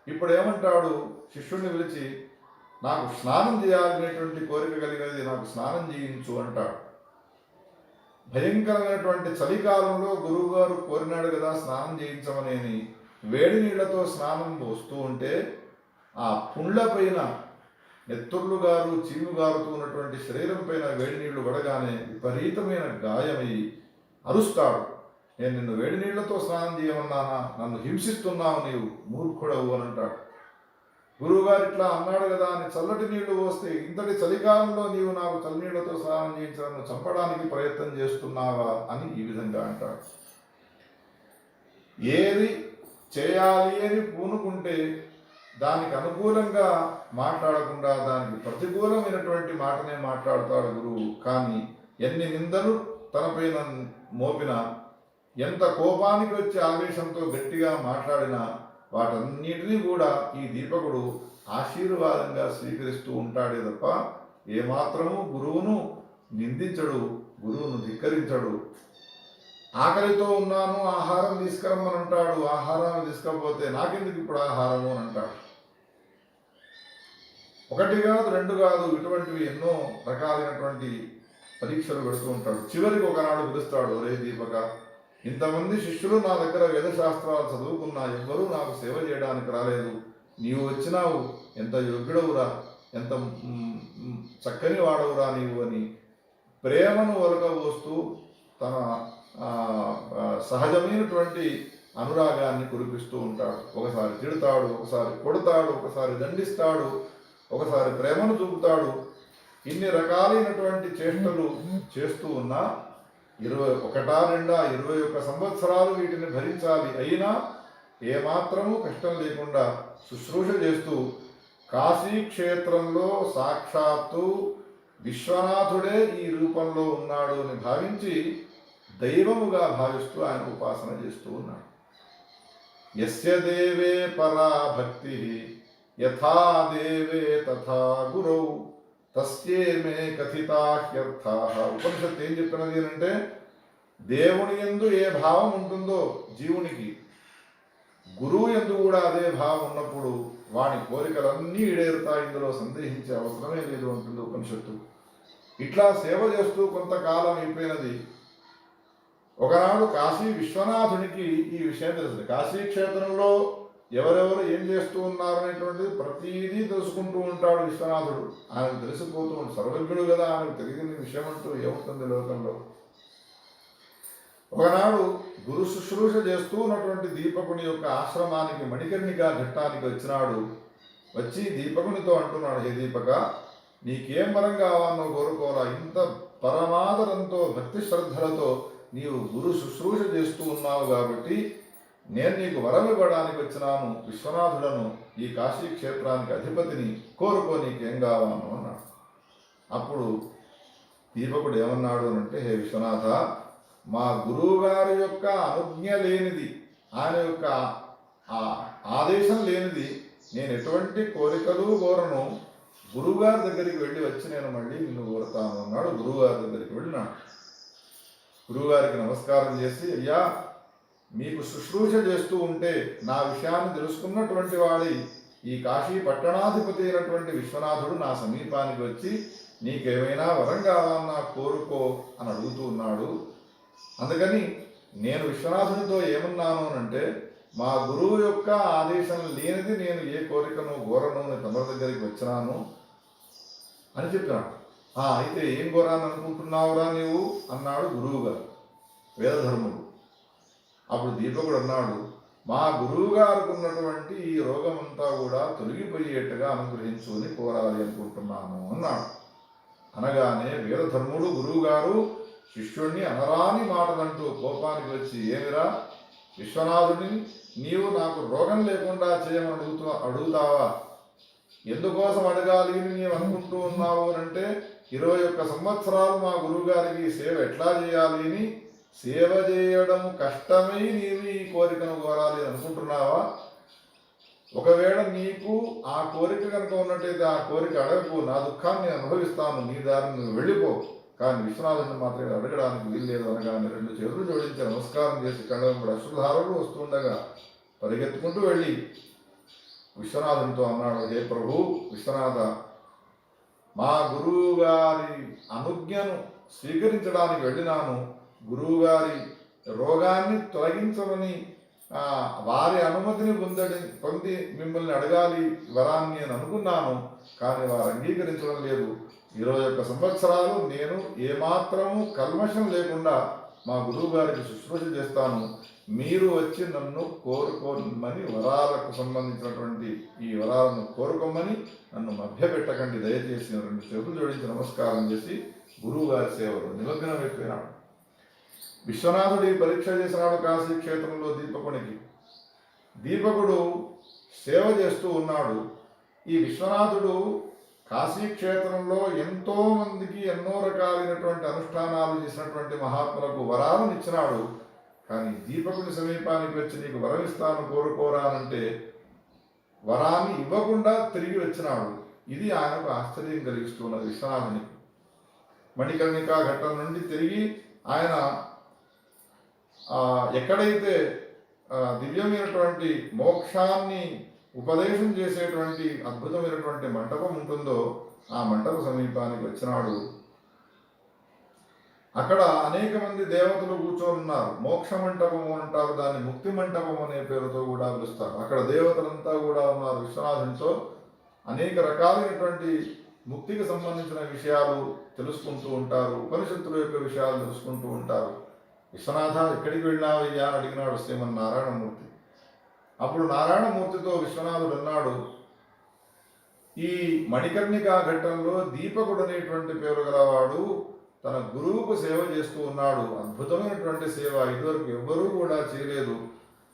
ఇప్పుడు ఏమంటాడు, శిష్యుడిని పిలిచి నాకు స్నానం చేయాలనేటువంటి కోరిక కలిగినది, నాకు స్నానం చేయించు అంటాడు. భయంకరమైనటువంటి చలికాలంలో గురువుగారు కోరినాడు కదా స్నానం చేయించమనేని. వేడి నీళ్లతో స్నానం పోస్తూ ఉంటే ఆ పుండ్ల పైన నెత్తుర్లు గారు చీము గారుతూ ఉన్నటువంటి శరీరం పైన వేడి నీళ్లు పడగానే విపరీతమైన గాయమై అరుస్తాడు. నేను నిన్ను వేడి నీళ్లతో స్నానం చేయమన్నానా, నన్ను హింసిస్తున్నావు, నీవు మూర్ఖుడవు అని అంటాడు. గురువుగారు ఇట్లా అన్నాడు కదా అని చల్లటి నీళ్లు పోస్తే ఇంతటి చలికాలంలో నీవు నాకు చల్లనీళ్లతో స్నానం చేయించడం చంపడానికి ప్రయత్నం చేస్తున్నావా అని ఈ విధంగా అంటాడు. ఏది చేయాలి అని పూనుకుంటే దానికి అనుకూలంగా మాట్లాడకుండా దానికి ప్రతికూలమైనటువంటి మాటనే మాట్లాడతాడు గురువు. కానీ ఎన్ని నిందలు తనపైన మోపినా, ఎంత కోపానికి వచ్చి ఆవేశంతో గట్టిగా మాట్లాడినా వాటన్నిటినీ కూడా ఈ దీపకుడు ఆశీర్వాదంగా స్వీకరిస్తూ ఉంటాడే తప్ప ఏమాత్రము గురువును నిందించడు, గురువును ధిక్కరించడు. ఆకలితో ఉన్నాను ఆహారం తీసుకురమ్మని అంటాడు. ఆహారాన్ని తీసుకపోతే నాకెందుకు ఇప్పుడు ఆహారము అని అంటాడు. ఒకటి కాదు, రెండు కాదు, ఇటువంటివి ఎన్నో రకాలైనటువంటి పరీక్షలు పెడుతూ ఉంటాడు. చివరికి ఒకనాడు పిలుస్తాడు, ఒరే దీపక, ఇంతమంది శిష్యులు నా దగ్గర వేదశాస్త్రాలు చదువుకున్నా ఎవ్వరూ నాకు సేవ చేయడానికి రాలేదు, నీవు వచ్చినావు, ఎంత యోగ్యుడవురా, ఎంత చక్కని వాడవురా నీవు అని ప్రేమను ఒలకబోస్తూ తన సహజమైనటువంటి అనురాగాన్ని కురిపిస్తూ ఉంటాడు. ఒకసారి తిడతాడు, ఒకసారి కొడతాడు, ఒకసారి దండిస్తాడు, ఒకసారి ప్రేమను చూపుతాడు. ఇన్ని రకాలైనటువంటి చేష్టలు చేస్తూ ఉన్నా 21 సంవత్సరాలు వీటిని భరించాలి. అయినా ఏమాత్రము కష్టం లేకుండా శుశ్రూష చేస్తూ కాశీ క్షేత్రంలో సాక్షాత్తు విశ్వనాథుడే ఈ రూపంలో ఉన్నాడు అని భావించి దైవముగా భావిస్తూ ఆయన ఉపాసన చేస్తూ ఉన్నాడు. యస్య దేవే పరా భక్తి యథా దేవే తథా గురౌ తస్యే మే కథితాహ్యర్థాః. ఉపనిషత్తు ఏం చెప్పినది అంటే, దేవుని యందు ఏ భావం ఉంటుందో జీవునికి, గురువు యందు కూడా అదే భావం ఉన్నప్పుడు వాని కోరికలన్నీ ఈడేరుతాయి. ఇందులో సందేహించే అవసరమే లేదు అంటుంది ఉపనిషత్తు. ఇట్లా సేవ చేస్తూ కొంతకాలం అయిపోయినది. ఒకనాడు కాశీ విశ్వనాథునికి ఈ విషయం తెలుస్తుంది. కాశీ క్షేత్రంలో ఎవరెవరు ఏం చేస్తూ ఉన్నారనేటువంటిది ప్రతిదీ తెలుసుకుంటూ ఉంటాడు విశ్వనాథుడు. ఆయనకు తెలిసిపోతూ ఉంటాడు. సర్వజ్ఞుడు కదా, ఆయనకు తెలియని విషయం అంటూ ఏముంటుంది లోకంలో. ఒకనాడు గురు శుశ్రూష చేస్తూ ఉన్నటువంటి దీపకుని యొక్క ఆశ్రమానికి మణికర్ణికా ఘట్టానికి వచ్చినాడు. వచ్చి దీపకునితో అంటున్నాడు, హే దీపక, నీకేం వరం కావాలో కోరుకోరా. ఇంత పరమాదరంతో భక్తి శ్రద్ధలతో నీవు గురు శుశ్రూష చేస్తూ ఉన్నావు కాబట్టి నేను నీకు వరం ఇవ్వడానికి వచ్చినాను. విశ్వనాథుడను, ఈ కాశీ క్షేత్రానికి అధిపతిని, కోరుకో, నీకేం కావాలను అన్నాడు. అప్పుడు దీపకుడు ఏమన్నాడు అంటే, హే విశ్వనాథ, మా గురువు గారి యొక్క అనుజ్ఞ లేనిది, ఆయన యొక్క ఆదేశం లేనిది నేను ఎటువంటి కోరికలు కోరను. గురువుగారి దగ్గరికి వెళ్ళి వచ్చి నేను మళ్ళీ నిన్ను కోరుతాను అన్నాడు. గురువుగారి దగ్గరికి వెళ్ళినాడు. గురువుగారికి నమస్కారం చేసి, అయ్యా, మీకు శుశ్రూష చేస్తూ ఉంటే నా విషయాన్ని తెలుసుకున్నటువంటి వాడి ఈ కాశీ పట్టణాధిపతి అయినటువంటి విశ్వనాథుడు నా సమీపానికి వచ్చి నీకేమైనా వరం కావాలన్నా కోరుకో అని అడుగుతూ ఉన్నాడు. అందుకని నేను విశ్వనాథునితో ఏమన్నాను అంటే, మా గురువు యొక్క ఆదేశం లేనిది నేను ఏ కోరికను కోరను, తమరి దగ్గరికి వచ్చినాను అని చెప్పినాడు. అయితే ఏం కోరాను అనుకుంటున్నావురా నీవు అన్నాడు గురువుగారు, వేదధర్ముడు. అప్పుడు దీపకుడు అన్నాడు, మా గురువు గారికి ఉన్నటువంటి ఈ రోగమంతా కూడా తొలగిపోయేట్టుగా అనుగ్రహించు అని కోరాలి అనుకుంటున్నాను అన్నాడు. అనగానే వేదధర్ముడు గురువుగారు శిష్యుణ్ణి అనరాని మాటలంటూ కోపానికి వచ్చి, ఏమిరా విశ్వనాథుడిని నీవు నాకు రోగం లేకుండా చేయమని అడుగుతావా? ఎందుకోసం అడగాలి అని నీవు అనుకుంటూ ఉన్నావు అంటే, 21 సంవత్సరాలు మా గురువుగారికి సేవ ఎట్లా చేయాలి అని, సేవ చేయడం కష్టమై నీవు ఈ కోరికను కోరాలి అనుకుంటున్నావా? ఒకవేళ నీకు ఆ కోరిక కనుక ఉన్నట్టయితే ఆ కోరిక అడగకు, నా దుఃఖాన్ని అనుభవిస్తాను, నీ దారిని నువ్వు వెళ్ళిపో, కానీ విశ్వనాథుని మాత్రమే అడగడానికి వీల్లేదు అనగానే 2 చేతులు జోడించి నమస్కారం చేసి కళ్ళంబడి అశ్రుధారలు వస్తుండగా పరిగెత్తుకుంటూ వెళ్ళి విశ్వనాథునితో అన్నాడు, హే ప్రభు విశ్వనాథ, మా గురువు గారి అనుజ్ఞను స్వీకరించడానికి వెళ్ళినాను. గురువుగారి రోగాన్ని తొలగించమని వారి అనుమతిని పొంది మిమ్మల్ని అడగాలి వరాన్ని నేను అనుకున్నాను, కానీ వారు అంగీకరించడం లేదు. 21 సంవత్సరాలు నేను ఏమాత్రము కల్మషం లేకుండా మా గురువు గారికి శుశ్రూష చేస్తాను. మీరు వచ్చి నన్ను కోరుకోమని, వరాలకు సంబంధించినటువంటి ఈ వరాలను కోరుకోమని నన్ను మభ్యపెట్టకండి దయచేసి 2 చేతులు జోడించి నమస్కారం చేసి గురువు గారి సేవలో నిమగ్నమైపోయినాడు. విశ్వనాథుడి పరీక్ష చేసినాడు కాశీ క్షేత్రంలో దీపకునికి. దీపకుడు సేవ చేస్తూ ఉన్నాడు. ఈ విశ్వనాథుడు కాశీ క్షేత్రంలో ఎంతో మందికి ఎన్నో రకాలైనటువంటి అనుష్ఠానాలు చేసినటువంటి మహాత్ములకు వరాలను ఇచ్చినాడు. కానీ దీపకుని సమీపానికి వచ్చి నీకు వరం ఇస్తాను కోరుకోరానంటే వరాన్ని ఇవ్వకుండా తిరిగి వచ్చినాడు. ఇది ఆయనకు ఆశ్చర్యం కలిగిస్తున్నది విశ్వనాథునికి. మణికర్ణికా ఘట్టం నుండి తిరిగి ఆయన ఎక్కడైతే దివ్యమైనటువంటి మోక్షాన్ని ఉపదేశం చేసేటువంటి అద్భుతమైనటువంటి మంటపం ఉంటుందో ఆ మంటప సమీపానికి వచ్చినాడు. అక్కడ అనేక మంది దేవతలు కూర్చొని ఉన్నారు. మోక్ష మంటపము అంటారు, దాన్ని ముక్తి మంటపం అనే పేరుతో కూడా పిలుస్తారు. అక్కడ దేవతలంతా కూడా ఉన్నారు. విశ్వనాథునితో అనేక రకాలైనటువంటి ముక్తికి సంబంధించిన విషయాలు తెలుసుకుంటూ ఉంటారు. ఉపనిషత్తుల యొక్క విషయాలు తెలుసుకుంటూ ఉంటారు. విశ్వనాథ ఎక్కడికి వెళ్ళినావయ్యా అని అడిగినాడు శ్రీమన్నారాయణమూర్తి. అప్పుడు నారాయణమూర్తితో విశ్వనాథుడు అన్నాడు, ఈ మణికర్ణికా ఘట్టంలో దీపకుడు అనేటువంటి పేరు గలవాడు తన గురువుకు సేవ చేస్తూ ఉన్నాడు. అద్భుతమైనటువంటి సేవ, ఇదివరకు ఎవ్వరూ కూడా చేయలేదు.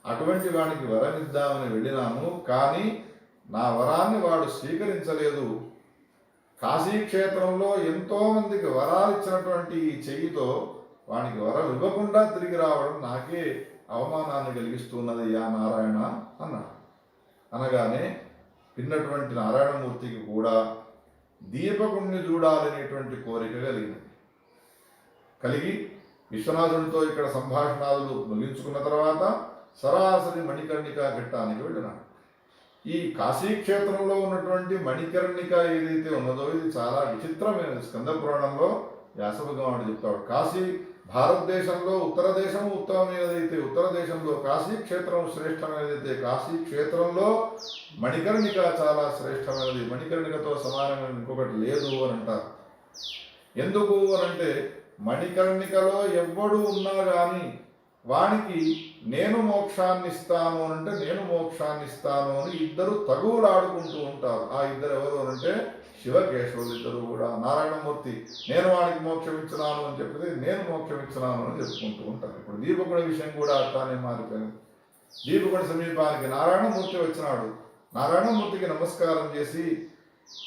అటువంటి వానికి వరం ఇద్దామని వెళ్ళినాను, కానీ నా వరాన్ని వాడు స్వీకరించలేదు. కాశీక్షేత్రంలో ఎంతోమందికి వరాలు ఇచ్చినటువంటి ఈ చెయ్యితో వానికి వరం ఇవ్వకుండా తిరిగి రావడం నాకే అవమానాన్ని కలిగిస్తున్నదయ్యా నారాయణ అన్నాడు. అనగానే విన్నటువంటి నారాయణమూర్తికి కూడా దీపకుణ్ణి చూడాలనేటువంటి కోరిక కలిగి విశ్వనాథుడితో ఇక్కడ సంభాషణాలు ముగించుకున్న తర్వాత సరాసరి మణికర్ణిక ఘట్టానికి వెళ్ళినాడు. ఈ కాశీక్షేత్రంలో ఉన్నటువంటి మణికర్ణిక ఏదైతే ఉన్నదో ఇది చాలా విచిత్రమైనది. స్కంద పురాణంలో వ్యాసభగవానుడు చెప్తాడు, కాశీ భారతదేశంలో ఉత్తర దేశము ఉత్తమమైనదైతే ఉత్తర దేశంలో కాశీ క్షేత్రం శ్రేష్టమైనదైతే కాశీ క్షేత్రంలో మణికర్ణిక చాలా శ్రేష్టమైనది, మణికర్ణికతో సమానమైన ఇంకొకటి లేదు అని అంటారు. ఎందుకు అనంటే మణికర్ణికలో ఎవ్వడు ఉన్నా కానీ వానికి నేను మోక్షాన్ని ఇస్తాను అంటే నేను మోక్షాన్ని ఇస్తాను అని ఇద్దరు తగువులాడుకుంటూ ఉంటారు. ఆ ఇద్దరు ఎవరు అంటే శివకేశవులు ఇద్దరు కూడా. నారాయణమూర్తి నేను వానికి మోక్షం ఇచ్చినాను అని చెప్పితే నేను మోక్షం ఇచ్చినాను అని చెప్పుకుంటూ ఉంటారు. ఇప్పుడు దీపకుడి విషయం కూడా అట్లానే మారిపోయింది. దీపకుడి సమీపానికి నారాయణమూర్తి వచ్చినాడు. నారాయణమూర్తికి నమస్కారం చేసి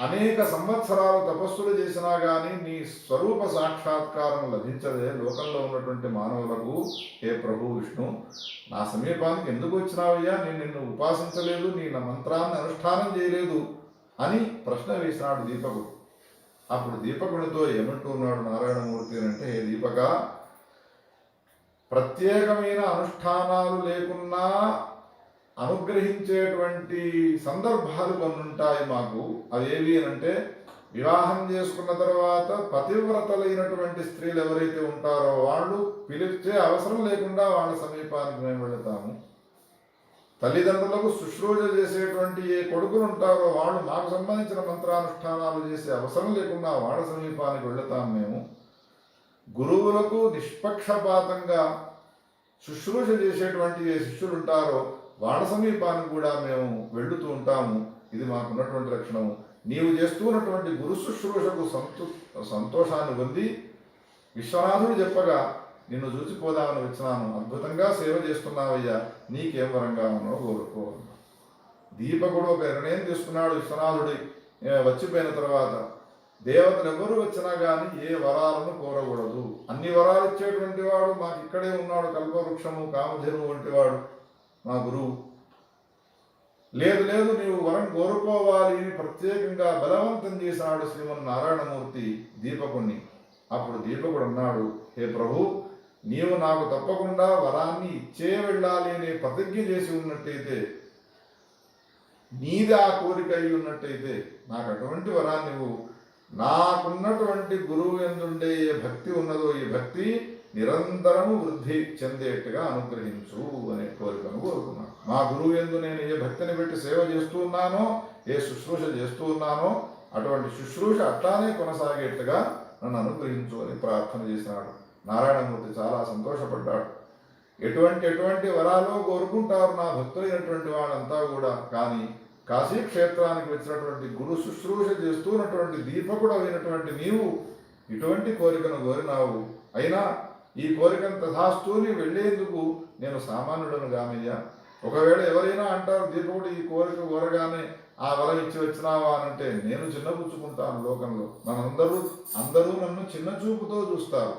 అనేక సంవత్సరాలు తపస్సులు చేసినా కానీ నీ స్వరూప సాక్షాత్కారం లభించదే లోకంలో ఉన్నటువంటి మానవులకు. హే ప్రభు విష్ణు, నా సమీపానికి ఎందుకు వచ్చినావయ్యా? నేను నిన్ను ఉపాసించలేదు, నీ నా మంత్రాన్ని అనుష్ఠానం చేయలేదు అని ప్రశ్న వేసినాడు దీపకుడు. అప్పుడు దీపకుడితో ఏమంటున్నాడు నారాయణమూర్తి అంటే, హే దీపక, ప్రత్యేకమైన అనుష్ఠానాలు లేకున్నా అనుగ్రహించేటువంటి సందర్భాలు కొన్ని ఉంటాయి మాకు. అవేవి అంటే వివాహం చేసుకున్న తర్వాత పతివ్రతలైనటువంటి స్త్రీలు ఎవరైతే ఉంటారో వాళ్ళు పిలిచే అవసరం లేకుండా వాళ్ళ సమీపానికి మేము వెళతాము. తల్లిదండ్రులకు శుశ్రూష చేసేటువంటి ఏ కొడుకులు ఉంటారో వాళ్ళు మాకు సంబంధించిన మంత్రానుష్ఠానాలు చేసే అవసరం లేకుండా వాళ్ళ సమీపానికి వెళతాము మేము. గురువులకు నిష్పక్షపాతంగా శుశ్రూష చేసేటువంటి ఏ శిష్యులు ఉంటారో వాళ్ళ సమీపానికి కూడా మేము వెళుతూ ఉంటాము. ఇది మాకున్నటువంటి లక్షణము. నీవు చేస్తున్నటువంటి గురు శుశ్రూషకు సంతోషాన్ని పొంది విశ్వనాథుడు చెప్పగా నిన్ను చూసిపోదామని వచ్చినాను. అద్భుతంగా సేవ చేస్తున్నావయ్యా, నీకేం వరంగా ఉన్నావు కోరుకో. దీపకుడు ఒక నిర్ణయం తీసుకున్నాడు. విశ్వనాథుడి వచ్చిపోయిన తర్వాత దేవతలు ఎవరు వచ్చినా కానీ ఏ వరాలను కోరకూడదు. అన్ని వరాలు ఇచ్చేటువంటి వాడు మాకు ఇక్కడే ఉన్నాడు, కల్పవృక్షము కామధేను వంటి వాడు మా గురువు. లేదు లేదు నీవు వరం కోరుకోవాలి అని ప్రత్యేకంగా బలవంతం చేసినాడు శ్రీమన్నారాయణమూర్తి దీపకుణ్ణి. అప్పుడు దీపకుడు అన్నాడు, హే ప్రభు, నీవు నాకు తప్పకుండా వరాన్ని ఇచ్చే వెళ్ళాలి అనే ప్రతిజ్ఞ చేసి ఉన్నట్టయితే, నీది ఆ కోరిక అయి ఉన్నట్టయితే నాకు అటువంటి వరాన్ని నువ్వు నాకున్నటువంటి గురువు ఎందుండే ఏ భక్తి ఉన్నదో ఈ భక్తి నిరంతరము వృద్ధి చెందేట్టుగా అనుగ్రహించు అనే కోరికను కోరుకున్నాను. మా గురువు ఎందు నేను ఏ భక్తిని పెట్టి సేవ చేస్తూ ఉన్నానో, ఏ శుశ్రూష చేస్తూ ఉన్నానో అటువంటి శుశ్రూష అట్లానే కొనసాగేట్టుగా నన్ను అనుగ్రహించు అని ప్రార్థన చేసినాడు. నారాయణమూర్తి చాలా సంతోషపడ్డాడు. ఎటువంటి వరాలో కోరుకుంటారు నా భక్తులైనటువంటి వాళ్ళంతా కూడా. కానీ కాశీక్షేత్రానికి వచ్చినటువంటి గురు శుశ్రూష చేస్తున్నటువంటి దీపకుడు అయినటువంటి నీవు ఇటువంటి కోరికను కోరినావు. అయినా ఈ కోరికను తథాస్తుని వెళ్ళేందుకు నేను సామాన్యుడను కానయ్యా. ఒకవేళ ఎవరైనా అంటారు దీపకుడు ఈ కోరిక కోరగానే ఆ వరం ఇచ్చి వచ్చినావా అనంటే నేను చిన్నపుచ్చుకుంటాను. లోకంలో అందరూ నన్ను చిన్న చూపుతో చూస్తారు.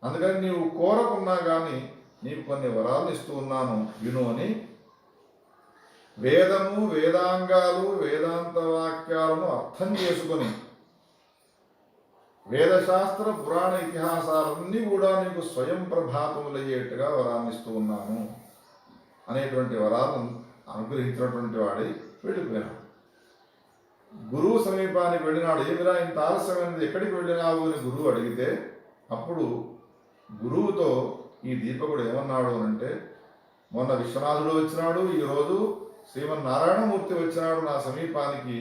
అందుకని నీవు కోరకున్నా కానీ నీకు కొన్ని వరాలు ఇస్తూ ఉన్నాను విను అని వేదము, వేదాంగాలు, వేదాంత వాక్యాలను అర్థం చేసుకొని వేదశాస్త్ర పురాణ ఇతిహాసాలన్నీ కూడా నీకు స్వయం ప్రభాతములయ్యేట్టుగా వరాన్ని ఇస్తూ ఉన్నాను అనేటువంటి వరాలను అనుగ్రహించినటువంటి వాడి వెళ్ళిపోయినాడు. గురువు సమీపానికి వెళ్ళినాడు. ఏమిరా ఇంత ఆలస్యమైనది, ఎక్కడికి వెళ్ళినావు అని గురువు అడిగితే అప్పుడు గురువుతో ఈ దీపకుడు ఏమన్నాడు అంటే, మొన్న విశ్వనాథుడు వచ్చినాడు, ఈరోజు శ్రీమన్నారాయణమూర్తి వచ్చినాడు నా సమీపానికి.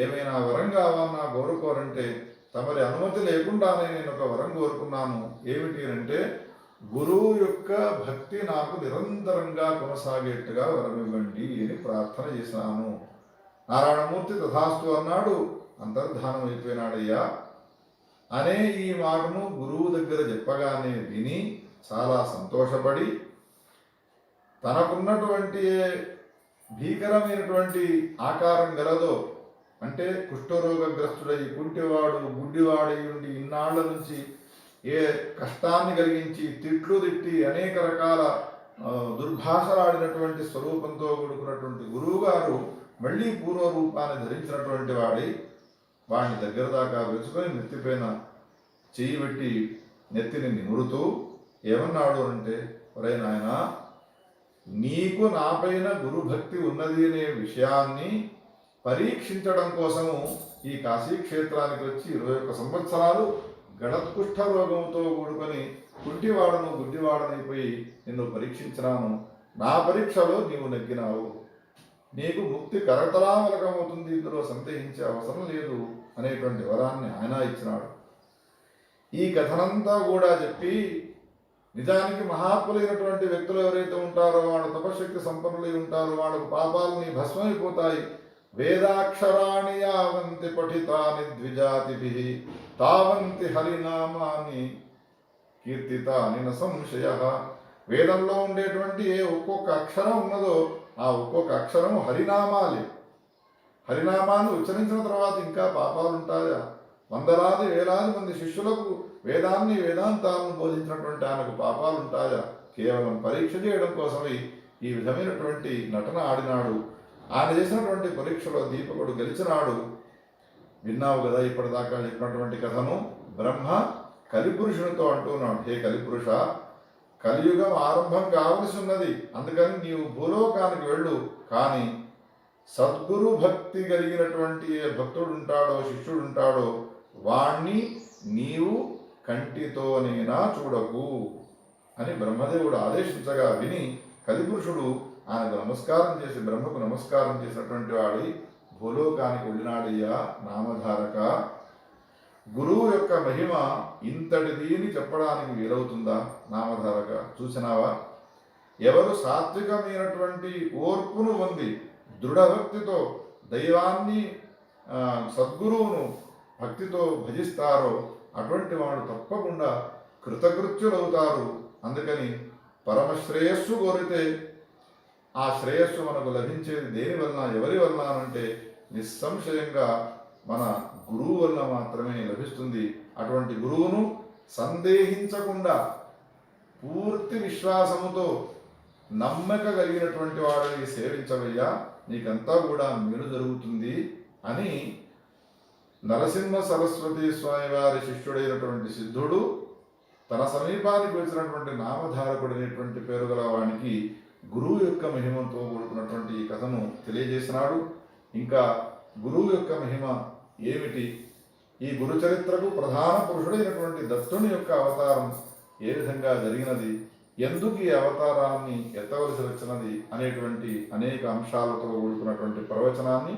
ఏమైనా వరం కావాలన్నా కోరుకోరంటే తమరి అనుమతి లేకుండానే నేను ఒక వరం కోరుకున్నాను. ఏమిటి అంటే గురువు యొక్క భక్తి నాకు నిరంతరంగా కొనసాగేట్టుగా వరం ఇవ్వండి అని ప్రార్థన చేశాను. నారాయణమూర్తి తథాస్తు అన్నాడు. అంతర్ధానం అయిపోయినాడయ్యా అనే ఈ మాటను గురువు దగ్గర చెప్పగానే విని చాలా సంతోషపడి తనకున్నటువంటి భీకరమైనటువంటి ఆకారం గలదో, అంటే కుష్ఠరోగగ్రస్తుడై కుంటివాడు గుడ్డివాడై ఉండి ఇన్నాళ్ల నుంచి ఏ కష్టాన్ని కలిగించి తిట్లు తిట్టి అనేక రకాల దుర్భాషలాడినటువంటి స్వరూపంతో కూడుకున్నటువంటి గురువు గారు మళ్ళీ పూర్వ రూపాన్ని ధరించినటువంటి వాడిని దగ్గర దాకా వెలుచుకొని నెత్తిపైన చెయ్యి పెట్టి నెత్తిని నిమురుతూ ఏమన్నాడు అంటే, ఒరే నాయన, నీకు నాపైన గురుభక్తి ఉన్నది అనే విషయాన్ని పరీక్షించడం కోసము ఈ కాశీక్షేత్రానికి వచ్చి 21 సంవత్సరాలు గడత్కుష్ఠ రోగంతో కూడుకొని కుంటివాడను గుడ్డివాడనైపోయి నిన్ను పరీక్షించినాను. నా పరీక్షలో నీవు నెగ్గినావు. నీకు ముక్తి కరతలామలకమవుతుంది, ఇందులో సందేహించే అవసరం లేదు అనేటువంటి వరాన్ని ఆయన ఇచ్చినాడు. ఈ కథనంతా కూడా చెప్పి, నిజానికి మహాత్ములైనటువంటి వ్యక్తులు ఎవరైతే ఉంటారో వాళ్ళు తపశక్తి సంపన్నులై ఉంటారో వాళ్ళకు పాపాలని భస్మైపోతాయి. వేదాక్షరాణి యావంతి పఠితాని ద్విజాతిభిః తావంతి హరినామాని కీర్తితాని న సంశయః. వేదంలో ఉండేటువంటి ఏ ఒక్కొక్క అక్షరం ఉన్నదో ఆ ఒక్కొక్క అక్షరము హరినామాలే. హరినామాన్ని ఉచ్చరించిన తర్వాత ఇంకా పాపాలు ఉంటాయా? వందలాది వేలాది మంది శిష్యులకు వేదాంతాలను బోధించినటువంటి ఆయనకు పాపాలు ఉంటాయా? కేవలం పరీక్ష చేయడం కోసమై ఈ విధమైనటువంటి నటన ఆడినాడు. ఆయన చేసినటువంటి పరీక్షలో దీపకుడు గెలిచినాడు. విన్నావు కదా ఇప్పటిదాకా చెప్పినటువంటి కథను. బ్రహ్మ కలిపురుషునితో అంటున్నాడు, హే కలిపురుష, కలియుగం ఆరంభం కావలసి ఉన్నది, అందుకని నీవు భూలోకానికి వెళ్ళు. కానీ సద్గురు భక్తి కలిగినటువంటి ఏ భక్తుడు ఉంటాడో శిష్యుడు ఉంటాడో వాణ్ణి నీవు కంటితోనైనా చూడకు అని బ్రహ్మదేవుడు ఆదేశించగా విని కలిపురుషుడు ఆయనకు నమస్కారం చేసి, బ్రహ్మకు నమస్కారం చేసినటువంటి వాడి భూలోకానికి వెళ్ళినాడయ్యా నామధారక. గురువు యొక్క మహిమ ఇంతటిది అని చెప్పడానికి వీలవుతుందా? నామధారక, చూసినావా? ఎవరు సాత్వికమైనటువంటి ఓర్పును పొంది దృఢభక్తితో దైవాన్ని సద్గురువును భక్తితో భజిస్తారో అటువంటి వాడు తప్పకుండా కృతకృత్యులవుతారు. అందుకని పరమశ్రేయస్సు కోరితే ఆ శ్రేయస్సు మనకు లభించేది దేని వలన, ఎవరి వలన అంటే నిస్సంశయంగా మన గురువు వలన మాత్రమే లభిస్తుంది. అటువంటి గురువును సందేహించకుండా పూర్తి విశ్వాసముతో నమ్మక కలిగినటువంటి వాడిని సేవించవయ్యా, నీకంతా కూడా మేలు జరుగుతుంది అని నరసింహ సరస్వతి స్వామి వారి శిష్యుడైనటువంటి సిద్ధుడు తన సమీపానికి వచ్చినటువంటి నామధారకుడైనటువంటి పేరు గల వానికి గురువు యొక్క మహిమతో కూడుకున్నటువంటి ఈ కథను తెలియజేసినాడు. ఇంకా గురువు యొక్క మహిమ ఏమిటి, ఈ గురు చరిత్రకు ప్రధాన పురుషుడైనటువంటి దత్తుని యొక్క అవతారం ఏ విధంగా జరిగినది, ఎందుకు ఈ అవతారాన్ని ఎత్తవలసి వచ్చినది అనేటువంటి అనేక అంశాలతో కూడుకున్నటువంటి ప్రవచనాన్ని